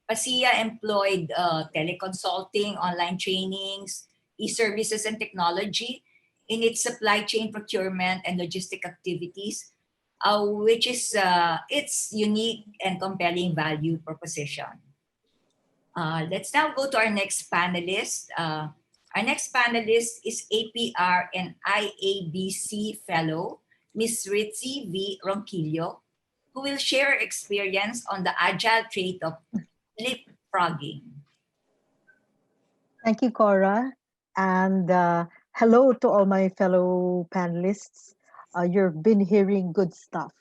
PASIA employed teleconsulting, online trainings, e-services, and technology in its supply chain procurement and logistic activities, which is its unique and compelling value proposition. Let's now go to our next panelist. Our next panelist is APR and IABC Fellow, Ms. Ritzy V. Ronquillo, who will share her experience on the agile trait of leapfrogging. Thank you, Cora. And hello to all my fellow panelists. You've been hearing good stuff,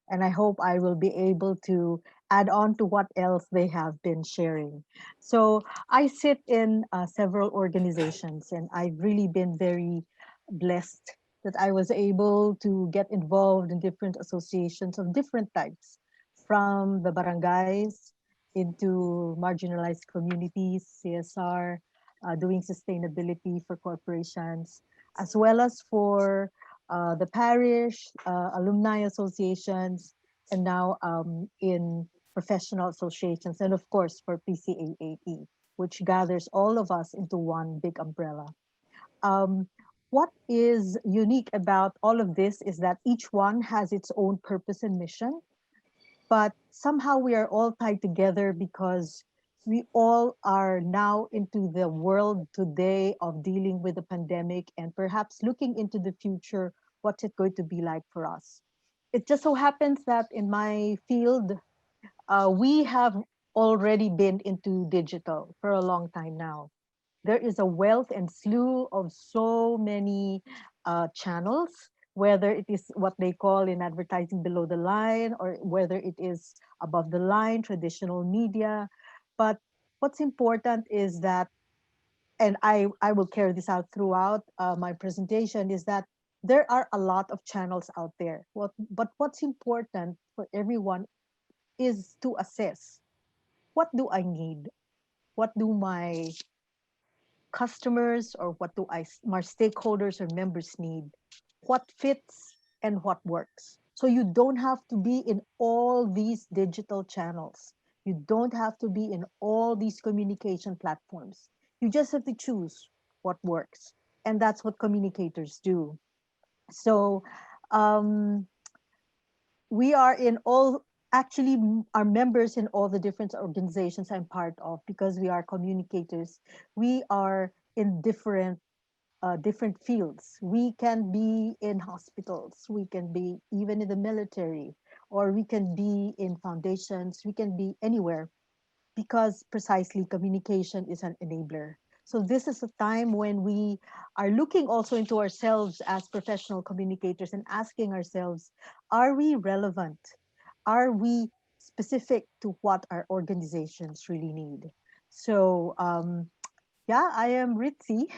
and I hope I will be able to add on to what else they have been sharing. So I sit in several organizations, and I've really been very blessed that I was able to get involved in different associations of different types, from the barangays into marginalized communities, CSR, doing sustainability for corporations, as well as for the parish, alumni associations, and now in professional associations, and of course for PCAAE, which gathers all of us into one big umbrella. What is unique about all of this is that each one has its own purpose and mission, but somehow we are all tied together because we all are now into the world today of dealing with the pandemic and perhaps looking into the future, what's it going to be like for us. It just so happens that in my field, we have already been into digital for a long time now. There is a wealth and slew of so many channels, whether it is what they call in advertising below the line, or whether it is above the line, traditional media. But what's important is that, and I will carry this out throughout my presentation, is that there are a lot of channels out there. But what's important for everyone is to assess, what do I need? What do my customers, or what do my stakeholders or members need? What fits and what works? So you don't have to be in all these digital channels. You don't have to be in all these communication platforms. You just have to choose what works. And that's what communicators do. So we are in all, actually are members in all the different organizations I'm part of, because we are communicators. We are in different fields. We can be in hospitals, we can be even in the military, or we can be in foundations, we can be anywhere, because precisely communication is an enabler. So this is a time when we are looking also into ourselves as professional communicators and asking ourselves, are we relevant? Are we specific to what our organizations really need? So yeah, I am Ritzy,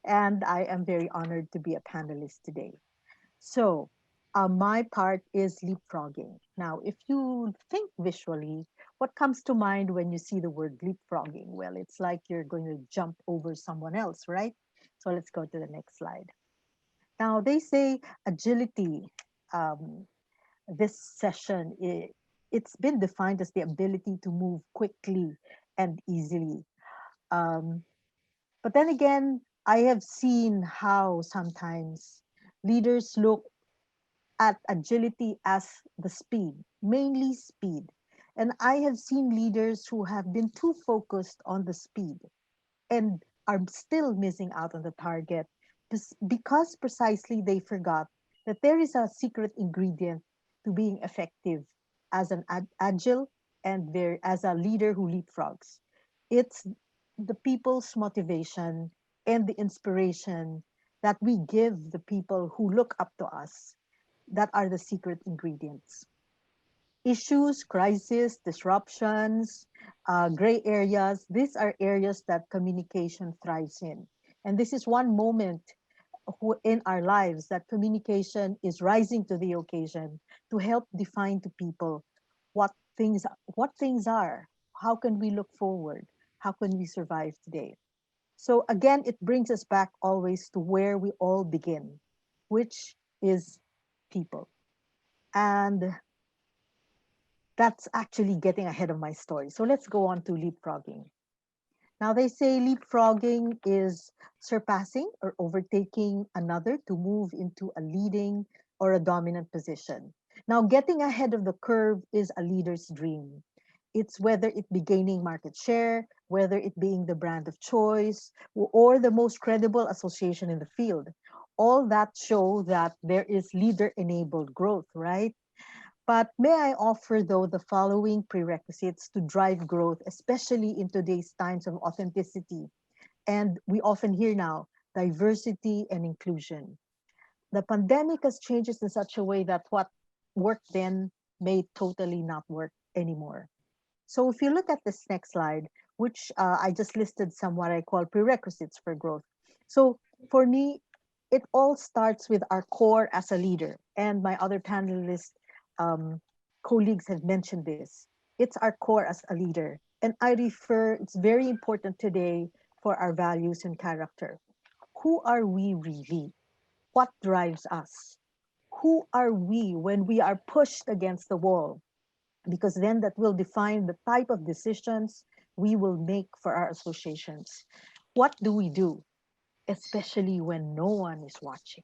and I am very honored to be a panelist today. So my part is leapfrogging. Now, if you think visually, what comes to mind when you see the word leapfrogging? Well, it's like you're going to jump over someone else, right? So let's go to the next slide. Now, they say agility. This session, it's been defined as the ability to move quickly and easily. But then again, I have seen how sometimes leaders look at agility as the speed, mainly speed. And I have seen leaders who have been too focused on the speed and are still missing out on the target because precisely they forgot that there is a secret ingredient to being effective as an agile and there as a leader who leapfrogs. It's the people's motivation and the inspiration that we give the people who look up to us that are the secret ingredients. Issues, crises, disruptions, gray areas, these are areas that communication thrives in. And this is one moment in our lives that communication is rising to the occasion to help define to people what things are, how can we look forward, how can we survive today. So again, it brings us back always to where we all begin, which is people. And that's actually getting ahead of my story. So let's go on to leapfrogging. Now, they say leapfrogging is surpassing or overtaking another to move into a leading or a dominant position. Now, getting ahead of the curve is a leader's dream. It's whether it be gaining market share, whether it being the brand of choice, or the most credible association in the field. All that show that there is leader-enabled growth, right? But may I offer, though, the following prerequisites to drive growth, especially in today's times of authenticity. And we often hear now diversity and inclusion. The pandemic has changed us in such a way that what worked then may totally not work anymore. So if you look at this next slide, which I just listed some what I call prerequisites for growth. So for me, it all starts with our core as a leader. And my other panelist colleagues have mentioned this. It's our core as a leader. And I refer, it's very important today for our values and character. Who are we really? What drives us? Who are we when we are pushed against the wall? Because then that will define the type of decisions we will make for our associations. What do we do, especially when no one is watching?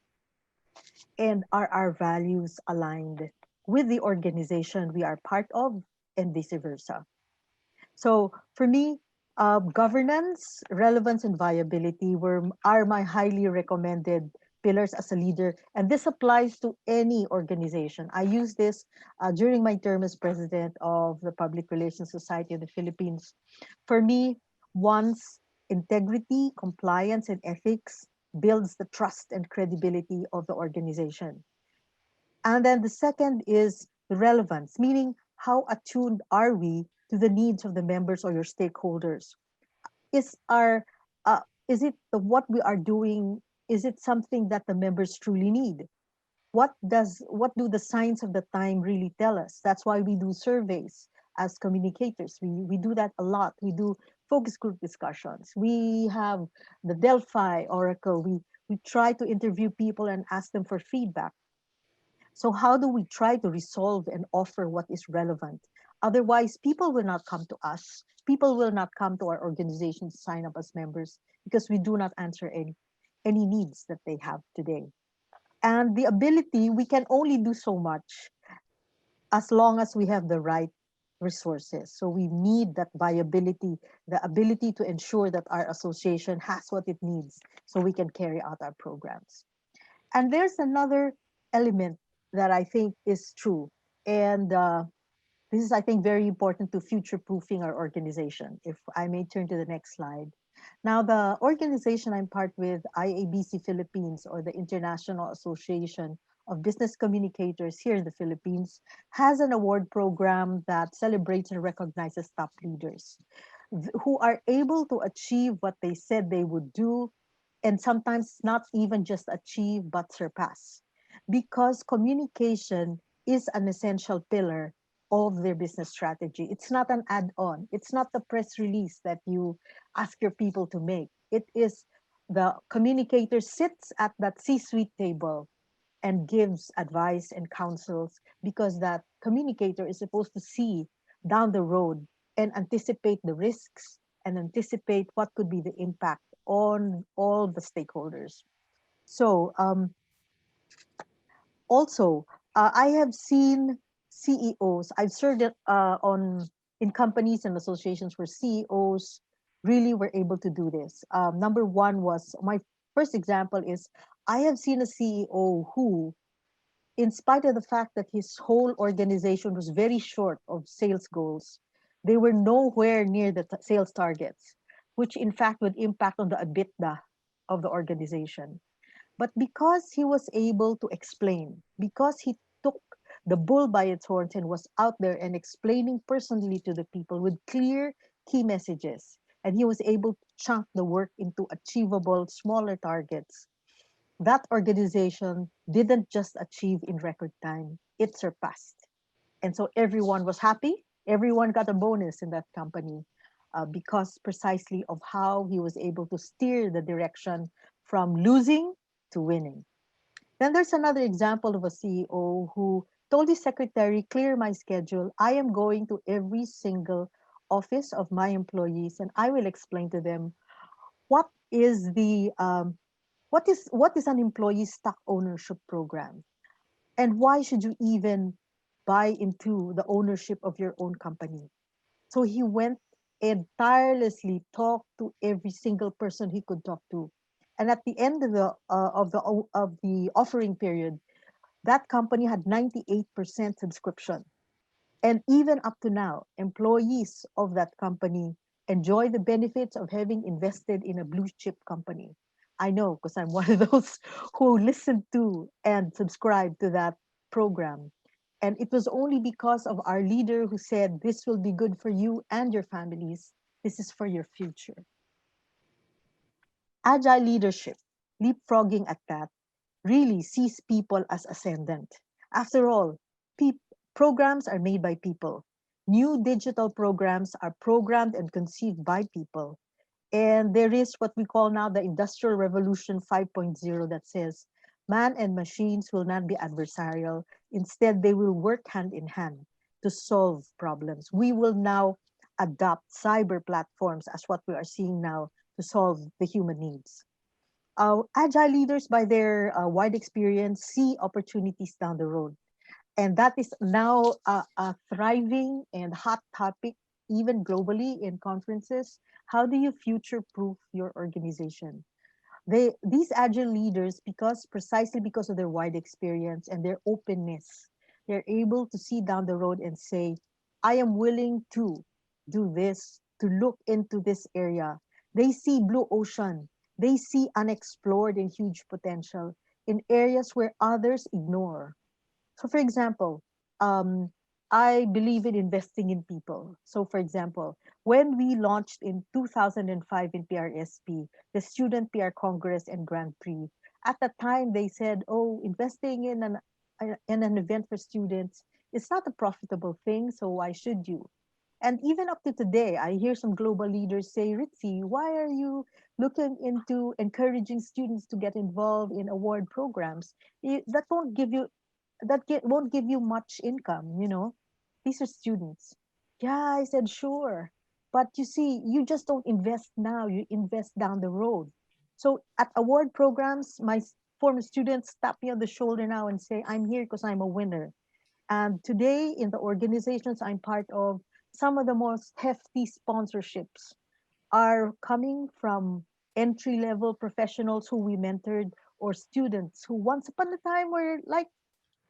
And are our values aligned with the organization we are part of and vice versa? So for me, governance, relevance, and viability are my highly recommended pillars as a leader. And this applies to any organization. I use this during my term as president of the Public Relations Society of the Philippines. For me, once integrity, compliance, and ethics builds the trust and credibility of the organization. And then the second is the relevance, meaning how attuned are we to the needs of the members or your stakeholders? Is our is it what we are doing? Is it something that the members truly need? What do the signs of the time really tell us? That's why we do surveys as communicators. We do that a lot. We do focus group discussions. We have the Delphi Oracle. We try to interview people and ask them for feedback. So how do we try to resolve and offer what is relevant? Otherwise, people will not come to us. People will not come to our organization to sign up as members because we do not answer any needs that they have today. And the ability, we can only do so much as long as we have the right resources. So we need that viability, the ability to ensure that our association has what it needs so we can carry out our programs. And there's another element that I think is true. And this is, I think, very important to future-proofing our organization. If I may turn to the next slide. Now, the organization I'm part with, IABC Philippines, or the International Association of Business Communicators here in the Philippines, has an award program that celebrates and recognizes top leaders who are able to achieve what they said they would do, and sometimes not even just achieve, but surpass. Because communication is an essential pillar of their business strategy. It's not an add-on. It's not the press release that you ask your people to make. It is the communicator sits at that C-suite table and gives advice and counsels because that communicator is supposed to see down the road and anticipate the risks and anticipate what could be the impact on all the stakeholders. So also, I have seen CEOs. I've served in companies and associations where CEOs really were able to do this. Number one was, my first example is, I have seen a CEO who, in spite of the fact that his whole organization was very short of sales goals, they were nowhere near the sales targets, which in fact would impact on the EBITDA of the organization. But because he was able to explain, because he took the bull by its horns and was out there and explaining personally to the people with clear key messages, and he was able to chunk the work into achievable, smaller targets, that organization didn't just achieve in record time, it surpassed. And so everyone was happy. Everyone got a bonus in that company because precisely of how he was able to steer the direction from losing to winning. Then there's another example of a CEO who told his secretary, clear my schedule. I am going to every single office of my employees and I will explain to them what is the what is an employee stock ownership program, and why should you even buy into the ownership of your own company. So he went and tirelessly talked to every single person he could talk to, and at the end of the offering period, that company had 98% subscription. And even up to now, employees of that company enjoy the benefits of having invested in a blue chip company. I know because I'm one of those who listened to and subscribed to that program. And it was only because of our leader who said, this will be good for you and your families. This is for your future. Agile leadership, leapfrogging at that, really sees people as ascendant. After all, programs are made by people. New digital programs are programmed and conceived by people. And there is what we call now the Industrial Revolution 5.0 that says man and machines will not be adversarial. Instead, they will work hand in hand to solve problems. We will now adopt cyber platforms as what we are seeing now to solve the human needs. Agile leaders, by their wide experience, see opportunities down the road. And that is now a thriving and hot topic, even globally in conferences. How do you future-proof your organization? These agile leaders, precisely because of their wide experience and their openness, they're able to see down the road and say, I am willing to do this, to look into this area. They see blue ocean. They see unexplored and huge potential in areas where others ignore. So for example, I believe in investing in people. So for example, when we launched in 2005 in PRSP, the Student PR Congress and Grand Prix, at the time they said, oh, investing in an event for students is not a profitable thing, so why should you? And even up to today, I hear some global leaders say, Ritzy, why are you looking into encouraging students to get involved in award programs? That won't give you won't give you much income, you know. These are students. Yeah, I said, sure. But you see, you just don't invest now, you invest down the road. So at award programs, my former students tap me on the shoulder now and say, I'm here because I'm a winner. And today in the organizations I'm part of, some of the most hefty sponsorships are coming from entry-level professionals who we mentored, or students who once upon a time were like,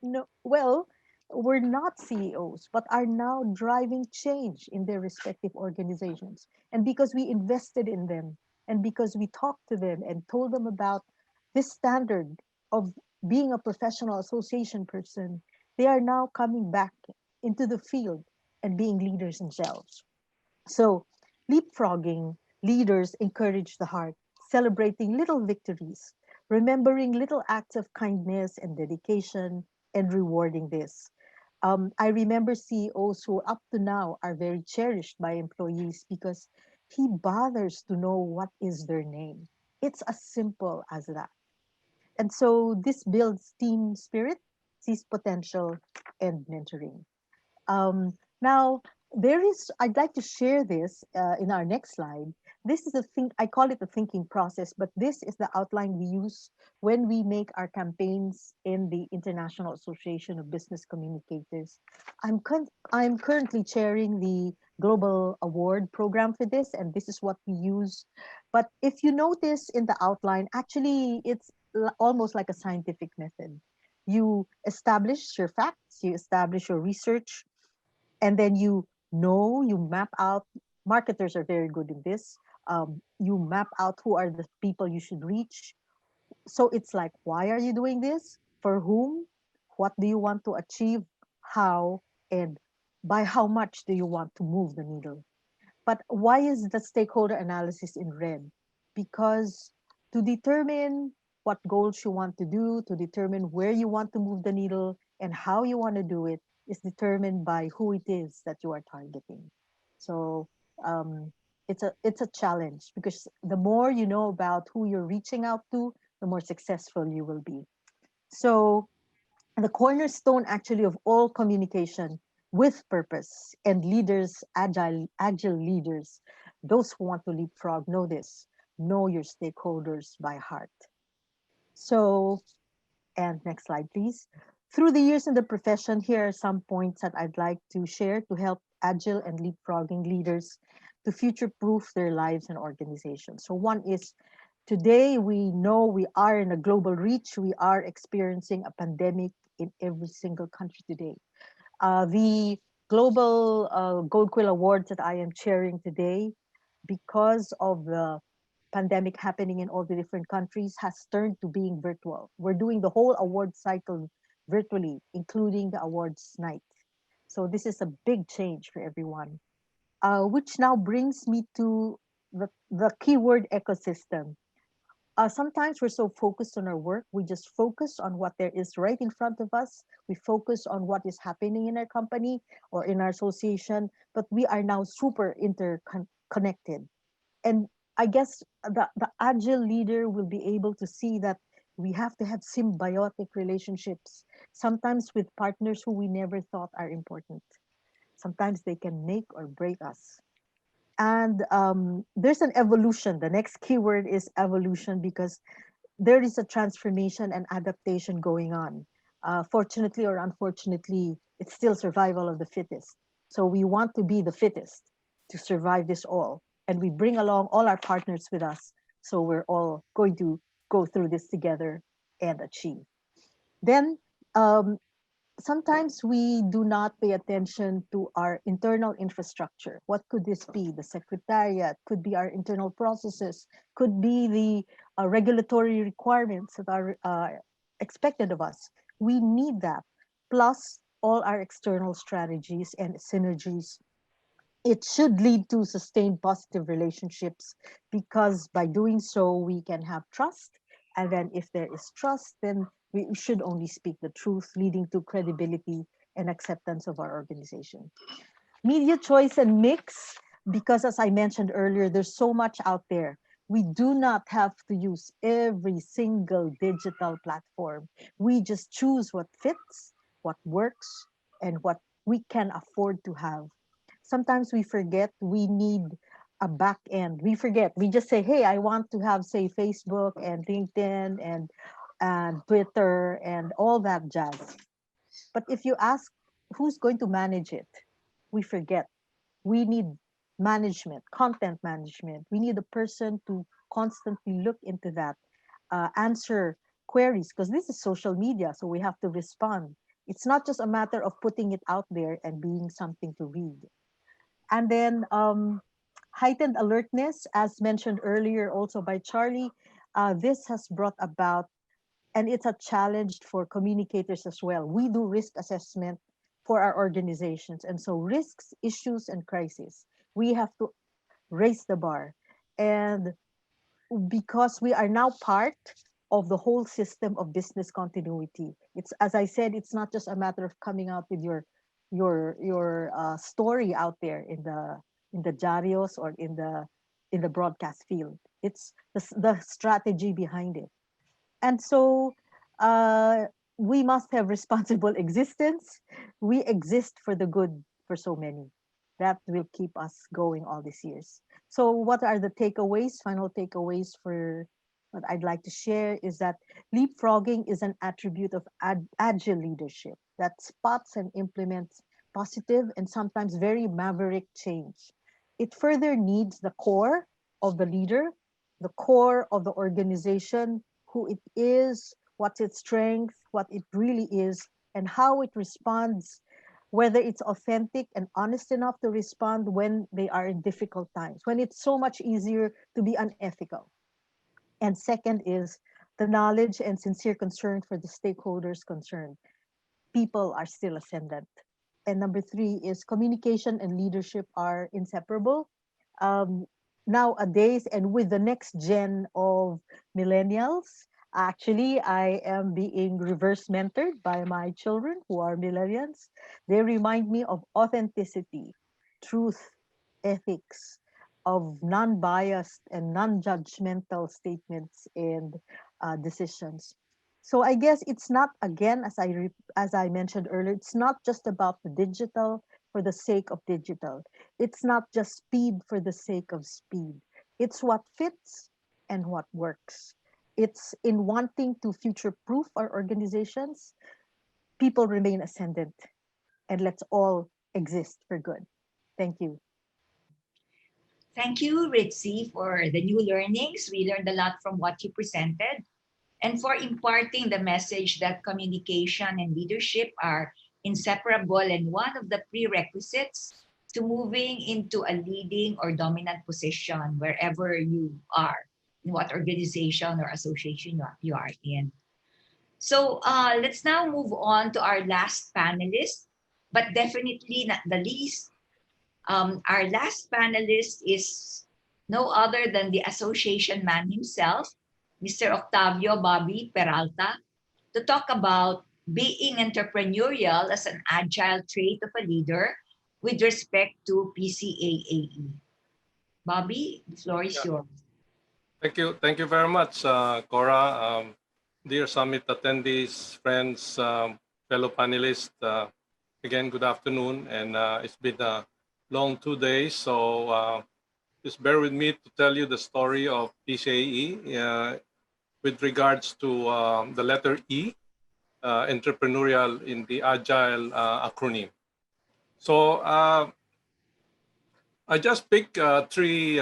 no, well, we're not CEOs, but are now driving change in their respective organizations. And because we invested in them, and because we talked to them and told them about this standard of being a professional association person, they are now coming back into the field and being leaders themselves. So, leapfrogging leaders encourage the heart, celebrating little victories, remembering little acts of kindness and dedication, and rewarding this. I remember CEOs who up to now are very cherished by employees because he bothers to know what is their name. It's as simple as that. And so this builds team spirit, sees potential, and mentoring. Now, I'd like to share this in our next slide. This is I call it the thinking process, but this is the outline we use when we make our campaigns in the International Association of Business Communicators. I'm currently chairing the global award program for this, and this is what we use. But if you notice in the outline, actually it's almost like a scientific method. You establish your facts, you establish your research, and then you map out. Marketers are very good in this. You map out who are the people you should reach. So it's like, why are you doing this? For whom? What do you want to achieve? How? And by how much do you want to move the needle? But why is the stakeholder analysis in red? Because to determine what goals you want to do, to determine where you want to move the needle and how you want to do it is determined by who it is that you are targeting. So it's a challenge, because the more you know about who you're reaching out to, the more successful you will be. So the cornerstone actually of all communication with purpose and leaders, agile leaders, those who want to leapfrog know this, know your stakeholders by heart. So, and next slide, please. Through the years in the profession, here are some points that I'd like to share to help agile and leapfrogging leaders to future-proof their lives and organizations. So one is, today we know we are in a global reach. We are experiencing a pandemic in every single country today. The global Gold Quill Awards that I am chairing today, because of the pandemic happening in all the different countries, has turned to being virtual. We're doing the whole award cycle virtually, including the awards night. So this is a big change for everyone, which now brings me to the keyword ecosystem. Sometimes we're so focused on our work, we just focus on what there is right in front of us. We focus on what is happening in our company or in our association, but we are now super interconnected. And I guess the agile leader will be able to see that we have to have symbiotic relationships, sometimes with partners who we never thought are important. Sometimes they can make or break us. And there's an evolution. The next keyword is evolution, because there is a transformation and adaptation going on. Fortunately or unfortunately, it's still survival of the fittest. So we want to be the fittest to survive this all. And we bring along all our partners with us. So we're all going to go through this together and achieve. Then sometimes we do not pay attention to our internal infrastructure. What could this be? The secretariat, could be our internal processes, could be the regulatory requirements that are expected of us. We need that, plus all our external strategies and synergies. It should lead to sustained positive relationships, because by doing so, we can have trust. And then if there is trust, then we should only speak the truth, leading to credibility and acceptance of our organization. Media choice and mix, because as I mentioned earlier, there's so much out there. We do not have to use every single digital platform. We just choose what fits, what works, and what we can afford to have. Sometimes we forget we need a back end. We forget. We just say, hey, I want to have, say, Facebook and LinkedIn and Twitter and all that jazz. But if you ask who's going to manage it, we forget. We need management, content management. We need a person to constantly look into that, answer queries, because this is social media, so we have to respond. It's not just a matter of putting it out there and being something to read. And then heightened alertness, as mentioned earlier also by Charlie, this has brought about, and it's a challenge for communicators as well. We do risk assessment for our organizations. And so risks, issues, and crises, we have to raise the bar. And because we are now part of the whole system of business continuity, it's, as I said, it's not just a matter of coming out with your story out there in the diarios or in the broadcast field. It's the strategy behind it. And so we must have responsible existence. We exist for the good for so many. That will keep us going all these years. So what are the takeaways, final takeaways for what I'd like to share is that leapfrogging is an attribute of agile leadership that spots and implements positive and sometimes very maverick change. It further needs the core of the leader, the core of the organization, who it is, what's its strength, what it really is, and how it responds, whether it's authentic and honest enough to respond when they are in difficult times, when it's so much easier to be unethical. And second is the knowledge and sincere concern for the stakeholders concerned. People are still ascendant. And number three is communication and leadership are inseparable. Um, Nowadays, and with the next gen of millennials, actually, I am being reverse mentored by my children who are millennials. They remind me of authenticity, truth, ethics, of non-biased and non-judgmental statements and decisions. So I guess it's not, again, as I mentioned earlier, it's not just about the digital for the sake of digital. It's not just speed for the sake of speed. It's what fits and what works. It's in wanting to future-proof our organizations, people remain ascendant, and let's all exist for good. Thank you. Thank you, Ritzy, for the new learnings. We learned a lot from what you presented, and for imparting the message that communication and leadership are inseparable and one of the prerequisites to moving into a leading or dominant position wherever you are, in what organization or association you are in. So let's now move on to our last panelist, but definitely not the least. Our last panelist is no other than the association man himself, Mr. Octavio Bobby Peralta, to talk about being entrepreneurial as an agile trait of a leader with respect to PCAAE. Bobby, the floor is yours. Thank you very much, Cora. Dear summit attendees, friends, fellow panelists, again, good afternoon. And it's been a long 2 days, so just bear with me to tell you the story of PCAAE with regards to the letter E, entrepreneurial in the agile acronym. So I just picked three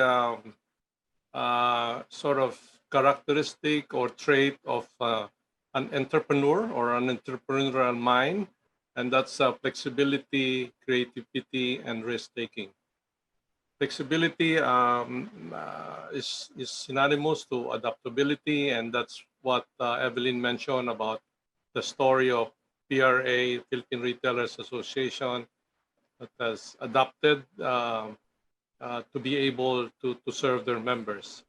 sort of characteristic or trait of an entrepreneur or an entrepreneurial mind, and that's flexibility, creativity, and risk-taking. Flexibility is synonymous to adaptability, and that's what Evelyn mentioned about the story of PRA, Philippine Retailers Association, that has adapted to be able to serve their members.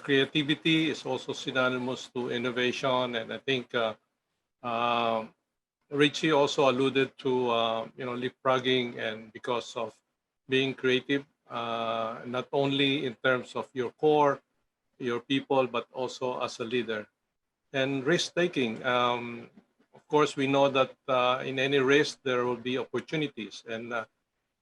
Creativity is also synonymous to innovation, and I think Richie also alluded to leapfrogging, and because of being creative, not only in terms of your core, your people, but also as a leader. And risk-taking. Of course, we know that in any risk, there will be opportunities. And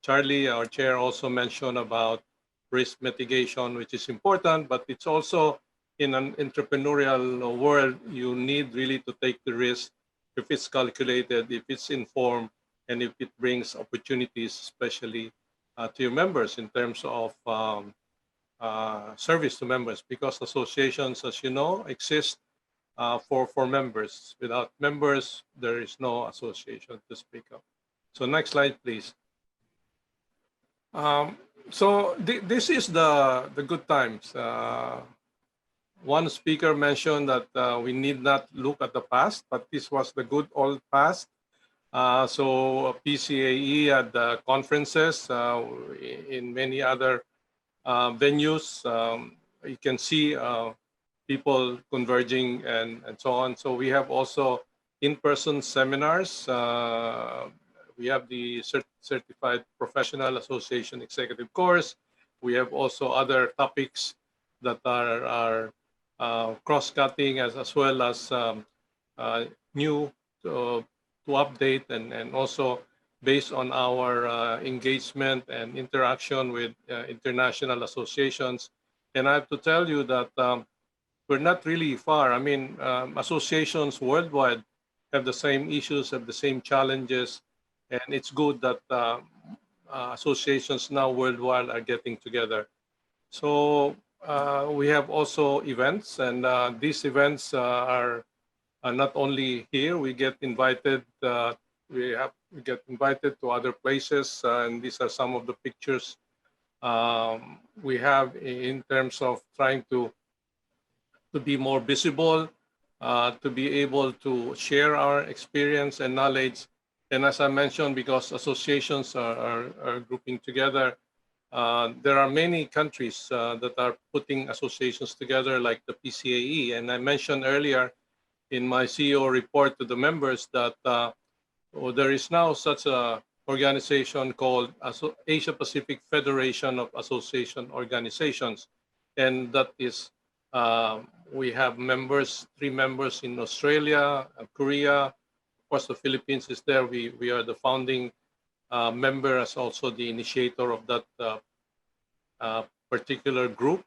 Charlie, our chair, also mentioned about risk mitigation, which is important, but it's also in an entrepreneurial world, you need really to take the risk if it's calculated, if it's informed, and if it brings opportunities, especially to your members in terms of service to members, because associations, as you know, exist for members. Without members, there is no association to speak of. So next slide, please. This is the good times. One speaker mentioned that we need not look at the past, but this was the good old past. So PCAAE had conferences in many other venues. You can see people converging and so on. So we have also in-person seminars. We have the Certified Professional Association Executive Course. We have also other topics that are cross-cutting as well as new to update and also based on our engagement and interaction with international associations. And I have to tell you that we're not really far. I mean, associations worldwide have the same issues, have the same challenges, And it's good that associations now worldwide are getting together. So we have also events, and these events are not only here. We get invited. We get invited to other places, and these are some of the pictures we have in terms of trying to be more visible, to be able to share our experience and knowledge. And as I mentioned, because associations are grouping together, there are many countries that are putting associations together, like the PCAAE. And I mentioned earlier in my CEO report to the members that there is now such a organization called Asia Pacific Federation of Association Organizations, and that is we have members, 3 members in Australia, Korea, of course the Philippines is there. We are the founding member, as also the initiator of that particular group.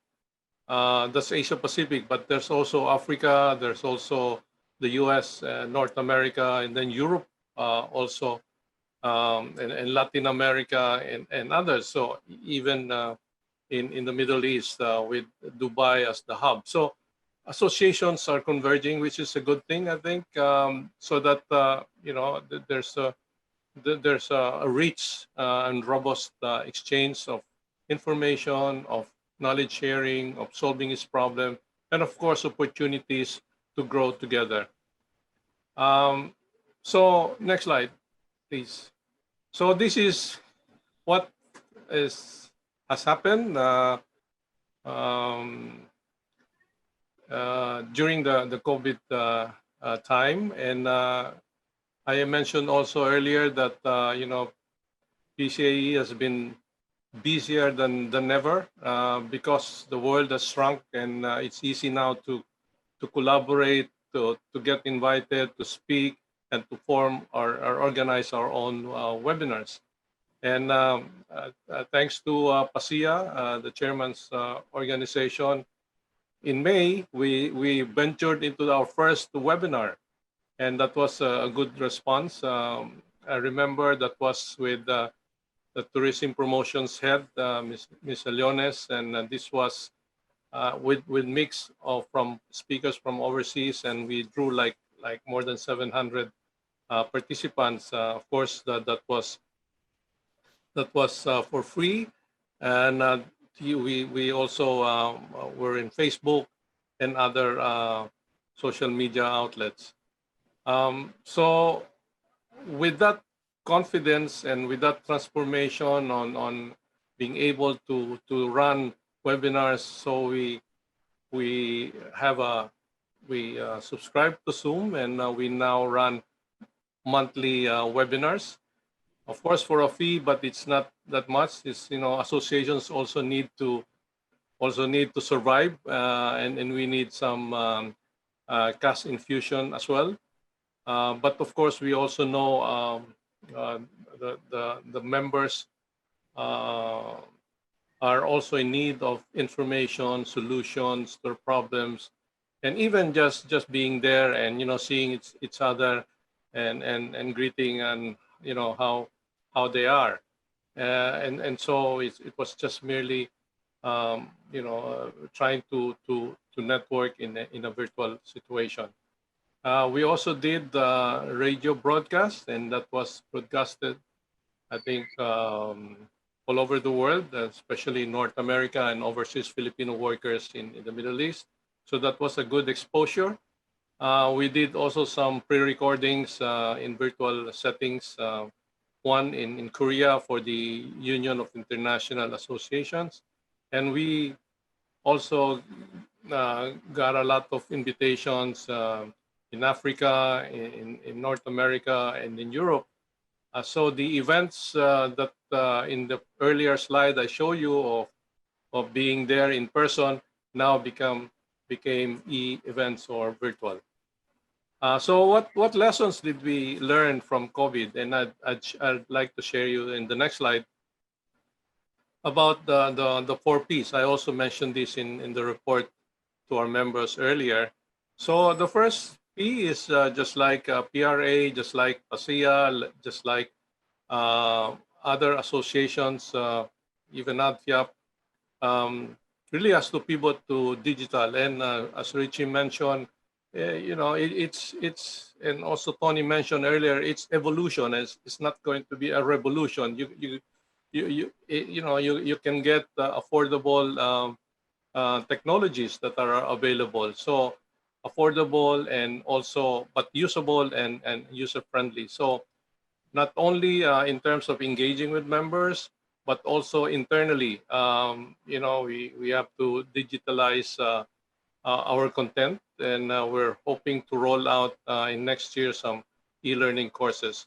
That's Asia Pacific, but there's also Africa, there's also the US, North America, and then Europe also, and Latin America and others. So even in the Middle East with Dubai as the hub. So associations are converging, which is a good thing, I think, so that there's a rich and robust exchange of information, of knowledge sharing, of solving its problem, and of course opportunities to grow together. So next slide, please. So this is what has happened during the COVID time, and I mentioned also earlier that PCAAE has been busier than ever because the world has shrunk, and it's easy now to collaborate, to get invited, to speak, and to form or organize our own webinars. And thanks to PASIA, the chairman's organization, in May, we ventured into our first webinar, and that was a good response. I remember that was with the tourism promotions head, Ms. Leones, and this was with mix of from speakers from overseas, and we drew like more than 700 participants. Of course, that was for free, and we also were in Facebook and other social media outlets. So with that confidence and with that transformation on being able to run webinars, so we subscribe to Zoom, and we now run monthly webinars, of course for a fee, but it's not that much. It's associations also need to survive, and we need some cash infusion as well. But of course, we also know the members are also in need of information, solutions, their problems, and even just being there and seeing each other and greeting and how they are, and so it was just merely trying to network in a virtual situation. We also did radio broadcast, and that was broadcasted, I think, all over the world, especially in North America and overseas Filipino workers in the Middle East. So that was a good exposure. We did also some pre-recordings in virtual settings, one in Korea for the Union of International Associations. And we also got a lot of invitations in Africa, in North America, and in Europe. So the events that in the earlier slide I show you of being there in person now became e-events or virtual. So what lessons did we learn from COVID? And I'd like to share you in the next slide about the 4 Ps. I also mentioned this in the report to our members earlier. So the first P is just like PRA, just like PASIA, just like other associations, even ADFIAP, really has to pivot to digital. And as Richie mentioned, it's and also Tony mentioned earlier, it's evolution. It's not going to be a revolution. You can get affordable technologies that are available. So affordable and also but usable and user friendly. So not only in terms of engaging with members, but also internally. We have to digitalize our content, and we're hoping to roll out in next year some e-learning courses.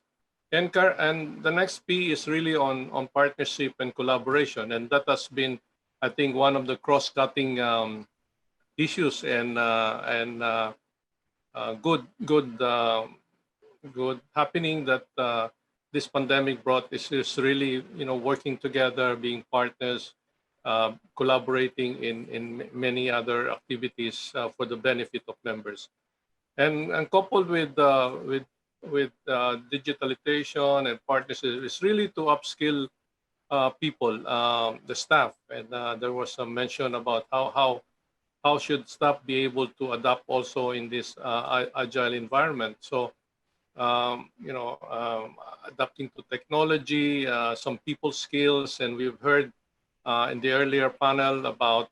And the next P is really on partnership and collaboration, and that has been, I think, one of the cross-cutting issues and good happening that this pandemic brought is really working together, being partners, collaborating in many other activities for the benefit of members, and coupled with digitalization and partnerships is really to upskill people, the staff, and there was some mention about how should staff be able to adapt also in this agile environment. So adapting to technology, some people skills, and we've heard in the earlier panel about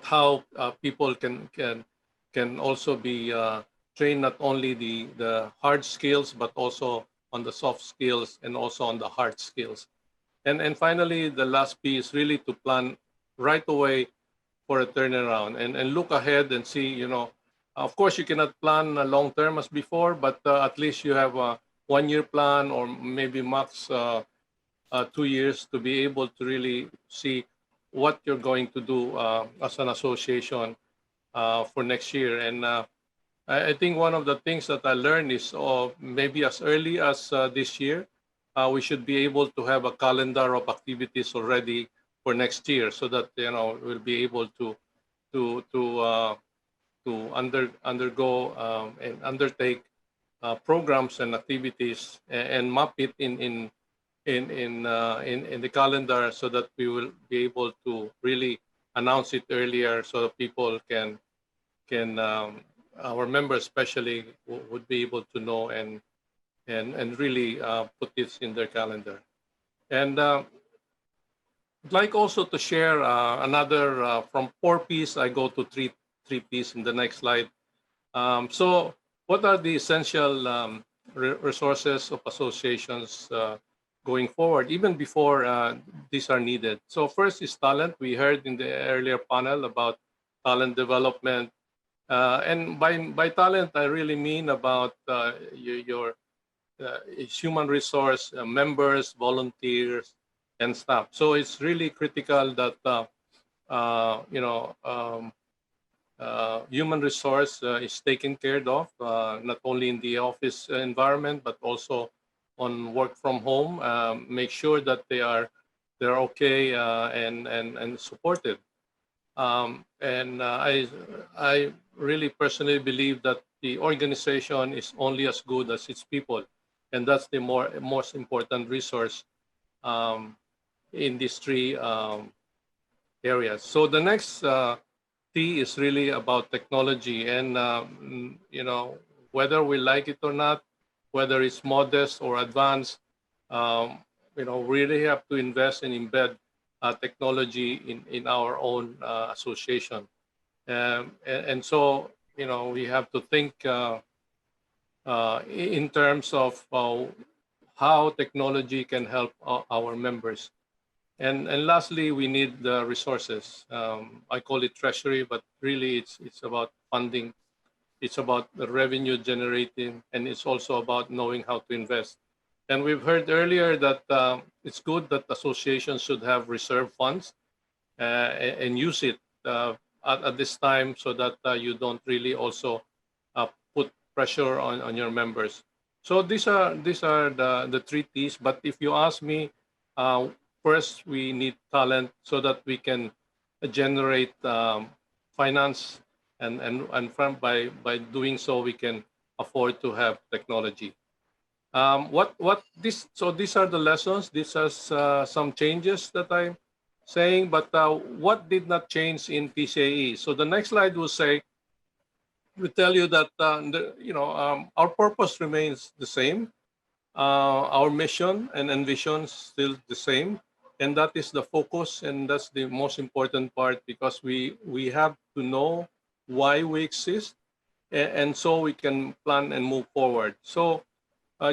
how people can also be trained not only the hard skills but also on the soft skills and also on the hard skills. And finally, the last P is really to plan right away for a turnaround and look ahead and see, of course, you cannot plan long term as before, but at least you have a 1-year plan or maybe max 2 years to be able to really see what you're going to do as an association for next year. And I think one of the things that I learned is maybe as early as this year, we should be able to have a calendar of activities already for next year, so that we'll be able to undergo and undertake programs and activities and map it in the calendar, so that we will be able to really announce it earlier, so that people can our members especially would be able to know and really put this in their calendar. And I'd like also to share another from 4 Ps, I go to 3 Ps in the next slide. So what are the essential resources of associations going forward, even before these are needed? So first is talent. We heard in the earlier panel about talent development. And by talent, I really mean about your human resource, members, volunteers, and staff. So it's really critical that human resource is taken care of, not only in the office environment but also on work from home. Make sure that they're okay and supported. And I really personally believe that the organization is only as good as its people, and that's the most important resource in these 3 areas. So the next T is really about technology, and whether we like it or not, whether it's modest or advanced, we really have to invest and embed technology in our own association. And so we have to think in terms of how technology can help our members. And lastly, we need the resources. I call it treasury, but really it's about funding. It's about the revenue generating, and it's also about knowing how to invest. And we've heard earlier that it's good that associations should have reserve funds and use it at this time, so that you don't really also put pressure on your members. So these are the 3 Ts. But if you ask me, first we need talent so that we can generate finance, and by doing so we can afford to have technology. What this? So these are the lessons. These are some changes that I'm saying. But what did not change in PCAE? So the next slide will say, we tell you that our purpose remains the same. Our mission and envision still the same, and that is the focus, and that's the most important part, because we have to know why we exist, and so we can plan and move forward. So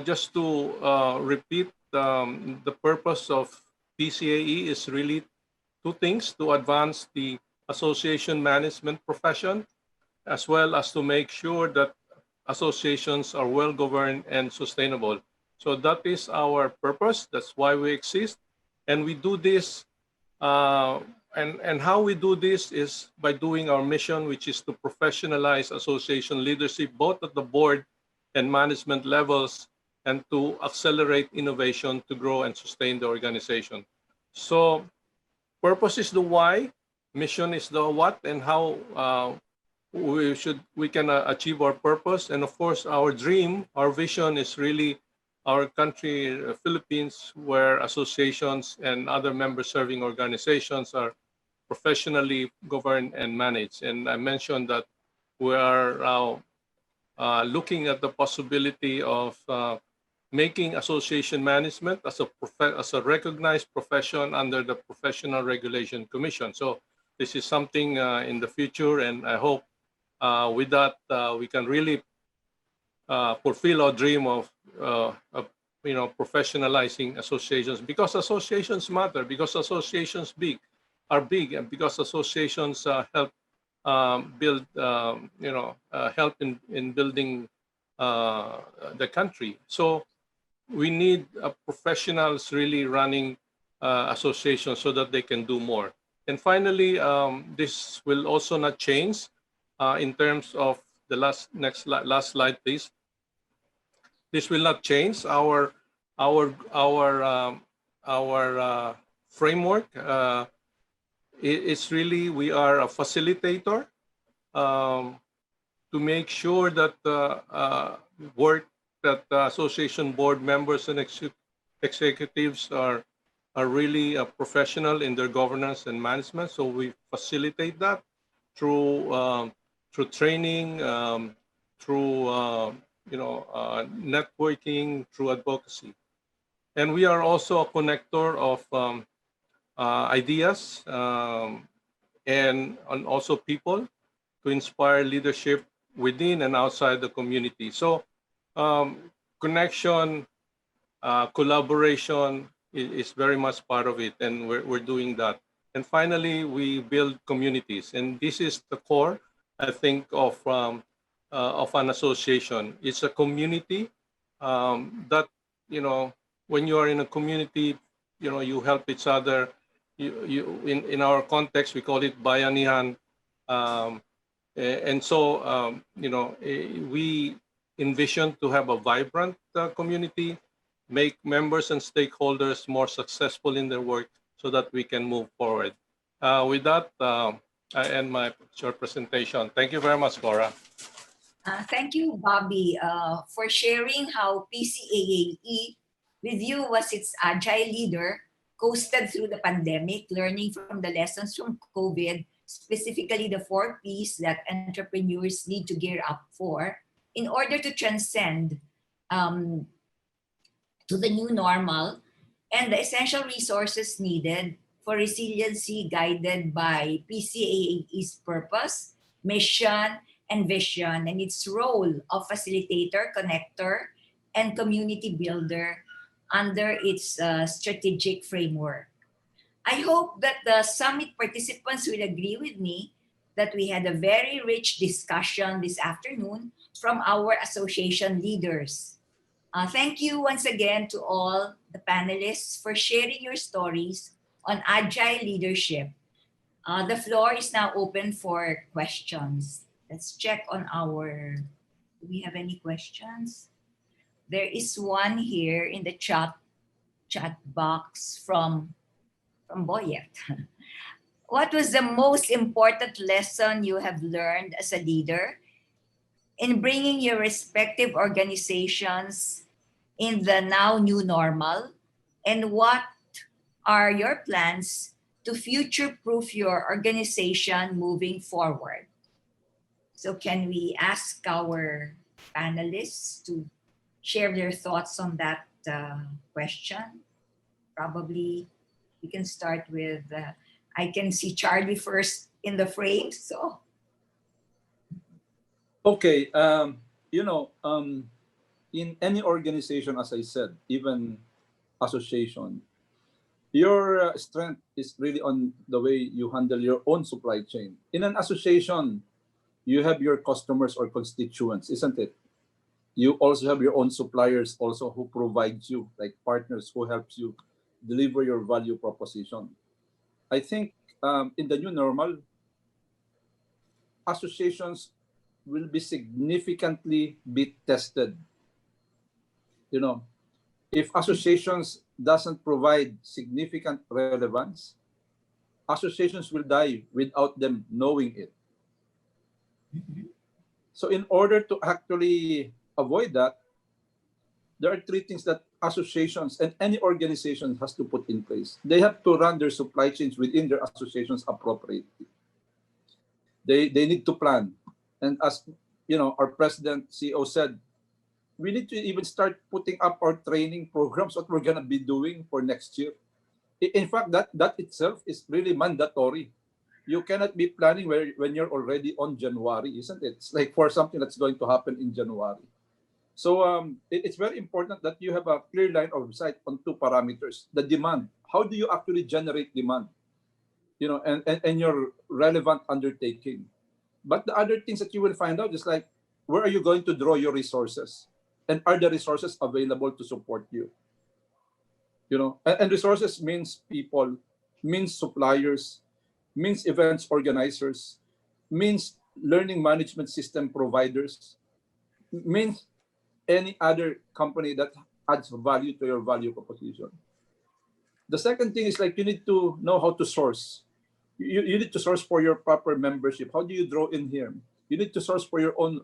just to repeat, the purpose of PCAE is really two things: to advance the association management profession, as well as to make sure that associations are well governed and sustainable. So that is our purpose. That's why we exist. And we do this, and how we do this is by doing our mission, which is to professionalize association leadership, both at the board and management levels, and to accelerate innovation to grow and sustain the organization. So purpose is the why, mission is the what, and how we can achieve our purpose. And of course, our dream, our vision is really our country, Philippines, where associations and other member-serving organizations are professionally governed and managed. And I mentioned that we are now looking at the possibility of making association management as a recognized profession under the Professional Regulation Commission. So this is something in the future, and I hope with that we can really fulfill our dream of professionalizing associations, because associations matter, because associations are big, and because associations help build help in building the country. So we need professionals really running associations so that they can do more. And finally, this will also not change in terms of the last slide, please. This will not change our framework. It's really, we are a facilitator to make sure that work that association board members and executives are really professional in their governance and management. So we facilitate that through training, through networking, through advocacy. And we are also a connector of ideas and also people to inspire leadership within and outside the community. So connection, collaboration is very much part of it, and we're doing that. And finally, we build communities, and this is the core, I think, of an association. It's a community that, when you are in a community, you help each other. In our context, we call it bayanihan. And so, we envision to have a vibrant community, make members and stakeholders more successful in their work so that we can move forward. With that, I end my short presentation. Thank you very much, Cora. Thank you, Bobby, for sharing how PCAAE, with you was its agile leader, coasted through the pandemic, learning from the lessons from COVID, specifically the 4 Ps that entrepreneurs need to gear up for in order to transcend to the new normal, and the essential resources needed for resiliency, guided by PCAAE's purpose, mission, and vision, and its role of facilitator, connector, and community builder under its strategic framework. I hope that the summit participants will agree with me that we had a very rich discussion this afternoon from our association leaders. Thank you once again to all the panelists for sharing your stories on agile leadership. The floor is now open for questions. Let's check on do we have any questions? There is one here in the chat box from Boyet. What was the most important lesson you have learned as a leader in bringing your respective organizations in the now new normal? And what are your plans to future-proof your organization moving forward? So can we ask our panelists to share their thoughts on that question? Probably we can start with, I can see Charlie first in the frame, so. Okay, in any organization, as I said, even association, your strength is really on the way you handle your own supply chain. In an association, you have your customers or constituents, isn't it? You also have your own suppliers also who provide you, like partners who helps you deliver your value proposition. I think in the new normal, associations will be significantly be tested. If associations doesn't provide significant relevance, associations will die without them knowing it. So in order to actually avoid that, there are three things that associations and any organization has to put in place. They have to run their supply chains within their associations appropriately. They need to plan. And as our president, CEO said, we need to even start putting up our training programs, what we're going to be doing for next year. In fact, that itself is really mandatory. You cannot be planning when you're already on January, isn't it? It's like for something that's going to happen in January. So it's very important that you have a clear line of sight on two parameters. The demand. How do you actually generate demand? And your relevant undertaking. But the other things that you will find out is like, where are you going to draw your resources? And are the resources available to support you? And resources means people, means suppliers, means events organizers, means learning management system providers, means any other company that adds value to your value proposition. The second thing is like you need to know how to source. You need to source for your proper membership. How do you draw in here? You need to source for your own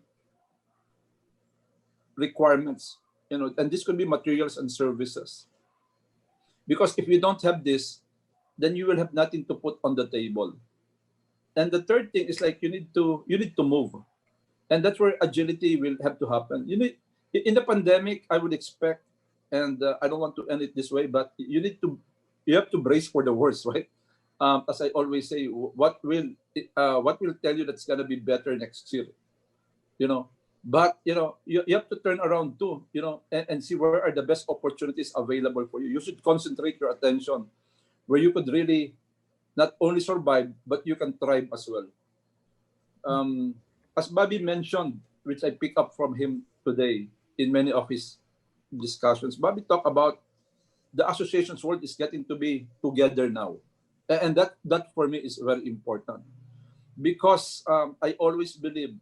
requirements, and this could be materials and services. Because if you don't have this, then you will have nothing to put on the table. And the third thing is like you need to move. And that's where agility will have to happen. In the pandemic, I would expect, and I don't want to end it this way, but you have to brace for the worst, right? As I always say, what will tell you that's gonna be better next year, But you have to turn around too, and see where are the best opportunities available for you. You should concentrate your attention where you could really not only survive, but you can thrive as well. As Bobby mentioned, which I pick up from him today in many of his discussions, Bobby talked about the association's world is getting to be together now. And that for me is very important. Because I always believe,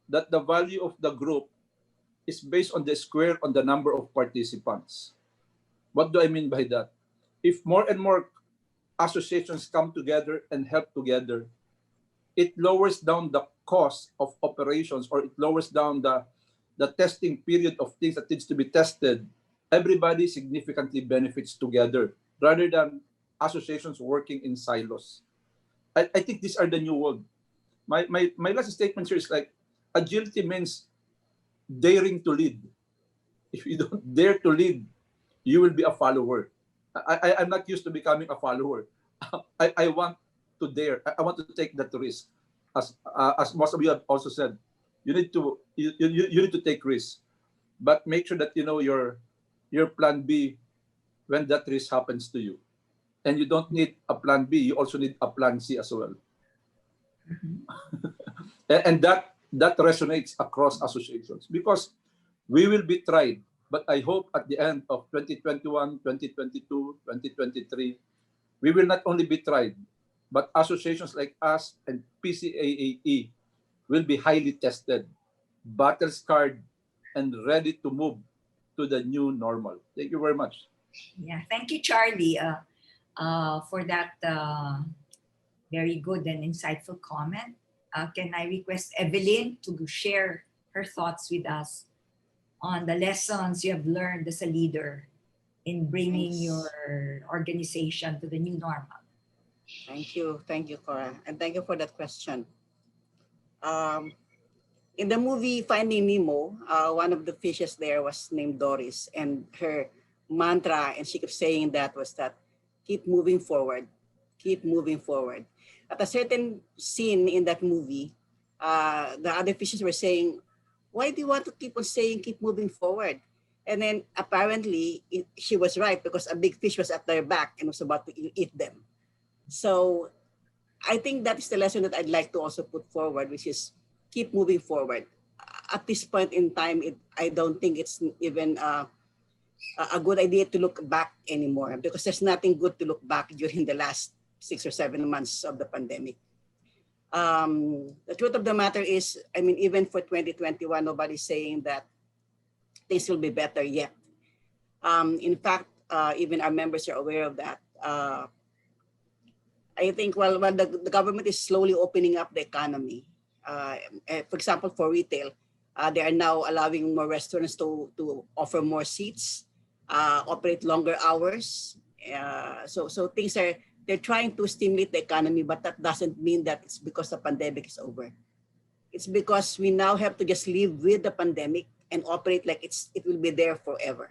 that the value of the group is based on the square on the number of participants. What do I mean by that? If more and more associations come together and help together, it lowers down the cost of operations, or it lowers down the testing period of things that needs to be tested. Everybody significantly benefits together rather than associations working in silos. I think these are the new world. My last statement here is like, agility means daring to lead. If you don't dare to lead, you will be a follower. I'm not used to becoming a follower. I want to dare. I want to take that risk. As most of you have also said, you need to take risks, but make sure that you know your plan B when that risk happens to you. And you don't need a plan B. You also need a plan C as well. And that resonates across associations because we will be tried. But I hope at the end of 2021, 2022, 2023, we will not only be tried, but associations like us and PCAAE will be highly tested, battle scarred, and ready to move to the new normal. Thank you very much. Yeah, thank you, Charlie, for that very good and insightful comment. Can I request Evelyn to share her thoughts with us? on the lessons you have learned as a leader in bringing Thanks. your organization to the new normal. Thank you, Cora, and thank you for that question. In the movie Finding Nemo, one of the fishes there was named Doris, and her mantra, and she kept saying that, was that keep moving forward, keep moving forward. At a certain scene in that movie, the other fishes were saying, why do you want to keep on saying keep moving forward? And then apparently she was right, because a big fish was at their back and was about to eat them. So I think that is the lesson that I'd like to also put forward, which is keep moving forward. At this point in time, I don't think it's even a good idea to look back anymore, because there's nothing good to look back during the last 6 or 7 months of the pandemic. The truth of the matter is, I mean, even for 2021, nobody's saying that things will be better yet. In fact, even our members are aware of that. I think while the government is slowly opening up the economy, for example, for retail, they are now allowing more restaurants to offer more seats, operate longer hours. So things are, they're trying to stimulate the economy, but that doesn't mean that it's because the pandemic is over. It's because we now have to just live with the pandemic and operate like it will be there forever.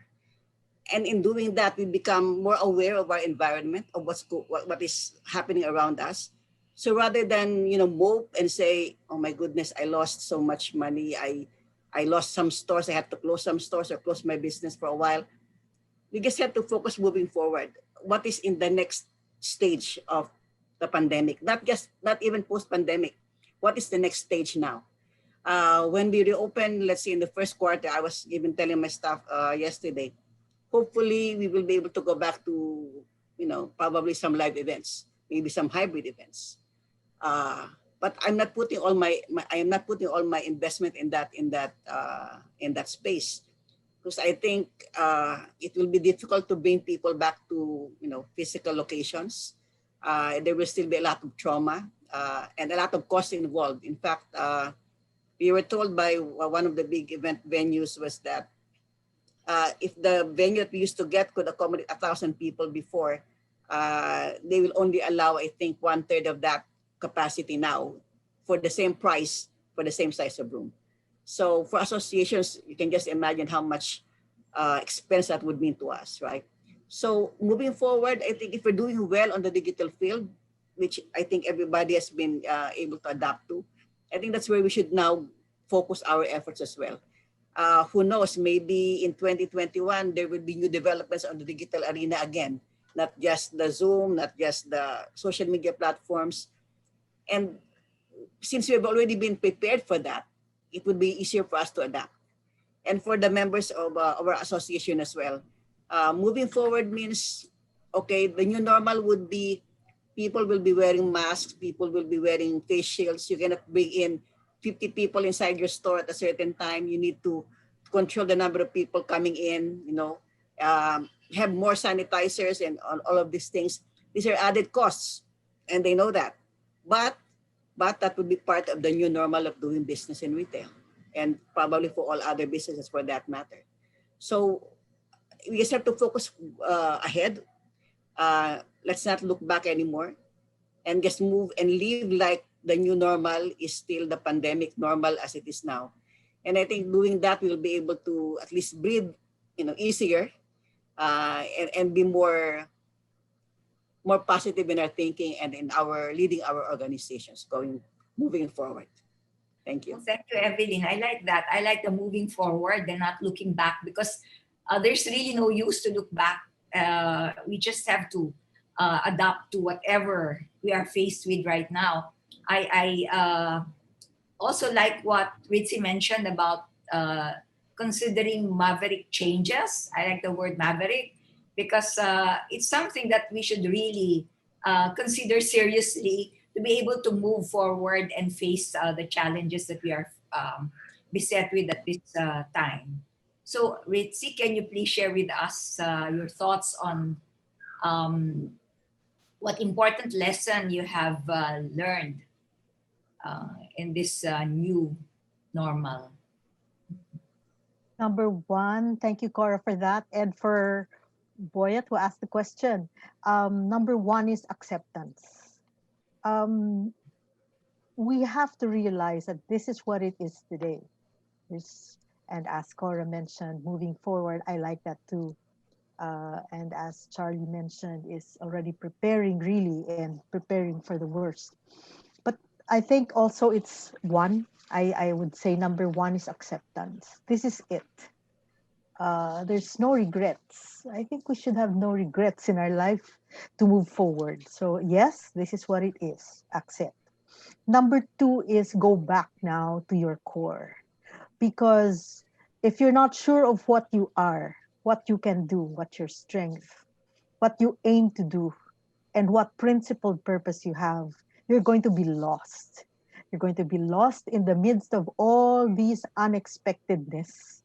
And in doing that, we become more aware of our environment, of what is happening around us. So rather than mope and say, "Oh my goodness, I lost so much money. I lost some stores. I had to close some stores or close my business for a while." We just have to focus moving forward. What is in the next stage of the pandemic? Not even post-pandemic. What is the next stage now? When we reopen, let's say in the first quarter, I was even telling my staff yesterday, hopefully we will be able to go back to, probably some live events, maybe some hybrid events. But I'm not putting all my investment in that space, because I think it will be difficult to bring people back to physical locations. There will still be a lot of trauma and a lot of cost involved. In fact, we were told by one of the big event venues was that if the venue that we used to get could accommodate 1,000 people before, they will only allow, I think, 1/3 of that capacity now for the same price, for the same size of room. So for associations, you can just imagine how much expense that would mean to us, right? So moving forward, I think if we're doing well on the digital field, which I think everybody has been able to adapt to, I think that's where we should now focus our efforts as well. Who knows, maybe in 2021, there will be new developments on the digital arena again, not just the Zoom, not just the social media platforms. And since we've already been prepared for that, it would be easier for us to adapt. And for the members of our association as well, moving forward means, okay, the new normal would be people will be wearing masks, people will be wearing face shields. You cannot bring in 50 people inside your store at a certain time. You need to control the number of people coming in, have more sanitizers and all of these things. These are added costs, and they know that. But that would be part of the new normal of doing business in retail, and probably for all other businesses for that matter. So we just have to focus ahead. Let's not look back anymore, and just move and live like the new normal is still the pandemic normal as it is now. And I think doing that, we'll be able to at least breathe, easier, and be more positive in our thinking and in our leading our organizations moving forward. Thank you. Thank you, Evelyn. I like that. I like the moving forward and not looking back, because there's really no use to look back. We just have to adapt to whatever we are faced with right now. I also like what Ritzy mentioned about considering maverick changes. I like the word maverick, because it's something that we should really consider seriously to be able to move forward and face the challenges that we are beset with at this time. So Ritzy, can you please share with us your thoughts on what important lesson you have learned in this new normal? Number one, thank you, Cora, for that, and for Boyet who asked the question. Number one is acceptance. Um, we have to realize that this is what it is today. This, and as Cora mentioned, moving forward, I like that too. And as Charlie mentioned, is already preparing really and preparing for the worst. But I think also it's one. I would say number one is acceptance. This is it. There's no regrets. I think we should have no regrets in our life to move forward. So yes, this is what it is. Accept. Number two is go back now to your core. Because if you're not sure of what you are, what you can do, what your strength, what you aim to do, and what principled purpose you have, you're going to be lost. You're going to be lost in the midst of all these unexpectedness.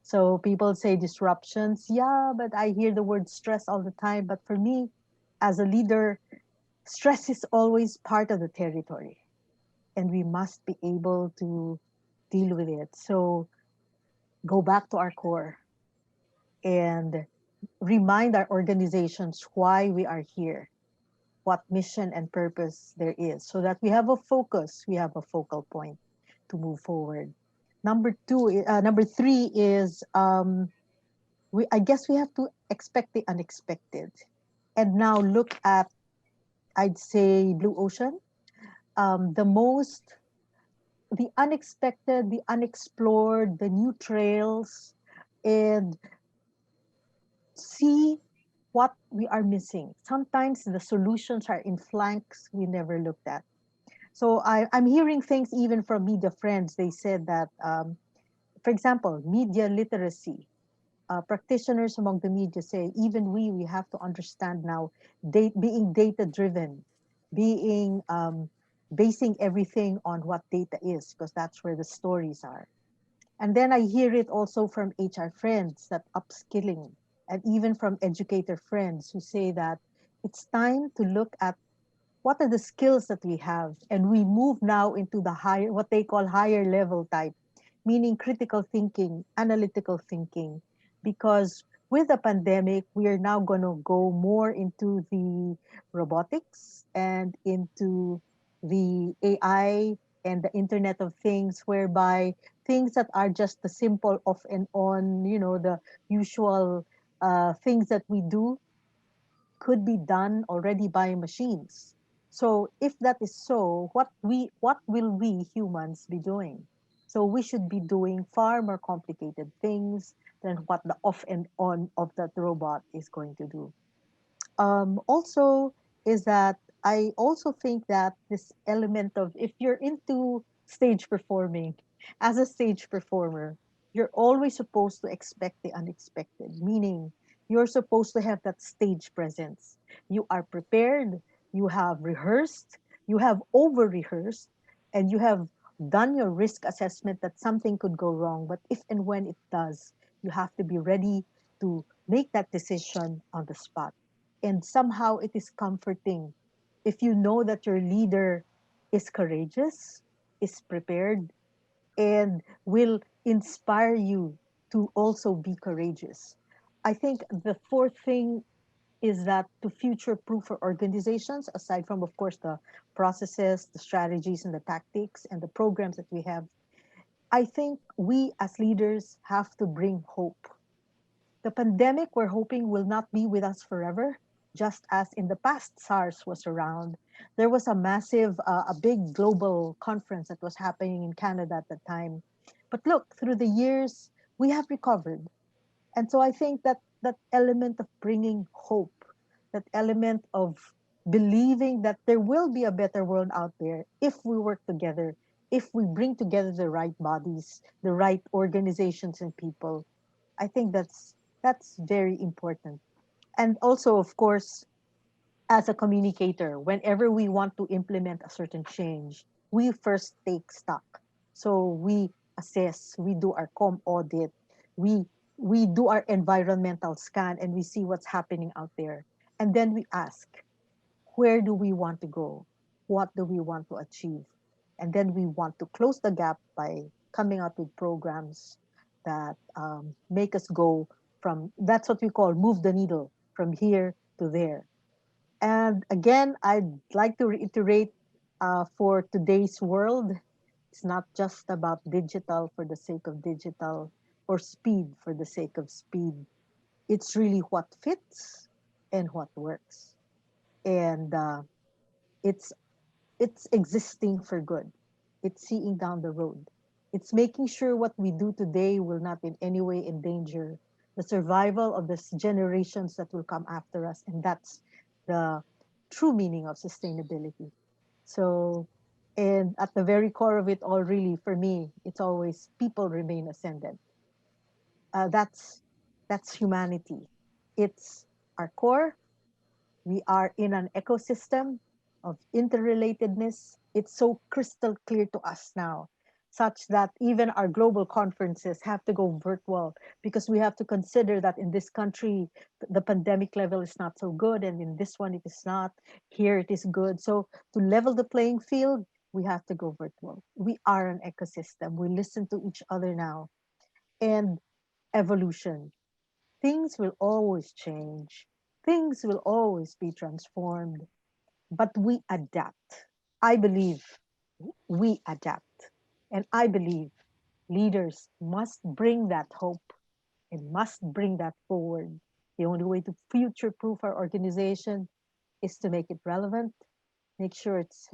So people say disruptions. Yeah, but I hear the word stress all the time. But for me, as a leader, stress is always part of the territory. And we must be able to deal with it. So go back to our core and remind our organizations why we are here, what mission and purpose there is, so that we have a focus, we have a focal point to move forward. Number three is I guess we have to expect the unexpected, and now look at, I'd say, blue ocean, the most, the unexpected, the unexplored, the new trails, and see what we are missing. Sometimes the solutions are in flanks we never looked at. So I'm hearing things even from media friends. They said that, for example, media literacy. Practitioners among the media say, even we have to understand now, being data driven, being basing everything on what data is, because that's where the stories are. And then I hear it also from HR friends that upskilling, and even from educator friends who say that it's time to look at what are the skills that we have, and we move now into the higher, what they call higher level type, meaning critical thinking, analytical thinking, because with the pandemic we are now going to go more into the robotics and into the AI and the internet of things, whereby things that are just the simple off and on, the usual things that we do could be done already by machines. So if that is so, what will we humans be doing? So we should be doing far more complicated things than what the off and on of that robot is going to do. Also, is that I also think that this element of, if you're into stage performing, as a stage performer, you're always supposed to expect the unexpected, meaning you're supposed to have that stage presence. You are prepared, you have rehearsed, you have over rehearsed, and you have done your risk assessment that something could go wrong. But if and when it does, you have to be ready to make that decision on the spot. And somehow it is comforting if you know that your leader is courageous, is prepared, and will inspire you to also be courageous. I think the fourth thing is that to future proof for organizations, aside from, of course, the processes, the strategies, and the tactics and the programs that we have, I think we as leaders have to bring hope. The pandemic, we're hoping, will not be with us forever, just as in the past SARS was around. There was a massive, a big global conference that was happening in Canada at the time. But look, through the years, we have recovered. And so I think that that element of bringing hope, that element of believing that there will be a better world out there if we work together, if we bring together the right bodies, the right organizations and people, I think that's very important. And also, of course, as a communicator, whenever we want to implement a certain change, we first take stock. So we assess, we do our audit, we we do our environmental scan, and we see what's happening out there. And then we ask, where do we want to go? What do we want to achieve? And then we want to close the gap by coming up with programs that make us go from, that's what we call move the needle from here to there. And again, I'd like to reiterate for today's world, it's not just about digital for the sake of digital or speed for the sake of speed. It's really what fits and what works. And it's existing for good. It's seeing down the road. It's making sure what we do today will not in any way endanger the survival of the generations that will come after us. And that's the true meaning of sustainability. So, and at the very core of it all, really, for me, it's always people remain ascendant. That's humanity. It's our core. We are in an ecosystem of interrelatedness. It's so crystal clear to us now, such that even our global conferences have to go virtual because we have to consider that in this country, the pandemic level is not so good, and in this one, it is not. Here, it is good. So to level the playing field, we have to go virtual. We are an ecosystem. We listen to each other now. And evolution. Things will always change. Things will always be transformed, but we adapt. I believe we adapt. And I believe leaders must bring that hope and must bring that forward. The only way to future proof our organization is to make it relevant, make sure it's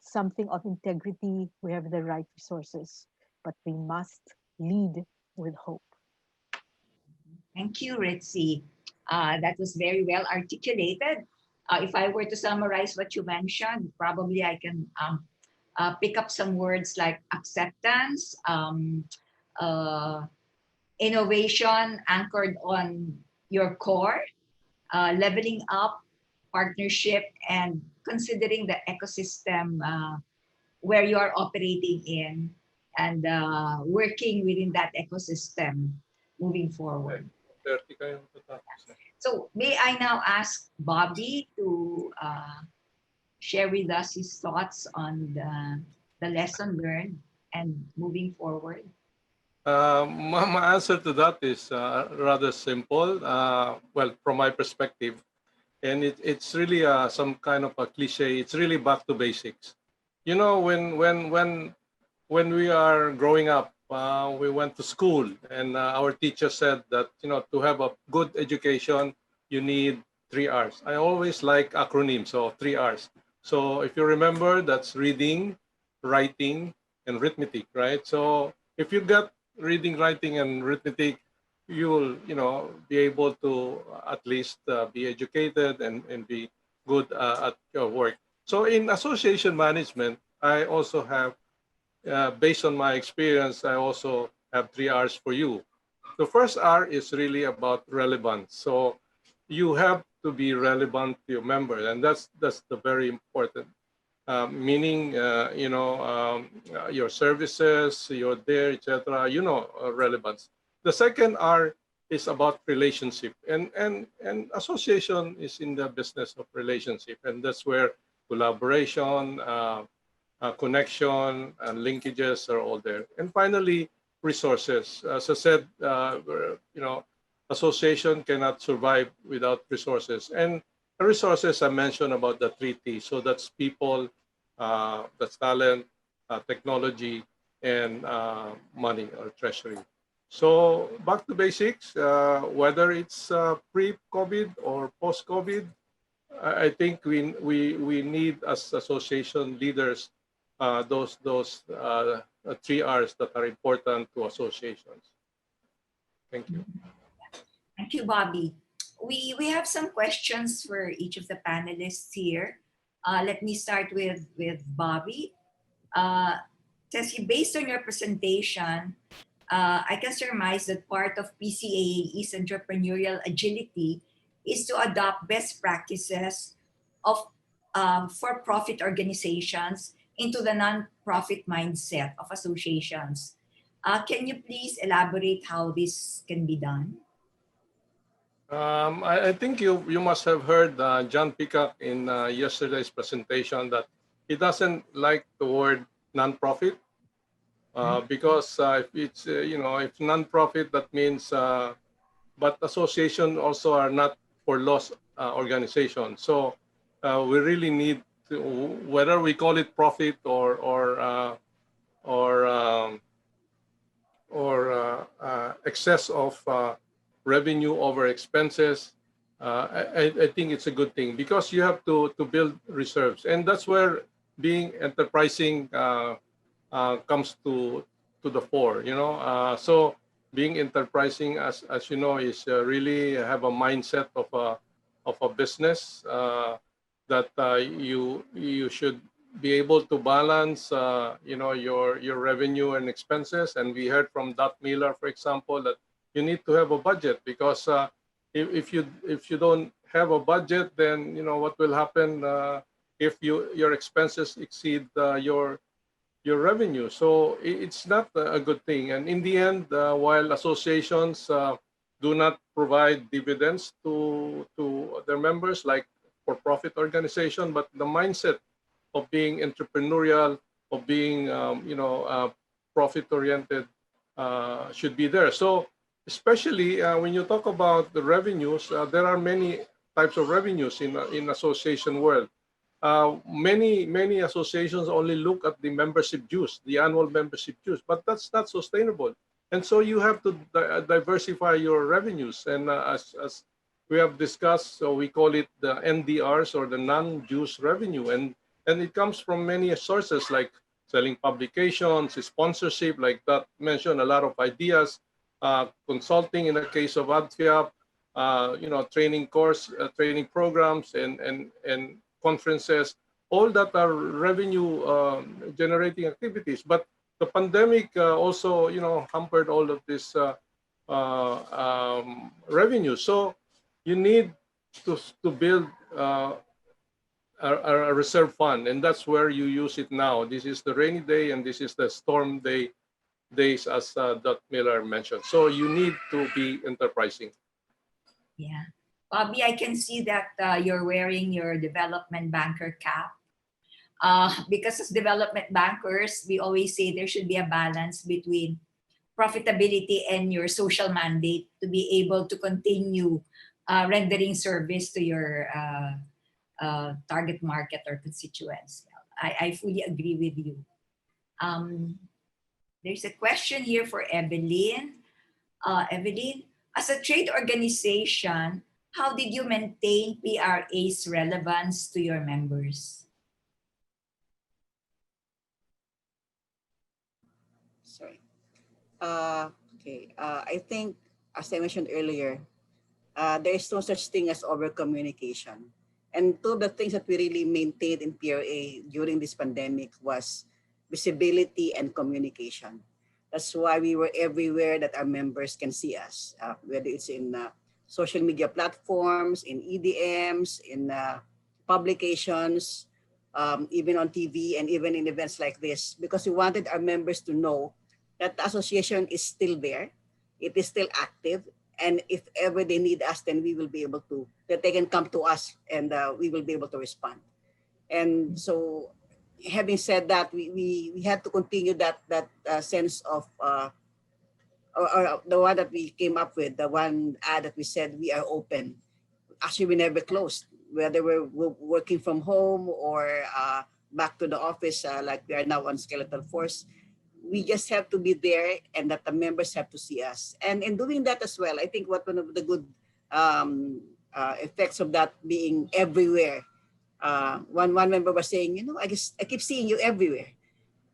something of integrity. We have the right resources, but we must lead with hope. Thank you, Ritzy. That was very well articulated. If I were to summarize what you mentioned, probably I can pick up some words like acceptance, innovation anchored on your core, leveling up, partnership, and considering the ecosystem where you are operating in, and working within that ecosystem moving forward. So may I now ask Bobby to share with us his thoughts on the lesson learned and moving forward? My answer to that is rather simple. Well, from my perspective, and it's really some kind of a cliche. It's really back to basics. You know, when we are growing up, we went to school, and our teacher said that, you know, to have a good education, you need 3 R's. I always like acronyms, so 3 R's. So if you remember, that's reading, writing, and arithmetic, right? So if you got reading, writing, and arithmetic, you'll, you know, be able to at least be educated and be good at your work. So in association management, I also have, based on my experience, I also have 3 R's for you. The first R is really about relevance. So you have to be relevant to your members, and that's the very important. Meaning, you know, your services, you're there, etc. You know, relevance. The second R is about relationship, and association is in the business of relationship, and that's where collaboration, connection, and linkages are all there. And finally, resources. As I said, you know, association cannot survive without resources. And the resources I mentioned about the 3T. So that's people, that's talent, technology, and money or treasury. So back to basics, whether it's pre-COVID or post-COVID, I think we need, as association leaders, those 3 R's that are important to associations. Thank you. Thank you, Bobby. We have some questions for each of the panelists here. Let me start with Bobby. Tessie, based on your presentation, I can surmise that part of PCAAE's entrepreneurial agility is to adopt best practices of for-profit organizations into the non-profit mindset of associations. Can you please elaborate how this can be done? I think you must have heard John Peacock in yesterday's presentation that he doesn't like the word non-profit. because if it's if non-profit, that means but association also are not for loss organization. So we really need to, whether we call it profit or excess of revenue over expenses, I think it's a good thing because you have to build reserves, and that's where being enterprising comes to the fore. So being enterprising, as you know, is really have a mindset of a business that you should be able to balance, your revenue and expenses. And we heard from Dot Miller, for example, that you need to have a budget because if you don't have a budget, then what will happen if your expenses exceed your revenue. So it's not a good thing. And in the end, while associations do not provide dividends to their members like for-profit organization, but the mindset of being entrepreneurial, of being profit-oriented should be there. So especially when you talk about the revenues, there are many types of revenues in association world. Many associations only look at the membership dues, the annual membership dues, but that's not sustainable. And so you have to diversify your revenues. And as we have discussed, so we call it the NDRs, or the non-dues revenue. And it comes from many sources like selling publications, sponsorship, like that mentioned, a lot of ideas, consulting in the case of ADFIAP, training training programs and conferences, all that are revenue generating activities. But the pandemic also, hampered all of this revenue. So you need to build a reserve fund, and that's where you use it now. This is the rainy day, and this is the storm days, as Dr. Miller mentioned. So you need to be enterprising. Yeah. Bobby, I can see that you're wearing your development banker cap. Because as development bankers, we always say there should be a balance between profitability and your social mandate to be able to continue rendering service to your target market or constituents. I fully agree with you. There's a question here for Evelyn. Evelyn, as a trade organization, how did you maintain PRA's relevance to your members? Sorry. Okay. I think, as I mentioned earlier, there is no such thing as over-communication. And two of the things that we really maintained in PRA during this pandemic was visibility and communication. That's why we were everywhere that our members can see us, whether it's in social media platforms, in EDMs, in publications, even on TV, and even in events like this, because we wanted our members to know that the association is still there, it is still active, and if ever they need us, then we will be able to, that they can come to us and we will be able to respond. And so, having said that, we had to continue that sense of, or the one that we came up with, the one ad that we said, we are open. Actually, we never closed, whether we're working from home or back to the office, like we are now on Skeletal Force. We just have to be there, and that the members have to see us. And in doing that as well, I think what one of the good effects of that being everywhere, one member was saying, I keep seeing you everywhere.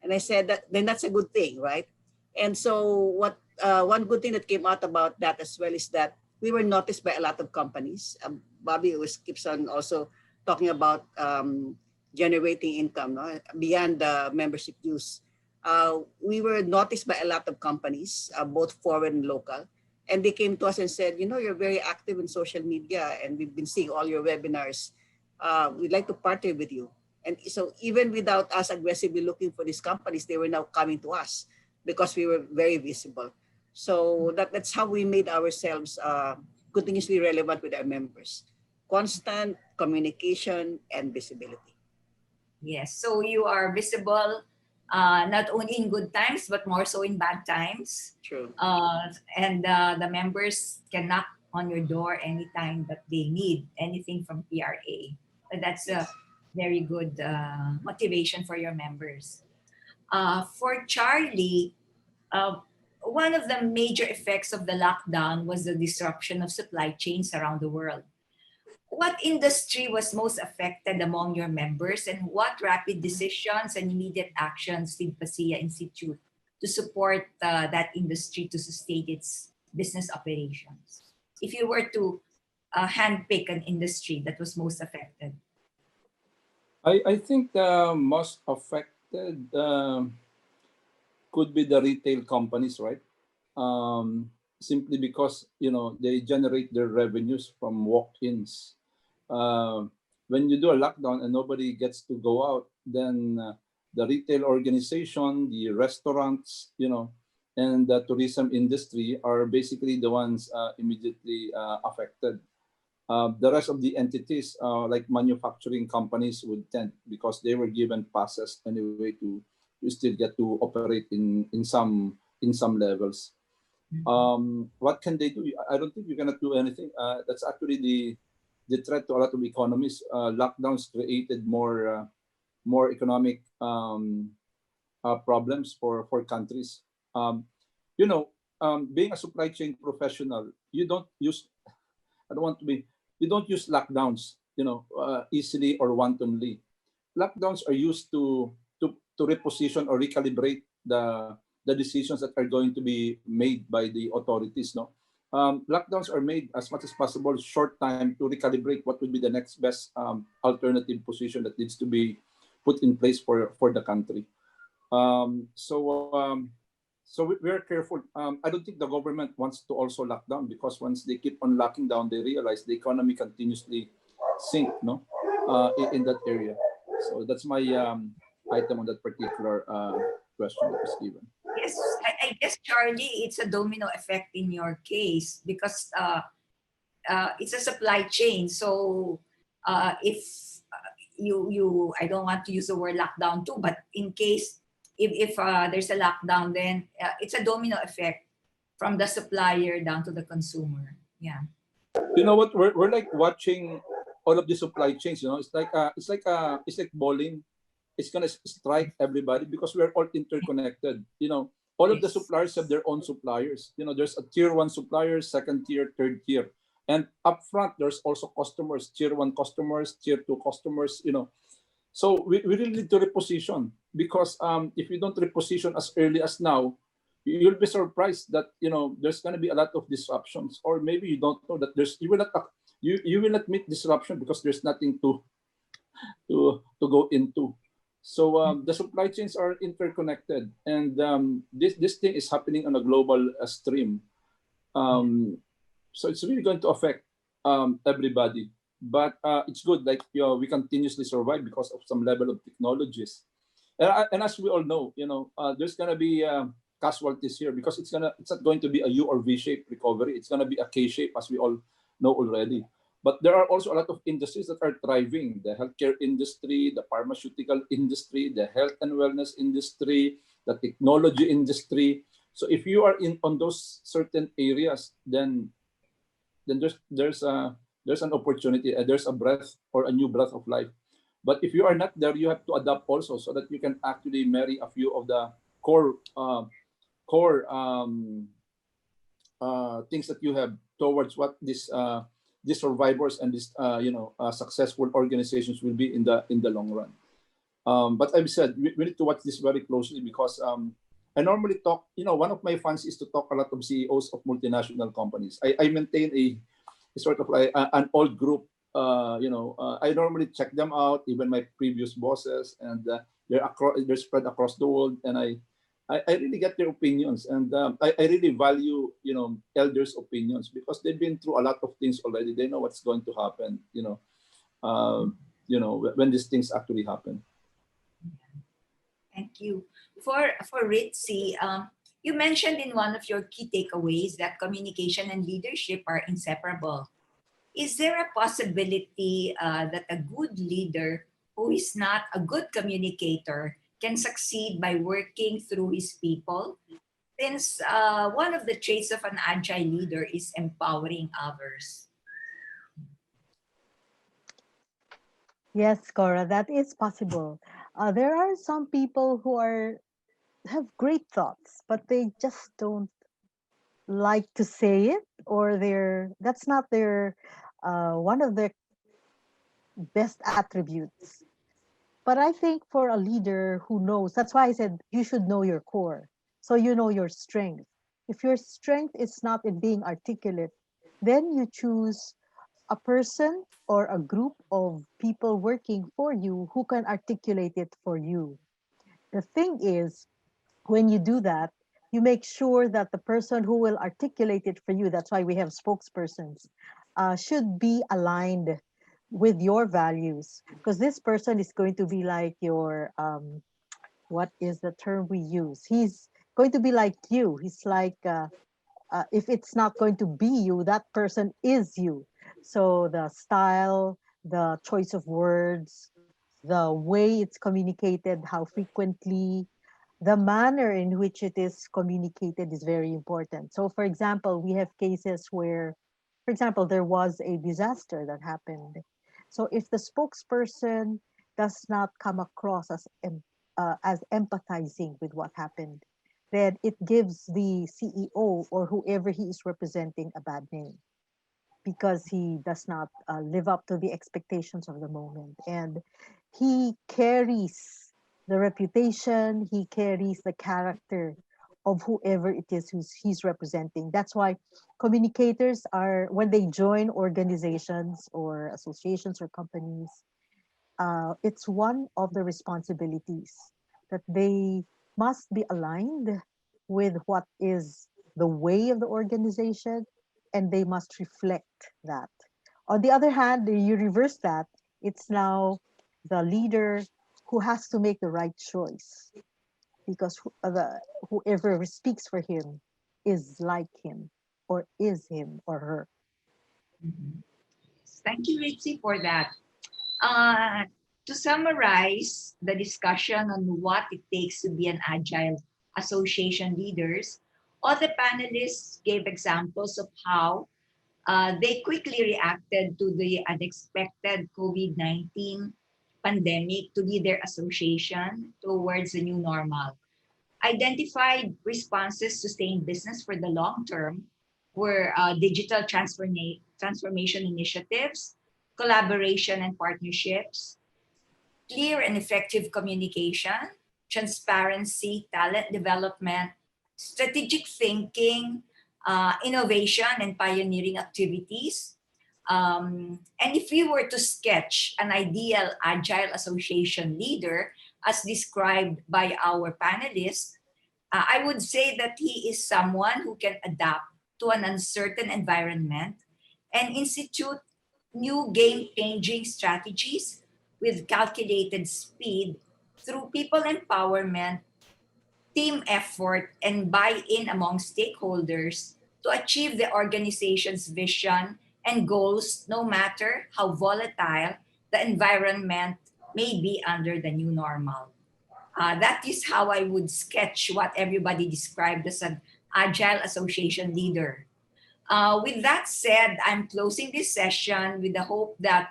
And I said that then that's a good thing, right? And so what one good thing that came out about that as well is that we were noticed by a lot of companies. Bobby always keeps on also talking about generating income, no? Beyond the membership dues. We were noticed by a lot of companies, both foreign and local, and they came to us and said, you're very active in social media, and we've been seeing all your webinars. We'd like to partner with you. And so even without us aggressively looking for these companies, they were now coming to us because we were very visible. So that's how we made ourselves continuously relevant with our members. Constant communication and visibility. Yes, so you are visible not only in good times, but more so in bad times. True. And the members can knock on your door anytime that they need anything from PRA. That's a very good motivation for your members. For Charlie, one of the major effects of the lockdown was the disruption of supply chains around the world. What industry was most affected among your members, and what rapid decisions and immediate actions did PASIA institute to support that industry to sustain its business operations? If you were to handpick an industry that was most affected. I think the most affected could be the retail companies, right? Simply because they generate their revenues from walk-ins. When you do a lockdown and nobody gets to go out, then the retail organization, the restaurants, and the tourism industry are basically the ones immediately affected. The rest of the entities, like manufacturing companies, would tend, because they were given passes anyway to still get to operate in some levels. What can they do? I don't think we cannot do anything. That's actually the threat to a lot of economies. Lockdowns created more economic problems for countries. Being a supply chain professional, you don't use lockdowns, easily or wantonly. Lockdowns are used to reposition or recalibrate the decisions that are going to be made by the authorities. Lockdowns are made as much as possible short time to recalibrate what would be the next best alternative position that needs to be put in place for the country. So we're careful. I don't think the government wants to also lock down, because once they keep on locking down, they realize the economy continuously sink, in that area. So that's my item on that particular question that was given. Yes, I guess, Charlie, it's a domino effect in your case, because it's a supply chain. So if I don't want to use the word lockdown too, but in case if there's a lockdown, then it's a domino effect from the supplier down to the consumer. Yeah. You know what? We're like watching all of the supply chains. It's like bowling. It's gonna strike everybody because we're all interconnected. All of the suppliers have their own suppliers. There's a tier 1 supplier, second tier, third tier, and up front there's also customers, tier 1 customers, tier 2 customers. So we really need to reposition, because if you don't reposition as early as now, you'll be surprised that there's going to be a lot of disruptions, or maybe you don't know that you will not meet disruption because there's nothing to go into. So the supply chains are interconnected, and this thing is happening on a global stream. So it's really going to affect everybody. But it's good, like we continuously survive because of some level of technologies. And as we all know, there's gonna be casualties here, because it's not going to be a U or V-shaped recovery. It's gonna be a K-shape, as we all know already. But there are also a lot of industries that are thriving: the healthcare industry, the pharmaceutical industry, the health and wellness industry, the technology industry. So if you are on those certain areas, then there's an opportunity, there's a breath or a new breath of life. But if you are not there, you have to adapt also, so that you can actually marry a few of the core things that you have towards what these survivors and these successful organizations will be in the long run. But I've said we need to watch this very closely, because I normally talk. One of my funds is to talk a lot of CEOs of multinational companies. I maintain a sort of like an old group. I normally check them out, even my previous bosses, and they're spread across the world, and I really get their opinions, and I really value elders' opinions, because they've been through a lot of things already. They know what's going to happen. When these things actually happen. Thank you. For Ritzy, you mentioned in one of your key takeaways that communication and leadership are inseparable. Is there a possibility that a good leader who is not a good communicator can succeed by working through his people, since one of the traits of an agile leader is empowering others. Yes, Cora, that is possible. There are some people who have great thoughts, but they just don't like to say it, or that's not their one of their best attributes. But I think for a leader who knows, that's why I said you should know your core. So you know your strength. If your strength is not in being articulate, then you choose a person or a group of people working for you who can articulate it for you. The thing is, when you do that, you make sure that the person who will articulate it for you, that's why we have spokespersons, should be aligned with your values. Because this person is going to be like your, what is the term we use? He's going to be like you. He's like, if it's not going to be you, that person is you. So the style, the choice of words, the way it's communicated, how frequently, the manner in which it is communicated is very important. So, for example, we have cases where, for example, there was a disaster that happened. So, if the spokesperson does not come across as empathizing with what happened, then it gives the CEO or whoever he is representing a bad name because he does not live up to the expectations of the moment. And he carries the reputation, he carries the character of whoever it is he's representing. That's why communicators are, when they join organizations or associations or companies, it's one of the responsibilities that they must be aligned with what is the way of the organization, and they must reflect that. On the other hand, you reverse that, it's now the leader who has to make the right choice because whoever speaks for him is like him or is him or her. Thank you, Ritzy, for that. To summarize the discussion on what it takes to be an agile association leaders, all the panelists gave examples of how they quickly reacted to the unexpected COVID-19 pandemic to lead their association towards the new normal. Identified responses to sustain business for the long term were digital transformation initiatives, collaboration and partnerships, clear and effective communication, transparency, talent development, strategic thinking, innovation and pioneering activities. And if we were to sketch an ideal agile association leader as described by our panelists, I would say that he is someone who can adapt to an uncertain environment and institute new game-changing strategies with calculated speed through people empowerment, team effort, and buy-in among stakeholders to achieve the organization's vision and goals, no matter how volatile the environment may be under the new normal. That is how I would sketch what everybody described as an agile association leader. With that said, I'm closing this session with the hope that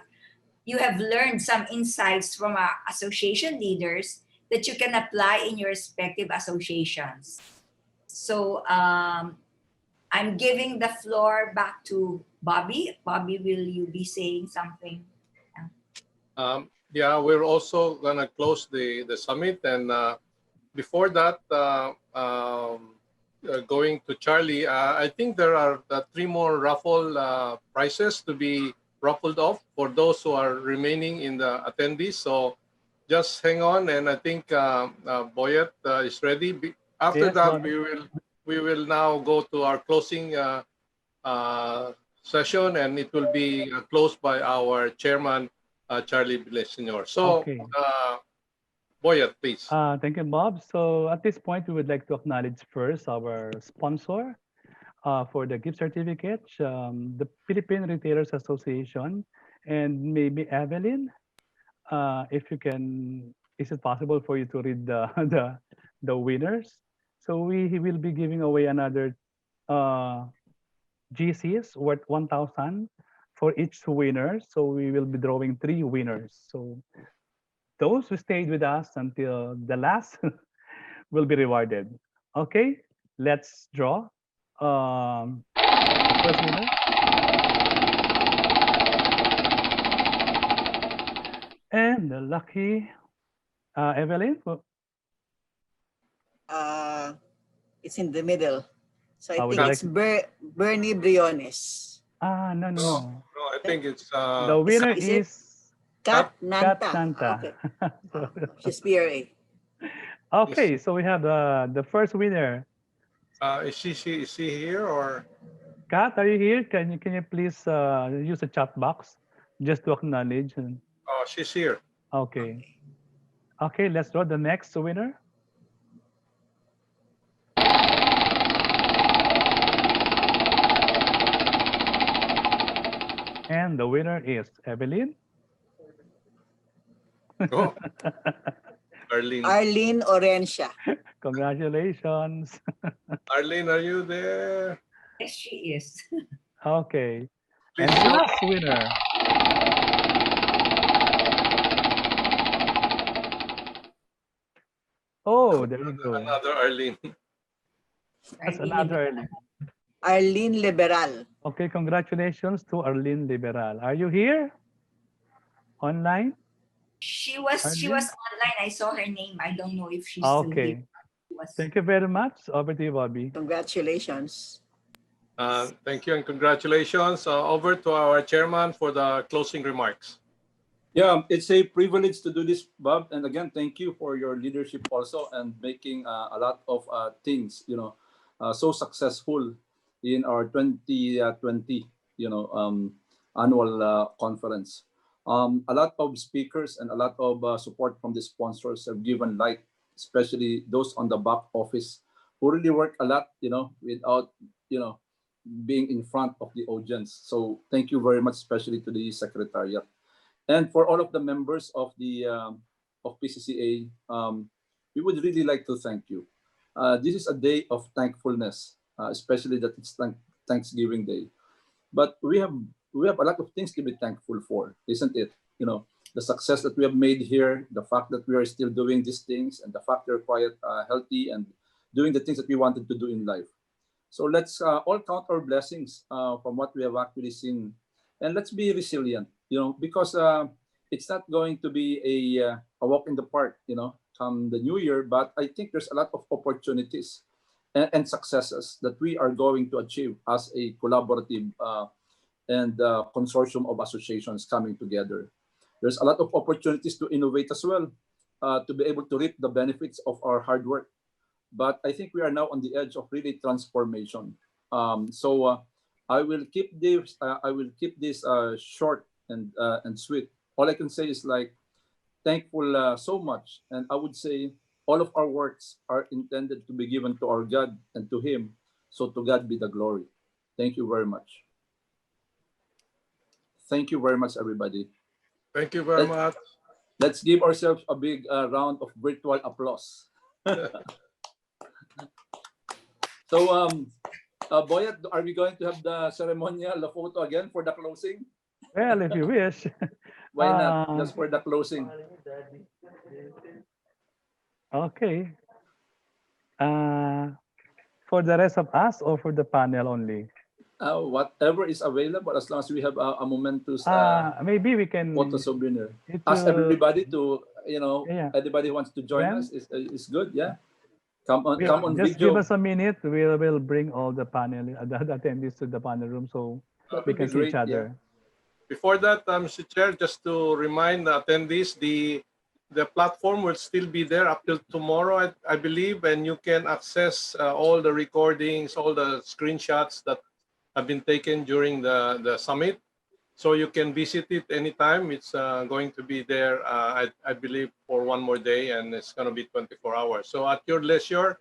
you have learned some insights from our association leaders that you can apply in your respective associations. So I'm giving the floor back to Bobby. Bobby, will you be saying something? Yeah, we're also gonna close the summit, and before that, going to Charlie, I think there are three more raffle prizes to be raffled off for those who are remaining in the attendees. So just hang on, and I think Boyet is ready. After Yes, that, Bobby. we will now go to our closing session, and it will be closed by our chairman, Charlie Villaseñor. So, Okay. Boyet, please. Thank you, Bob. So at this point, we would like to acknowledge first our sponsor for the gift certificate, the Philippine Retailers Association, and maybe Evelyn, if you can is it possible for you to read the the winners? So we will be giving away another GCs worth 1,000 for each winner. So we will be drawing 3 winners. So those who stayed with us until the last will be rewarded. Okay, let's draw the first winner. And the lucky Evelyn. It's in the middle. So I Would think you it's like? Bernie Briones. No, no, No, no. no, I think it's The winner Is it is Kat Kat Nanta? Santa. Okay. She's PRA. Okay, so we have the first winner. is she here or? Kat, are you here? Can you please use the chat box just to acknowledge? Oh, she's here. Okay. Okay, let's draw the next winner. And the winner is Evelyn. Oh, Arlene. Arlene Orencia. Congratulations. Arlene, are you there? Yes, she is. Okay. Please And the show. last winner. Oh, there you go. Another Arlene. That's another Arlene. Arlene Liberal. Okay, congratulations to Arlene Liberal. Are you here? Online? She was Arlene? online. I saw her name. I don't know if she's still here. Okay. Thank you very much. Over to you, Bobby. Congratulations. Thank you and congratulations. Over to our chairman for the closing remarks. Yeah, it's a privilege to do this, Bob. And again, thank you for your leadership also and making a lot of things, so successful in our 2020, annual conference. A lot of speakers and a lot of support from the sponsors have given light, especially those on the back office who really work a lot, without, being in front of the audience. So thank you very much, especially to the secretariat. And for all of the members of the of PCCA, we would really like to thank you. This is a day of thankfulness, especially that it's Thanksgiving Day. But we have a lot of things to be thankful for, isn't it? The success that we have made here, the fact that we are still doing these things, and the fact we're quite healthy and doing the things that we wanted to do in life. So let's all count our blessings from what we have actually seen, and let's be resilient. Because it's not going to be a walk in the park, come the new year. But I think there's a lot of opportunities and successes that we are going to achieve as a collaborative and consortium of associations coming together. There's a lot of opportunities to innovate as well, to be able to reap the benefits of our hard work. But I think we are now on the edge of really transformation. So I will keep this. Short and sweet. All I can say is thankful so much, and I would say all of our works are intended to be given to our God and to Him. So to God be the glory. Thank you very much. Thank you very much, everybody. Thank you very much. Let's give ourselves a big round of virtual applause. So, Boyet, are we going to have the ceremonial photo again for the closing? Well, if you wish. Why not? Just for the closing. Okay. For the rest of us or for the panel only? Whatever is available, as long as we have a momentous maybe we can photo souvenir. Ask everybody to, everybody wants to join us. It's good, yeah. Come on just video. give us a minute. We will bring all the panel, the attendees to the panel room so we can see each other. Yeah. Before that, Mr. Chair, just to remind the attendees, the platform will still be there up till tomorrow, I believe, and you can access all the recordings, all the screenshots that have been taken during the summit. So you can visit it anytime. It's going to be there, I believe, for one more day, and it's going to be 24 hours. So at your leisure,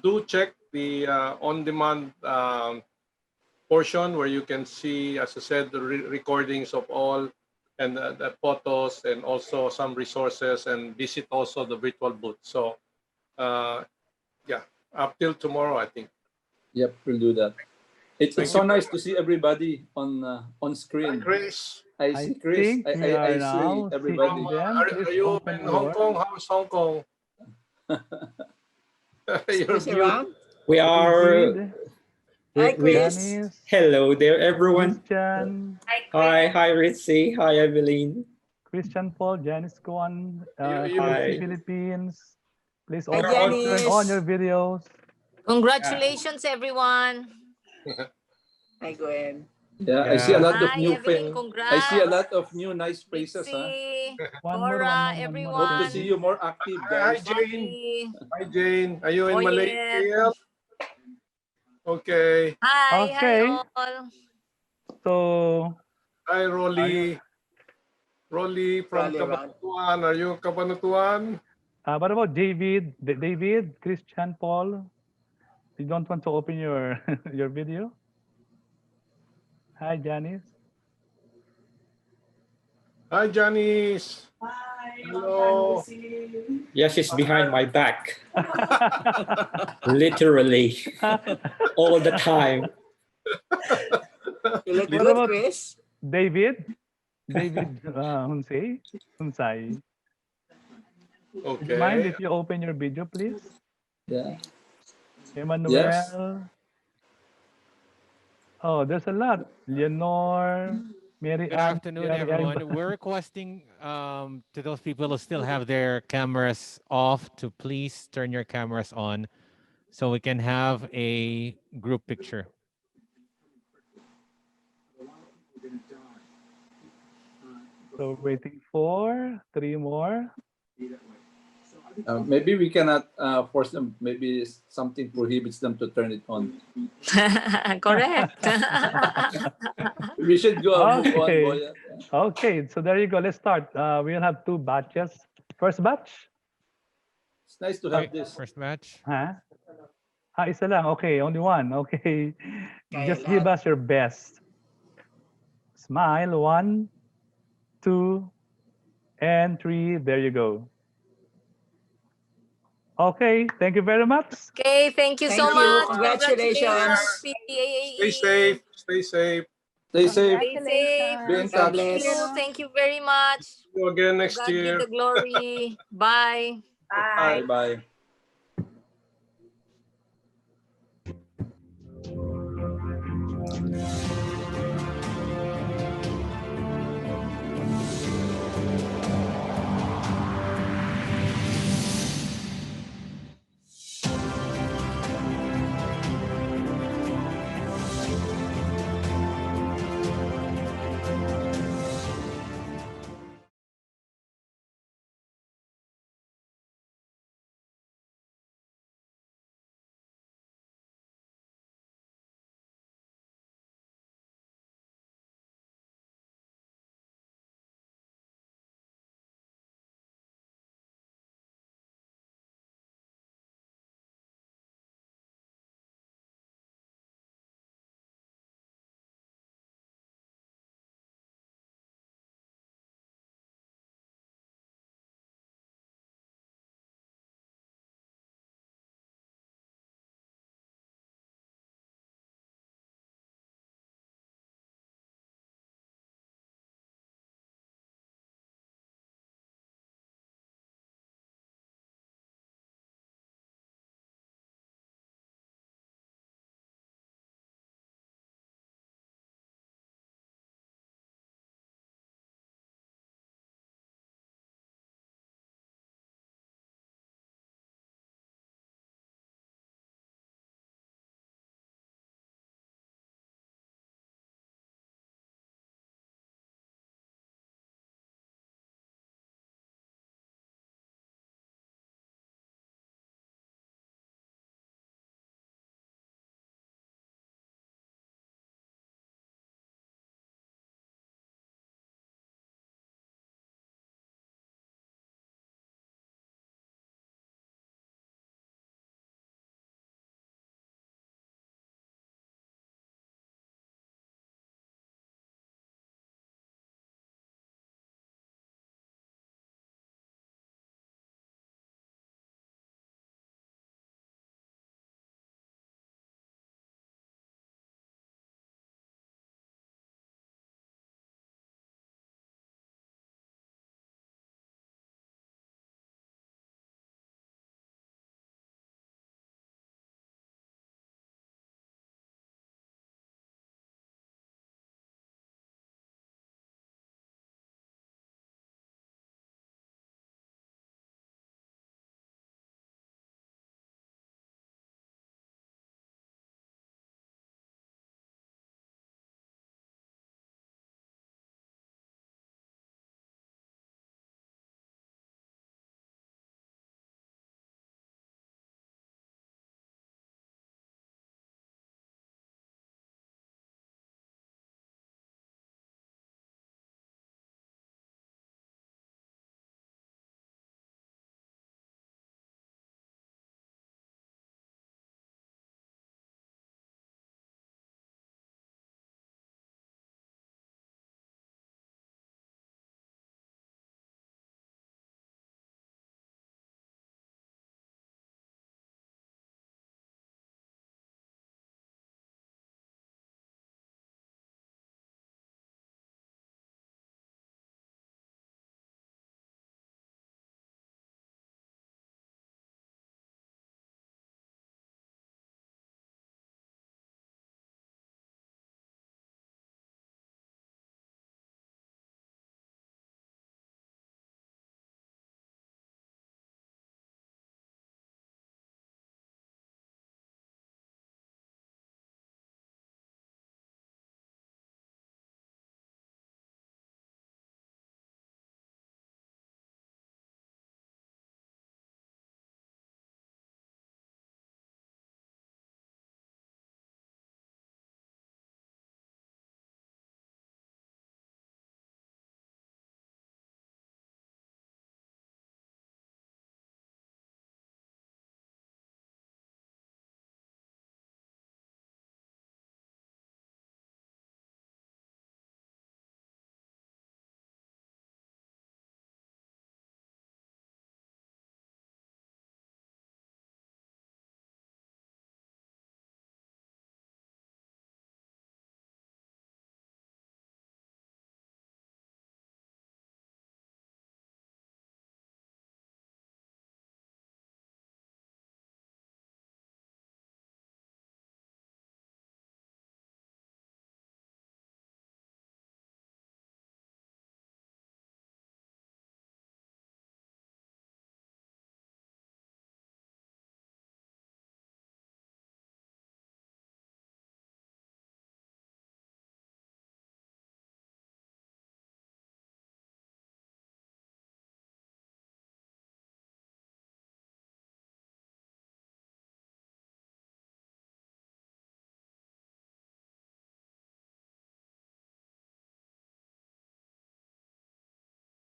do check the on-demand portion where you can see, as I said, the recordings of all and the photos and also some resources, and visit also the virtual booth. So yeah, up till tomorrow, I think. Yep, we'll do that. It's Thank so you. nice to see everybody on screen. Chris, I I see Chris. think we are I see now everybody. seeing them. are Please you open in Hong your. Kong? How's Hong Kong? Is You're Chris mute. around? We are. David, Hi, Chris. Janice, Hello there, everyone. Christian, Hi, Ritzy. Hi, Evelyn. Christian Paul, Janice Guan, You- Trustee Hi. Philippines. Please Hi, also turn on Janice. your videos. Congratulations, everyone. Hi, Gwen. Yeah, I see a lot of Hi, new Evelyn. I see a Congrats. lot of new nice faces. Huh? Dixie, One Cora, more, Hope to everyone. see you more active, Hi, guys. Jane. Bobby, Hi, Jane. Are you in Malaysia? Oyet. Okay. Hi, Okay. all. So, Hi, Rolly. Rolly from Rolly around. Cabanatuan. Are you Cabanatuan? what about David? David, Christian Paul? You don't want to open your your video? Hi, Janice. Hi, Janice. Hello. Yes, she's behind my back. Literally. All the time. You look What good, about Chris. David? David Hunsay? Hunsay. Would you mind Okay. if you open your video, please? Yeah. Emmanuel. Yes. Oh, there's a lot. Leonore, Mary Good Ann. afternoon, everyone. We're requesting to those people who still have their cameras off to please turn your cameras on so we can have a group picture. So waiting for 3 more. Maybe we cannot force them. Maybe something prohibits them to turn it on. Correct. We should go move on, Okay. Boya. Okay, so there you go. Let's start. We'll have 2 batches. First batch? It's nice to have Okay, this. first match. Huh? Isa lang. Okay, only one. Okay. Kaya Just give lahat. us your best. Smile. 1, 2, and 3. There you go. Okay, thank you very much. Okay, thank you so Thank you. much. Congratulations. PCAAE. Stay safe. Stay safe. Stay safe. Stay safe. Be in God touch. bless. Thank you very much. See you again next God give year. the glory. Bye. Bye bye.